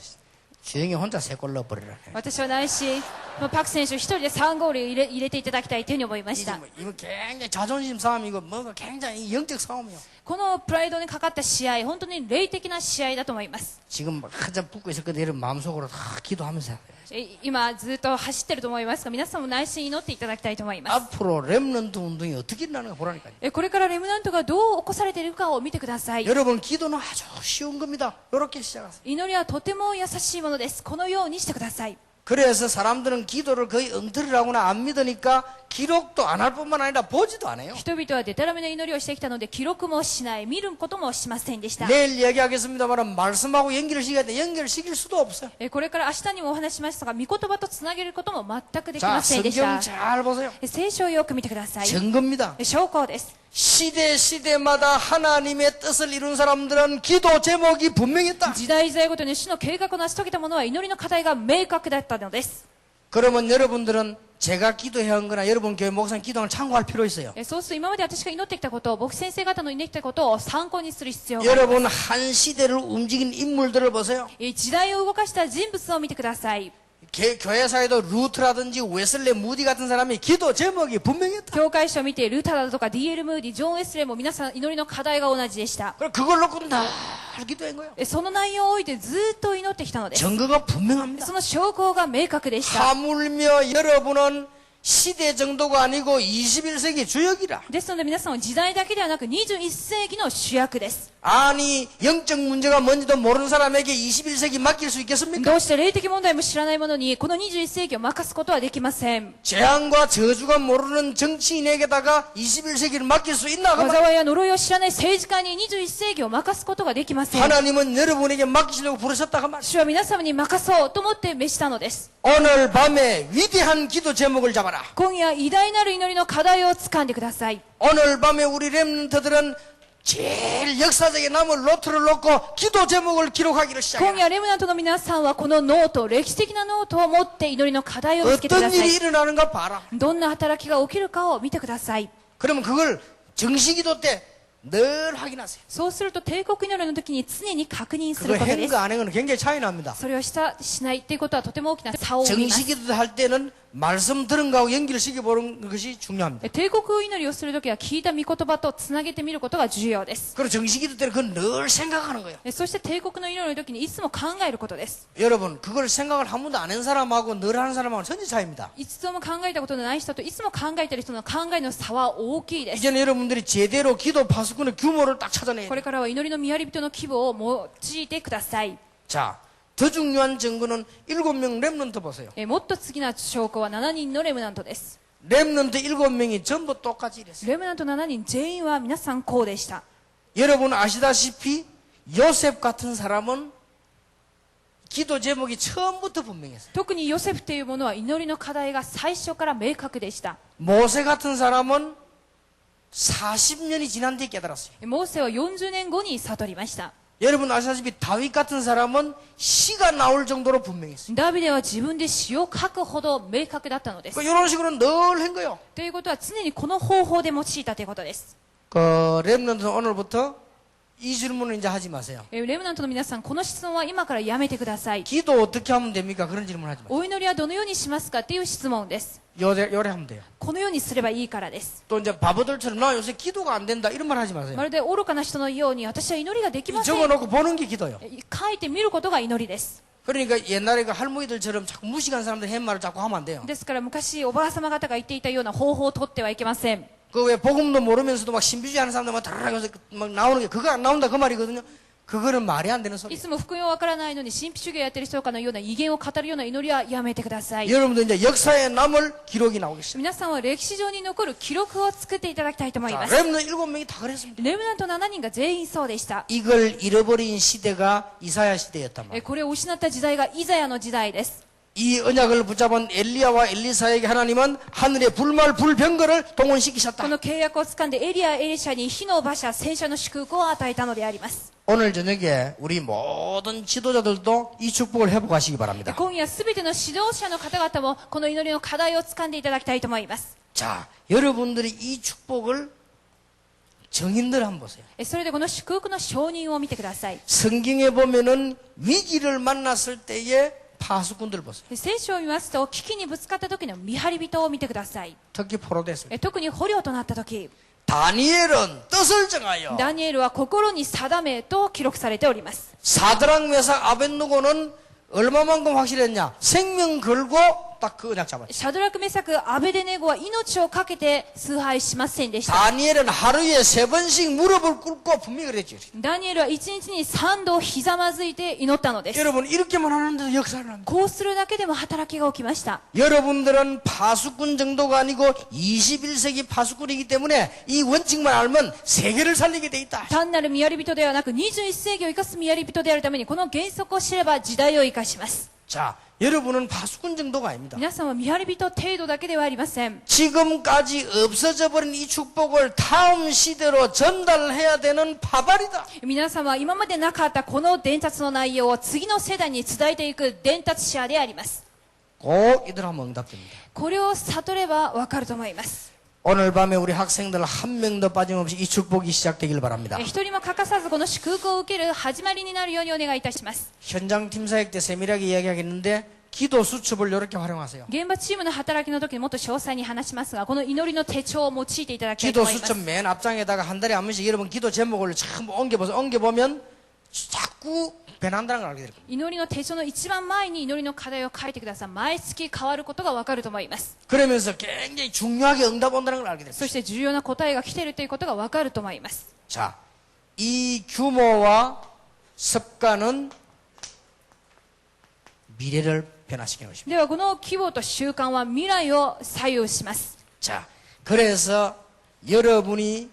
[SPEAKER 1] 주영이 혼자 3골 넣어버리라.
[SPEAKER 2] 私はないし、パク選手一人で3ゴール入れていただきたいというふうに思いました。
[SPEAKER 1] 이거 굉장히 자존심 싸움이고 뭔가 굉장히 영적 싸움이요.
[SPEAKER 2] このプライドにかかった試合、本当に霊的な試合だと思います。
[SPEAKER 1] 지금 한참 붙고 있을 건데 이런 마음속으로 다 기도하면서 해야 돼요.
[SPEAKER 2] 今ずっと走ってると思いますが、皆さんも内心祈っていただきたいと思います。
[SPEAKER 1] 앞으로 렘넌트 운동이 어떻게 일어나는가 보라니까요.
[SPEAKER 2] これからレムナントがどう起こされているかを見てください。
[SPEAKER 1] 여러분 기도는 아주 쉬운 겁니다. 이렇게 시작하세요.
[SPEAKER 2] 祈りはとても優しいものです。このようにしてください。
[SPEAKER 1] 그래서 사람들은 기도를 거의 엉터리라고나 안 믿으니까 기록도 안 할 뿐만 아니라 보지도 않아요.
[SPEAKER 2] 人々はデタラメな祈りをしてきたので記録もしない、見ることもしませんでした。
[SPEAKER 1] 내일 얘기하겠습니다만 말씀하고 연결을 시켜야 돼. 연결시킬 수도 없어요.
[SPEAKER 2] これから明日にもお話ししましたが、御言葉とつなげることも全くでき
[SPEAKER 1] 자,
[SPEAKER 2] ませんでし
[SPEAKER 1] 성경
[SPEAKER 2] た。
[SPEAKER 1] 잘 보세요.
[SPEAKER 2] 聖書をよく見てください。
[SPEAKER 1] 증거입니다.
[SPEAKER 2] 証拠です。
[SPEAKER 1] 시대마다 하나님의 뜻을 이룬 사람들은 기도 제목이 분명했다.
[SPEAKER 2] 時代時代ごとに主の計画を成し遂げた者は祈りの課題が明確だったのです。
[SPEAKER 1] 그러면 여러분들은 제가 기도해온 거나 여러분 교회 목사님 기도를 참고할 필요 있어요.
[SPEAKER 2] そうすると今まで私が祈ってきたことを、僕先生方の祈ってきたことを参考にする必要があります。
[SPEAKER 1] 여러분 한 시대를 움직인 인물들을 보세요.
[SPEAKER 2] 時代を動かした人物を見てください。
[SPEAKER 1] 교회사에도 루트라든지 웨슬레 무디 같은 사람이 기도 제목이 분명했다.
[SPEAKER 2] 教会史を見てルーターだとか D.L. ムーディ、ジョン・ウェスレーも皆さん祈りの課題が同じでした。
[SPEAKER 1] 그걸 놓고 늘 기도한 거예요.
[SPEAKER 2] その内容を置いてずっと祈ってきたのです。
[SPEAKER 1] 증거가 분명합니다.
[SPEAKER 2] その証拠が明確でした。
[SPEAKER 1] 하물며 여러분은 시대 정도가 아니고 21세기 주역이라.
[SPEAKER 2] ですので皆さんは時代だけではなく21世紀の主役です。
[SPEAKER 1] 아니 영적 문제가 뭔지도 모르는 사람에게 21세기 맡길 수 있겠습니까?
[SPEAKER 2] どうして霊的問題も知らない者にこの21世紀を任すことはできません。
[SPEAKER 1] 재앙과 저주가 모르는 정치인에게다가 21세기를 맡길 수 있나?
[SPEAKER 2] 災いや呪いを知らない政治家に21世紀を任すことができません。
[SPEAKER 1] 하나님은 여러분에게 맡기시려고 부르셨다 그 말.
[SPEAKER 2] 主は皆様に任そうと思って召したのです。
[SPEAKER 1] 오늘 밤에 위대한 기도 제목을 잡아라.
[SPEAKER 2] 今夜偉大なる祈りの課題を掴んでください。
[SPEAKER 1] 오늘 밤에 우리 렘넌트들은 제일 역사적인 남은 노트를 놓고 기도 제목을 기록하기를
[SPEAKER 2] 今
[SPEAKER 1] 시작해요.
[SPEAKER 2] 夜レムナントの皆さんはこのノート、歴史的なノートを持って祈りの課題を見つけてくだ
[SPEAKER 1] 어떤
[SPEAKER 2] さい
[SPEAKER 1] 일이 。 일어나는가 봐라.
[SPEAKER 2] どんな働きが起きるかを見てください。
[SPEAKER 1] 그러면 그걸 정시기도 때 늘 확인하세요.
[SPEAKER 2] そうすると帝国祈りの時に常に確認す
[SPEAKER 1] 그거
[SPEAKER 2] ることで
[SPEAKER 1] 한
[SPEAKER 2] す
[SPEAKER 1] 거 안 한 거는 굉장히 차이 납니다.
[SPEAKER 2] それをしたしないっていうことはとても大きな差を生みます。
[SPEAKER 1] 정시기도 할 때는 말씀 들은 거하고 연결시켜 보는 것이 중요합니다.
[SPEAKER 2] 帝国祈りをするときは聞いた御言葉とつなげてみることが重要です。
[SPEAKER 1] 그리고 정시기도 때는 그걸 늘 생각하는 거예요.
[SPEAKER 2] そして帝国の祈りの時にいつも考えることです。
[SPEAKER 1] 여러분 그걸 생각을 한 번도 안 한 사람하고 늘 하는 사람하고는 천지 차이입니다.
[SPEAKER 2] 一度も考えたことのない人といつも考えている人の考えの差は大きいです。
[SPEAKER 1] 이제는 여러분들이 제대로 기도 파수꾼의 규모를 딱 찾아내야
[SPEAKER 2] こ
[SPEAKER 1] 돼요.
[SPEAKER 2] れからは祈りの見り人の規模を用いてください。
[SPEAKER 1] 자, 더 중요한 증거는 7명 렘넌트 보세요.
[SPEAKER 2] もっと次な証拠は7人のレムナントです。
[SPEAKER 1] 렘넌트 7명이 전부 똑같이 이랬어요.
[SPEAKER 2] レムナント7人全員は皆さんこうでした。
[SPEAKER 1] 여러분 아시다시피 요셉 같은 사람은 기도 제목이 처음부터 분명했어요.
[SPEAKER 2] 特にヨセフというものは祈りの課題が最初から明確でした。
[SPEAKER 1] 모세 같은 사람은 40년이 지난 뒤에 깨달았어요.
[SPEAKER 2] モーセは40年後に悟りました。
[SPEAKER 1] 여러분 아시다시피 다윗 같은 사람은 시가 나올 정도로 분명했어요.
[SPEAKER 2] ダビデは自分で詩を書くほど明確だったのです。
[SPEAKER 1] 이런 식으로 늘 한 거예요.
[SPEAKER 2] ということは常にこの方法で用いたということです。
[SPEAKER 1] 렘넌트는 오늘부터 이 질문은 이제 하지 마세요.
[SPEAKER 2] レムナントの皆さん、この質問は今からやめてください。
[SPEAKER 1] 기도 어떻게 하면 됩니까? 그런 질문 하지 마세요.
[SPEAKER 2] お祈りはどのようにしますかっていう質問です。
[SPEAKER 1] 요래 하면 돼요.
[SPEAKER 2] このようにすればいいからです。
[SPEAKER 1] 또 이제 바보들처럼 나 요새 기도가 안 된다 이런 말 하지 마세요.
[SPEAKER 2] まるで愚かな人のように私は祈りができません。
[SPEAKER 1] 적어놓고 보는 게 기도요.
[SPEAKER 2] 書いてみることが祈りです。
[SPEAKER 1] 그러니까 옛날에 그 할머니들처럼 자꾸 무식한 사람들 한 말을 자꾸 하면 안 돼요.
[SPEAKER 2] ですから昔おばあ様方が言っていたような方法をとってはいけません。
[SPEAKER 1] 그 왜 복음도 모르면서도 막 신비주의하는 사람들 막 다라라서 막 나오는 게 그거 안 나온다 그 말이거든요. 그거는 말이 안 되는
[SPEAKER 2] い
[SPEAKER 1] 소리.
[SPEAKER 2] つも福音をわからないのに神秘主義をやっている人かのような威厳を語るような祈りはやめてください。
[SPEAKER 1] 여러분도 이제 역사에 남을 기록이 나오겠습니다.
[SPEAKER 2] 皆さんは歴史上に残る記録を作っていただきたいと思い
[SPEAKER 1] 자,
[SPEAKER 2] ます。
[SPEAKER 1] 렘넌 7명이 다 그랬습니다.
[SPEAKER 2] レムナント7人が全員そうでした。
[SPEAKER 1] 이걸 잃어버린 시대가 이사야 시대였단 말이에요.
[SPEAKER 2] これを失った時代がイザヤの時代です。
[SPEAKER 1] 이 언약을 붙잡은 엘리야와 엘리사에게 하나님은 하늘의 불말 불병거를
[SPEAKER 2] こ
[SPEAKER 1] 동원시키셨다.
[SPEAKER 2] の契約を掴んでエリア、エリシャに火の馬車、戦車の祝福を与えたのであります。
[SPEAKER 1] 오늘 저녁에 우리 모든 지도자들도 이 축복을 회복하시기 바랍니다.
[SPEAKER 2] 今夜すべての指導者の方々もこの祈りの課題を掴んでいただきたいと思います。
[SPEAKER 1] 자, 여러분들이 이 축복을 정인들 한번 보세요.
[SPEAKER 2] それでこの祝福の承認を見てください。
[SPEAKER 1] 성경에 보면은 위기를 만났을 때의 파수꾼들 보세요.
[SPEAKER 2] 聖書を見ますと危機にぶつかった時の見張り人を見てください。
[SPEAKER 1] 특히 포로됐을 때.
[SPEAKER 2] 特に捕虜となった時、
[SPEAKER 1] 다니엘은 뜻을 정하여
[SPEAKER 2] ダニエルは心に定めと記録されております。
[SPEAKER 1] 사드락 메삭 아벳느고는 얼마만큼 확실했냐? 생명 걸고 딱 그 언약 잡았죠.
[SPEAKER 2] シャドラクメサクアベデネゴは命を懸けて崇拝しませんでした。
[SPEAKER 1] 다니엘은 하루에 3번씩 무릎을 꿇고 분명히 그랬죠.
[SPEAKER 2] ダニエルは1日に3度ひざまずいて祈ったのです。
[SPEAKER 1] 여러분 이렇게만 하는데도 역사를 합니다.
[SPEAKER 2] こうするだけでも働きが起きました。
[SPEAKER 1] 여러분들은 파수꾼 정도가 아니고 21세기 파수꾼이기 때문에 이 원칙만 알면 세계를 살리게 돼 있다.
[SPEAKER 2] 単なる見やり人ではなく21世紀を生かす見やり人であるためにこの原則を知れば時代を生かします。
[SPEAKER 1] 자, 여러분은 파수꾼 정도가 아닙니다.
[SPEAKER 2] 皆さんは見張り人程度だけではありません。
[SPEAKER 1] 지금까지 없어져 버린 이 축복을 다음 시대로 전달해야 되는 파발이다.
[SPEAKER 2] 皆様は今までなかったこの伝達の内容を次の世代に伝えていく伝達者であります。
[SPEAKER 1] 꼭 이들 하면 응답됩니다.
[SPEAKER 2] これを悟ればわかると思います。
[SPEAKER 1] 오늘 밤에 우리 학생들 한 명도 빠짐없이 이 축복이 시작되길 바랍니다.
[SPEAKER 2] 一人も欠かさずこの祝福を受ける始まりになるようにお願いいたします。
[SPEAKER 1] 현장 팀사역 때 세밀하게 이야기하겠는데 기도 수첩을 이렇게 활용하세요.
[SPEAKER 2] 現場チームの働きの時にもっと詳細に話しますが、この祈りの手帳を用いていただきたいと
[SPEAKER 1] 기도
[SPEAKER 2] 思います。
[SPEAKER 1] 수첩 맨 앞장에다가 한 달에 한 번씩 여러분 기도 제목을 참 옮겨보면 자꾸 변한다는 걸 알게 될 겁니다.
[SPEAKER 2] 祈りの手帳の一番前に祈りの課題を書いてください。毎月変わることがわかると思います。
[SPEAKER 1] 그러면서 굉장히 중요하게 응답 온다는 걸 알게 됩니다.
[SPEAKER 2] そして重要な答えが来ているということがわかると思います。
[SPEAKER 1] 자, 이 규모와 습관은 미래를 변화시키는 것입니다.
[SPEAKER 2] ではこの規模と習慣は未来を左右します。
[SPEAKER 1] 자, 그래서 여러분이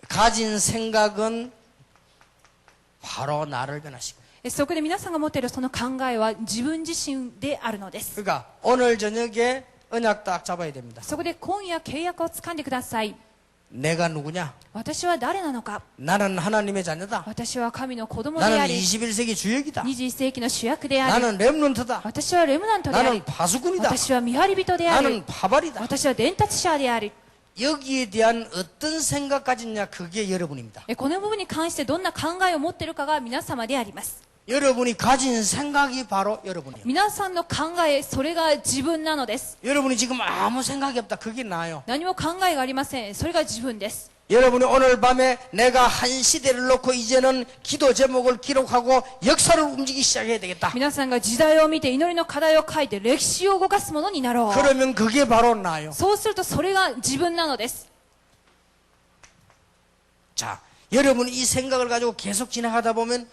[SPEAKER 1] 가진 생각은 바로 나를 변화시키고.
[SPEAKER 2] そこで皆さんが持っているその考えは自分自身であるのです。
[SPEAKER 1] 그러니까 오늘 저녁에 언약 딱 잡아야 됩니다.
[SPEAKER 2] そこで今夜契約を掴んでください。
[SPEAKER 1] 내가 누구냐?
[SPEAKER 2] 私は誰なのか。
[SPEAKER 1] 나는 하나님의 자녀다.
[SPEAKER 2] 私は神の子供であ
[SPEAKER 1] 나는
[SPEAKER 2] り、
[SPEAKER 1] 21세기 주역이다.
[SPEAKER 2] 21世紀の主役であり、
[SPEAKER 1] 나는 렘넌트다.
[SPEAKER 2] 私はレムナントであり
[SPEAKER 1] 나는 、 파수꾼이다.
[SPEAKER 2] 私は見張り人であり、
[SPEAKER 1] 나는 파발이다.
[SPEAKER 2] 私は伝達者であり。
[SPEAKER 1] 여기에 대한 어떤 생각 가졌냐 그게 여러분입니다.
[SPEAKER 2] この部分に関してどんな考えを持っているかが皆様であります。
[SPEAKER 1] 여러분이 가진 생각이 바로 여러분이에요.
[SPEAKER 2] 皆さんの考え、それが自分なのです。
[SPEAKER 1] 여러분이 지금 아무 생각이 없다. 그게 나아요.
[SPEAKER 2] 何も考えがありません。それが自分です。
[SPEAKER 1] 여러분이 오늘 밤에 내가 한 시대를 놓고 이제는 기도 제목을 기록하고 역사를 움직이기 시작해야 되겠다.
[SPEAKER 2] 皆さんが時代を見て祈りの課題を書いて歴史を動かすものになろう。
[SPEAKER 1] 그러면 그게 바로 나요.
[SPEAKER 2] そうするとそれが自分なのです。
[SPEAKER 1] 자, 여러분이 이 생각을 가지고 계속 지나가다 보면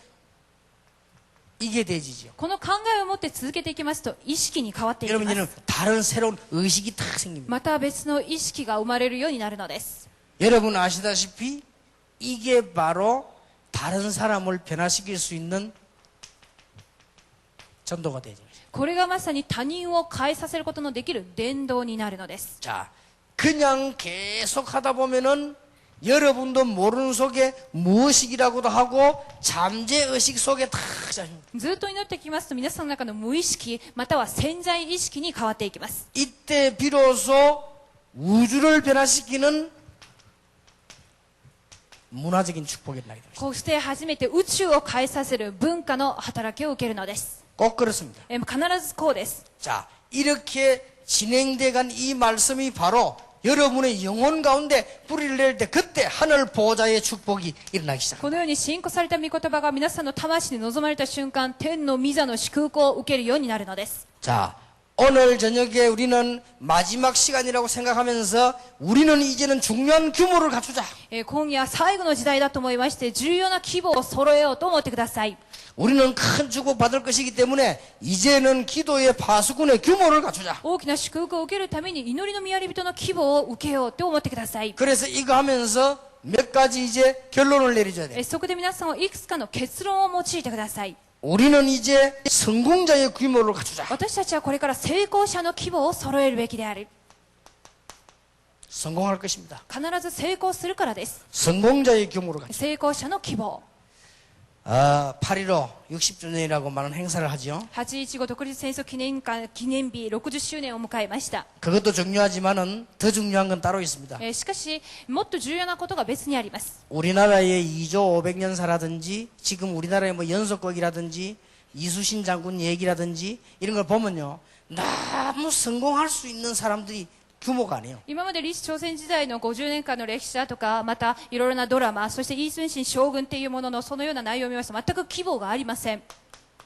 [SPEAKER 1] 이게 되지죠.
[SPEAKER 2] この考えを持って続けていきますと意識に変わっていきま
[SPEAKER 1] 여러분이는
[SPEAKER 2] す。
[SPEAKER 1] 다른 새로운 의식이 탁 생깁니다.
[SPEAKER 2] また別の意識が生まれるようになるのです。
[SPEAKER 1] 여러분 아시다시피 이게 바로 다른 사람을 변화시킬 수 있는 전도가 되죠.
[SPEAKER 2] これがまさに他人を変えさせることのできる伝道になるのです。
[SPEAKER 1] 자, 그냥 계속 하다 보면은 여러분도 모르는 속에 무의식이라고도 하고 잠재의식 속에 다
[SPEAKER 2] ずっと祈ってきますと皆さんの中の無意識または潜在意識に変わっていきます。
[SPEAKER 1] 이때 비로소 우주를 변화시키는 문화적인 축복이 일어나게 됩니다.
[SPEAKER 2] こうして初めて宇宙を変えさせる文化の働きを受けるのです。
[SPEAKER 1] 꼭 그렇습니다.
[SPEAKER 2] 必ずこうです。
[SPEAKER 1] 자, 이렇게 진행돼간 이 말씀이 바로 여러분의 영혼 가운데 뿌리를 낼 때 그때 하늘 보호자의 축복이 일어나기
[SPEAKER 2] こ
[SPEAKER 1] 시작합니다.
[SPEAKER 2] のように信仰された御言葉が皆さんの魂に望まれた瞬間、天の御座の祝福を受けるようになるのです。
[SPEAKER 1] 자, 오늘 저녁에 우리는 마지막 시간이라고 생각하면서 우리는 이제는 중요한 규모를 갖추자.
[SPEAKER 2] 今夜最後の時代だと思いまして、重要な規模を揃えようと思ってください。
[SPEAKER 1] 우리는 큰 축복 받을 것이기 때문에 이제는 기도의 파수꾼의 규모를 갖추자.
[SPEAKER 2] 大きな祝福を受けるために祈りの御やり人の規模を受けようと思ってください。
[SPEAKER 1] 그래서 이거 하면서 몇 가지 이제 결론을 내려줘야 돼.
[SPEAKER 2] そこで皆さんはいくつかの結論を用いてください。
[SPEAKER 1] 우리는 이제 성공자의 규모를 갖추자.
[SPEAKER 2] 私たちはこれから成功者の規模を揃えるべきである。
[SPEAKER 1] 성공할 것입니다.
[SPEAKER 2] 必ず成功するからです。
[SPEAKER 1] 성공자의 규모를 갖추자.
[SPEAKER 2] 成功者の規模。
[SPEAKER 1] 8.15 60주년이라고 많은 행사를 하죠.
[SPEAKER 2] 8.15独立戦争記念日60周年を迎えました。
[SPEAKER 1] 그것도 중요하지만은 더 중요한 건 따로 있습니다.
[SPEAKER 2] しかし、もっと重要なことが別にあります。
[SPEAKER 1] 우리나라의 2조 500년사라든지 지금 우리나라의 뭐 연속극이라든지 이수신 장군 얘기라든지 이런 걸 보면요. 너무 성공할 수 있는 사람들이 규모가 아니에요.
[SPEAKER 2] 今まで李氏朝鮮時代の50年間の歴史だとか、またいろいろなドラマ、そしてイ・スンシン将軍っていうもののそのような内容を見ますと全く規模がありません。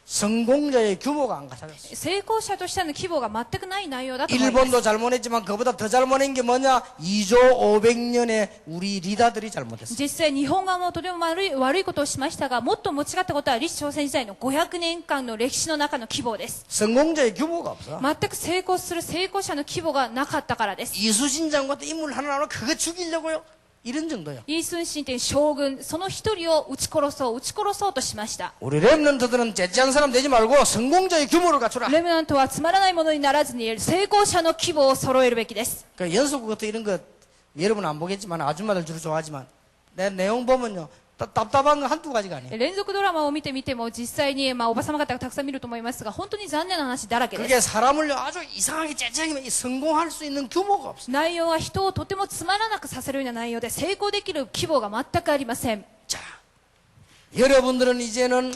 [SPEAKER 1] 성공자의 규모가 안 갖춰졌어요.
[SPEAKER 2] 成功者としての規模が全くない内容だと思います。
[SPEAKER 1] 일본도 잘못했지만 그보다 더 잘못한 게 뭐냐? 2조 500년의 우리 리더들이 잘못했어요.
[SPEAKER 2] 実際日本側もとても悪いことをしましたが、もっと間違ったことは李氏朝鮮時代の500年間の歴史の中の規模です。
[SPEAKER 1] 성공자의 규모가 없어.
[SPEAKER 2] 全く成功する成功者の規模がなかったからです。
[SPEAKER 1] 이수신 장군 같은 인물 하나 나오면 그거 죽이려고요? 이런 정도요.
[SPEAKER 2] イ・スンシンという将軍、その一人を撃ち殺そうとしました。
[SPEAKER 1] 우리 랩런트들은 째째한 사람 되지 말고 성공자의 규모를 갖추라.
[SPEAKER 2] レムナントはつまらないものにならずに成功者の規模を揃えるべきです。
[SPEAKER 1] 그러니까 연속극 같은 이런 거 여러분 안 보겠지만 아줌마들 주로 좋아하지만 내 내용 보면요 답답한 거 한두 가지가 아니에요.
[SPEAKER 2] 連続ドラマを見てみても実際に、おばさま方がたくさん見ると思いますが、本当に残念な話だらけです。
[SPEAKER 1] 그게 사람을 아주 이상하게 째째하게 성공할 수 있는 규모가 없어.
[SPEAKER 2] 内容は人をとてもつまらなくさせるような内容で成功できる規模が全くありません。
[SPEAKER 1] 자, 여러분들은 이제는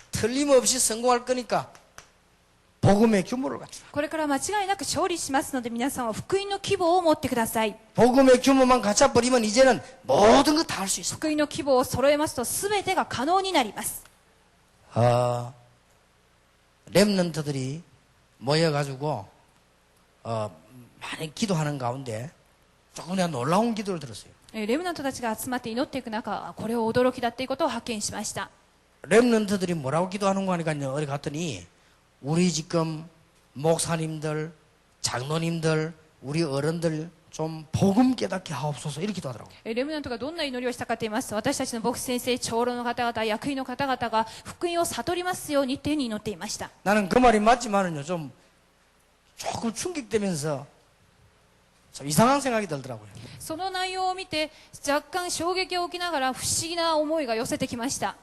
[SPEAKER 1] 틀림없이 성공할 거니까 복음의 규모를 갖추라.
[SPEAKER 2] これから間違いなく勝利しますので、皆さんは福音の規模を持ってください。
[SPEAKER 1] 복음의 규모만 갖춰버리면 이제는 모든 거 다 할 수 있어.
[SPEAKER 2] 福音の規模を揃えますと全てが可能になります。
[SPEAKER 1] 렘넌트들이 모여가지고 많이 기도하는 가운데 조금 내가 놀라운 기도를 들었어요.
[SPEAKER 2] レムナントたちが集まって祈っていく中、これを驚きだっていうことを発見しました。
[SPEAKER 1] 렘넌트들이 뭐라고 기도하는 거 하니까요. 어디 갔더니 우리 지금 목사님들, 장로님들, 우리 어른들 좀 복음 깨닫게 하옵소서 이렇게 기도하더라고요.
[SPEAKER 2] レムナントがどんな祈りをしたかと言いますと、私たちの牧師先生、長老の方々、役員の方々が福音を悟りますようにっていうふうに祈っていました。
[SPEAKER 1] 나는 그 말이 맞지만은요 좀 조금 충격되면서 좀 이상한 생각이 들더라고요.
[SPEAKER 2] その内容を見て若干衝撃を受けながら不思議な思いが寄せてきました。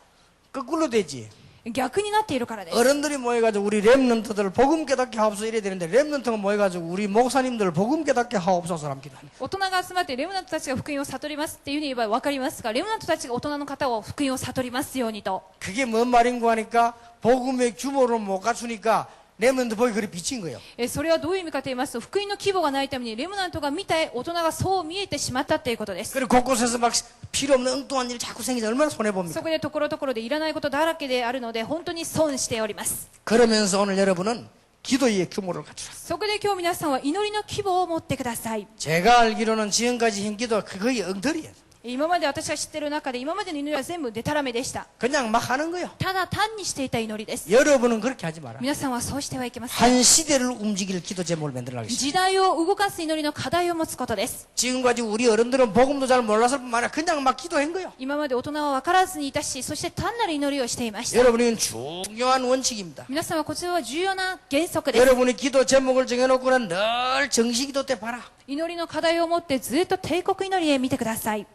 [SPEAKER 1] 거꾸로 되지.
[SPEAKER 2] 逆になっているからです。
[SPEAKER 1] 어른들이 모여가지고 우리 렘넌트들 복음 깨닫게 하옵소서 이래야 되는데 렘넌트가 모여가지고 우리 목사님들 복음 깨닫게 하옵소서라는 기도하네.
[SPEAKER 2] 大人が集まってレムナントたちが福音を悟りますっていうふうに言えば分かりますが、レムナントたちが大人の方を福音を悟りますようにと。
[SPEAKER 1] 그게 뭔 말인고 하니까 복음의 규모를 못 갖추니까 렘넌트 보기 그리 비친 거예요.
[SPEAKER 2] それはどういう意味かと言いますと、福音の規模がないためにレムナントが見て大人がそう見えてしまったっていうことです。
[SPEAKER 1] 그리고 곳곳에서 막 필요 없는 엉뚱한 일이 자꾸 생기서 얼마나 손해봅니까?
[SPEAKER 2] そこでところどころでいらないことだらけであるので本当に損しております。
[SPEAKER 1] 그러면서 오늘 여러분은 기도의 규모를 갖추라.
[SPEAKER 2] そこで今日皆さんは祈りの規模を持ってください。
[SPEAKER 1] 제가 알기로는 지금까지 한 기도가 거의 엉터리예요.
[SPEAKER 2] 今まで私が知っている中で今までの祈りは全部デタラメでした。
[SPEAKER 1] 그냥 막 하는 거예요.
[SPEAKER 2] ただ単にしていた祈りです。
[SPEAKER 1] 여러분은 그렇게 하지 마라.
[SPEAKER 2] 皆さんはそうしてはいけません。
[SPEAKER 1] 한 시대를 움직일 기도 제목을 만들어 가겠습니다.
[SPEAKER 2] 時代を動かす祈りの課題を持つことです。
[SPEAKER 1] 지금까지 우리 어른들은 복음도 잘 몰라서 뿐만 아니라 그냥 막 기도한 거예요.
[SPEAKER 2] 今まで大人は分からずにいたし、そして単なる祈りをしていました。
[SPEAKER 1] 여러분은 중요한 원칙입니다.
[SPEAKER 2] 皆さんはこちらは重要な原則です。
[SPEAKER 1] 여러분이 기도 제목을 정해놓고는 늘 정시기도 때 봐라.
[SPEAKER 2] 祈りの課題を持ってずっと帝国祈りへ見てください。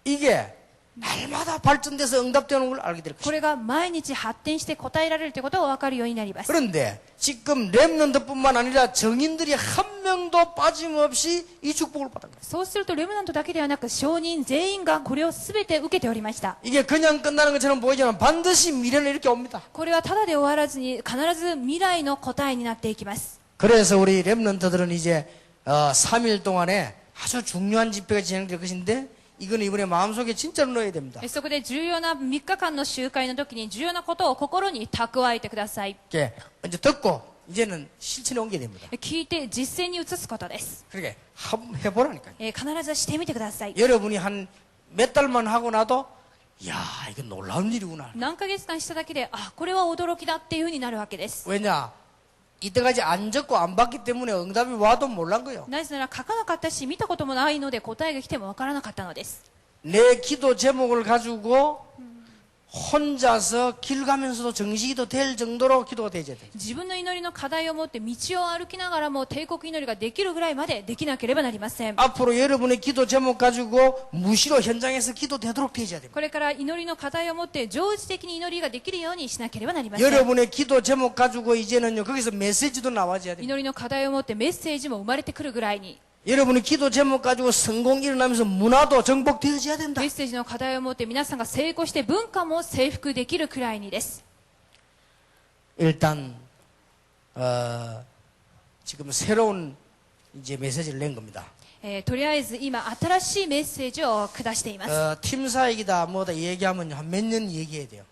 [SPEAKER 1] 이게 날마다 발전돼서 응답되는 걸 알게 될
[SPEAKER 2] こ
[SPEAKER 1] 것입니다.
[SPEAKER 2] れが毎日発展して答えられるということが分かるようになります。
[SPEAKER 1] 그런데 지금 렘넌트뿐만 아니라 정인들이 한 명도 빠짐없이 이 축복을 받은 거예요.
[SPEAKER 2] そうするとレムナントだけではなく証人全員がこれを全て受けておりました。
[SPEAKER 1] 이게 그냥 끝나는 것처럼 보이지만 반드시 미래는 이렇게 옵니다.
[SPEAKER 2] これはただで終わらずに必ず未来の答えになっていきます。
[SPEAKER 1] 그래서 우리 렘넌트들은 이제 3일 동안에 아주 중요한 집회가 진행될 것인데 이거는 이번에 마음속에 진짜로 넣어야 됩니다.
[SPEAKER 2] そこで重要な3日間の集会の時に重要なことを心に蓄えてください。
[SPEAKER 1] 이렇게 이제 듣고 이제는 실천에 옮겨야 됩니다.
[SPEAKER 2] 聞いて実践に移すことです。
[SPEAKER 1] 그러게 한번 해보라니까요.
[SPEAKER 2] 必ずしてみてください。
[SPEAKER 1] 여러분이 한 몇 달만 하고 나도 야 이거 놀라운 일이구나.
[SPEAKER 2] 何ヶ月間しただけで、あ、これは驚きだっていう風になるわけです。
[SPEAKER 1] 왜냐 이때까지 안 적고 안 봤기 때문에 응답이 와도 몰란 거예요.
[SPEAKER 2] なぜなら書かなかったし見たこともないので答えが来てもわからなかったのです。
[SPEAKER 1] 내 기도 제목을 가지고 혼자서 길 가면서도 정식이도 될 정도로 기도가 되어야 돼.
[SPEAKER 2] 自分の祈りの課題を持って道を歩きながらも帝国祈りができるぐらいまでできなければなりません。
[SPEAKER 1] 앞으로 여러분의 기도 제목 가지고 무시로 현장에서 기도되도록 되어야 됩니다.
[SPEAKER 2] これから祈りの課題を持って常時的に祈りができるようにしなければなりません。
[SPEAKER 1] 여러분의 기도 제목 가지고 이제는요 거기서 메시지도 나와줘야 됩니다.
[SPEAKER 2] 祈りの課題を持ってメッセージも生まれてくるぐらいに、
[SPEAKER 1] 여러분의 기도 제목 가지고 성공이 일어나면서 문화도 정복되어져야 된다.
[SPEAKER 2] メッセージの課題を持って皆さんが成功して文化も征服できるくらいにです。
[SPEAKER 1] 일단 지금 새로운 이제 메시지를 낸 겁니다.
[SPEAKER 2] とりあえず今新しいメッセージを下しています。
[SPEAKER 1] 팀 사역이다 뭐다 얘기하면 한 몇 년 얘기해야 돼요.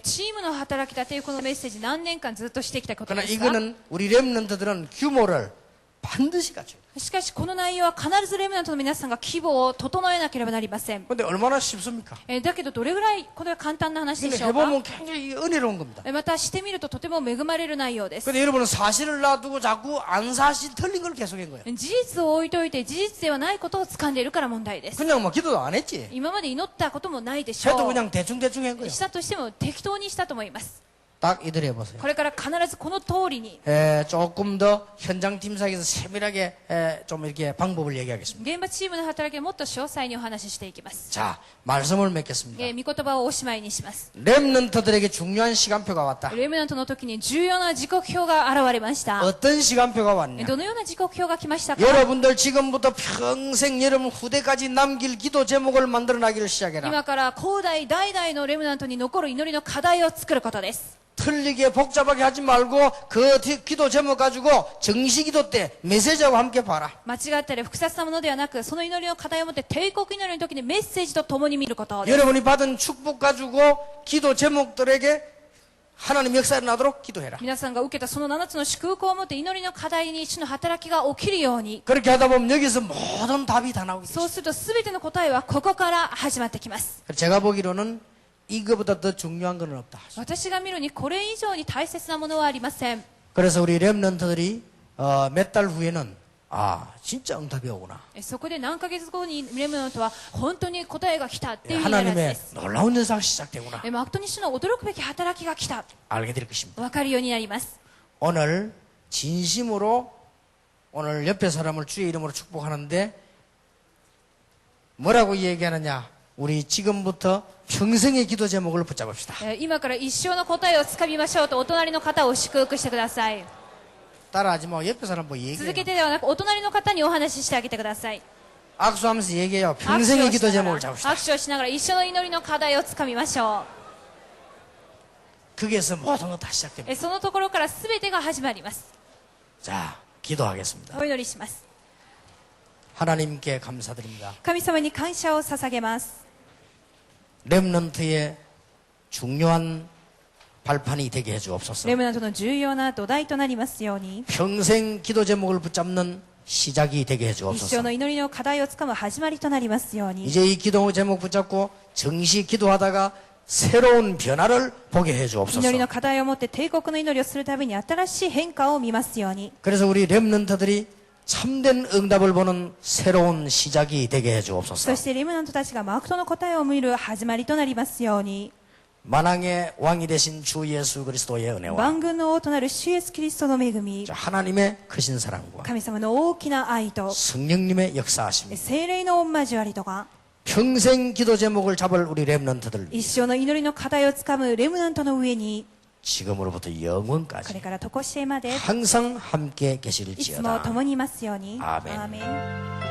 [SPEAKER 2] チームの働きだというこのメッセージ何年間ずっとしてきたことで
[SPEAKER 1] 그러나
[SPEAKER 2] すが、
[SPEAKER 1] 이거는 우리 렘넌트들은 규모를 반드시 갖춰요.
[SPEAKER 2] しかしこの内容は必ずレムナントの皆さんが規模を整えなければなりません。
[SPEAKER 1] 근데 얼마나 쉽습니까?
[SPEAKER 2] だけどどれぐらいこれは簡単な話で
[SPEAKER 1] 근데
[SPEAKER 2] しょうか。
[SPEAKER 1] 해보면 굉장히 은혜로운 겁니다.
[SPEAKER 2] またしてみるととても恵まれる内容です。
[SPEAKER 1] 근데 여러분은 사실을 놔두고 자꾸 안 사실 틀린 걸 계속한 거예요.
[SPEAKER 2] 事実を置いといて事実ではないことを掴んでいるから問題です。
[SPEAKER 1] 그냥 뭐 기도도 안 했지.
[SPEAKER 2] 今まで祈ったこともないでしょ
[SPEAKER 1] 해도
[SPEAKER 2] う。
[SPEAKER 1] 그냥 대충대충 한 거예요.
[SPEAKER 2] したとしても適当にしたと思います。
[SPEAKER 1] 딱 이대로 해보세요.
[SPEAKER 2] これから必ずこの通りに
[SPEAKER 1] 조금 더 현장 팀 사이에서 세밀하게 좀 이렇게 방법을 얘기하겠습니다.
[SPEAKER 2] 現場チームの働きをもっと詳細にお話ししていきます。
[SPEAKER 1] 자, 말씀을 맺겠습니다.
[SPEAKER 2] 御言葉をおしまいにします。
[SPEAKER 1] 렘넌트들에게 중요한 시간표가 왔다.
[SPEAKER 2] レムナントの時に重要な時刻表が現れました。
[SPEAKER 1] 어떤 시간표가 왔냐?
[SPEAKER 2] どのような時刻表が来ましたか。
[SPEAKER 1] 여러분들 지금부터 평생 여러분 후대까지 남길 기도 제목을 만들어 나기를 시작해라.
[SPEAKER 2] 今から後代代々のレムナントに残る祈りの課題を作ることです。
[SPEAKER 1] 틀리게 복잡하게 하지 말고 그 기도 제목 가지고 정식기도 때 메시지하고 함께 봐라.
[SPEAKER 2] 間違ったり複雑なものではなく、その祈りの課題を持って帝国祈りの時にメッセージと共に見ることです。
[SPEAKER 1] 여러분이 받은 축복 가지고 기도 제목들에게 하나님 역사에 나도록 기도해라.
[SPEAKER 2] 皆さんが受けたその7つの祝福を持って祈りの課題に主の働きが起きるように、
[SPEAKER 1] 그렇게 하다 보면 여기서 모든 답이 다 나오게
[SPEAKER 2] そう
[SPEAKER 1] 돼.
[SPEAKER 2] すると全ての答えはここから始まってきます。
[SPEAKER 1] 제가 보기로는 이거보다 더 중요한 건 없다.
[SPEAKER 2] 私が見るにこれ以上に大切なものはありません。
[SPEAKER 1] 그래서 우리 렘넌트들이 몇 달 후에는 진짜 응답이 오구나.
[SPEAKER 2] そこで何ヶ月後にレムナントは本当に答えが来たっていうふうになるはずで
[SPEAKER 1] 하나님의
[SPEAKER 2] す。
[SPEAKER 1] 놀라운 역사가 시작되구나.
[SPEAKER 2] マクトニ主の驚くべき働きが来た、
[SPEAKER 1] 알게 될 것입니다.
[SPEAKER 2] 分かるようになります。
[SPEAKER 1] 오늘 진심으로 오늘 옆에 사람을 주의 이름으로 축복하는데 뭐라고 얘기하느냐? 우리 지금부터 평생의 기도 제목을 붙잡읍시다.
[SPEAKER 2] 今から一生の答えをつかみましょうとお隣の方を祝福してください。
[SPEAKER 1] 따라하지 마. 옆에 사람 뭐
[SPEAKER 2] 続
[SPEAKER 1] 얘기해요.
[SPEAKER 2] けてではなくお隣の方にお話ししてあげてください。
[SPEAKER 1] 악수하면서 얘기해요.
[SPEAKER 2] 握手
[SPEAKER 1] 평생의
[SPEAKER 2] を
[SPEAKER 1] 기도
[SPEAKER 2] しな
[SPEAKER 1] 제목을
[SPEAKER 2] がら
[SPEAKER 1] 잡읍시다.
[SPEAKER 2] 握手をしながら一緒の祈りの課題をつかみましょ
[SPEAKER 1] 거기에서 모든 것 다 시작됩니다.
[SPEAKER 2] う。そのところから全てが始まります。
[SPEAKER 1] 자, 기도하겠습니다.
[SPEAKER 2] お祈りします。
[SPEAKER 1] 하나님께 감사드립니다.
[SPEAKER 2] 神様に感謝を捧げます。
[SPEAKER 1] 렘넌트의 중요한 발판이 되게 해주옵소서.
[SPEAKER 2] レムナントの重要な土台となりますように、
[SPEAKER 1] 평생 기도 제목을 붙잡는 시작이 되게
[SPEAKER 2] 一生
[SPEAKER 1] 해주옵소서.
[SPEAKER 2] の祈りの課題をつかむ始まりとなりますように、
[SPEAKER 1] 이제 이 기도 제목 붙잡고 정시 기도하다가 새로운 변화를 보게
[SPEAKER 2] 祈り
[SPEAKER 1] 해주옵소서.
[SPEAKER 2] の課題を持って帝国の祈りをするたびに新しい変化を見ますように、
[SPEAKER 1] 그래서 우리 렘넌트들이 참된 응답을 보는 새로운 시작이 되게 해주옵소서.
[SPEAKER 2] そしてレムナントたちがマクトの答えを見る始まりとなりますように、
[SPEAKER 1] 만왕의 왕이 되신 주 예수 그리스도의 은혜와
[SPEAKER 2] 万軍の王となる主イエスキリストの恵み、
[SPEAKER 1] 하나님의 크신 사랑과
[SPEAKER 2] 神様の大きな愛と
[SPEAKER 1] 성령님의 역사하심이
[SPEAKER 2] 聖霊の御交わりとが
[SPEAKER 1] 평생 기도 제목을 잡을 우리 렘넌트들
[SPEAKER 2] 一生の祈りの課題をつかむレムナントの上に
[SPEAKER 1] 지금으로부터
[SPEAKER 2] これ
[SPEAKER 1] 영원까지
[SPEAKER 2] から常しえまで
[SPEAKER 1] 항상 함께
[SPEAKER 2] いつも
[SPEAKER 1] 계실지어다.
[SPEAKER 2] 共にいますように。
[SPEAKER 1] 아멘.
[SPEAKER 2] アーメン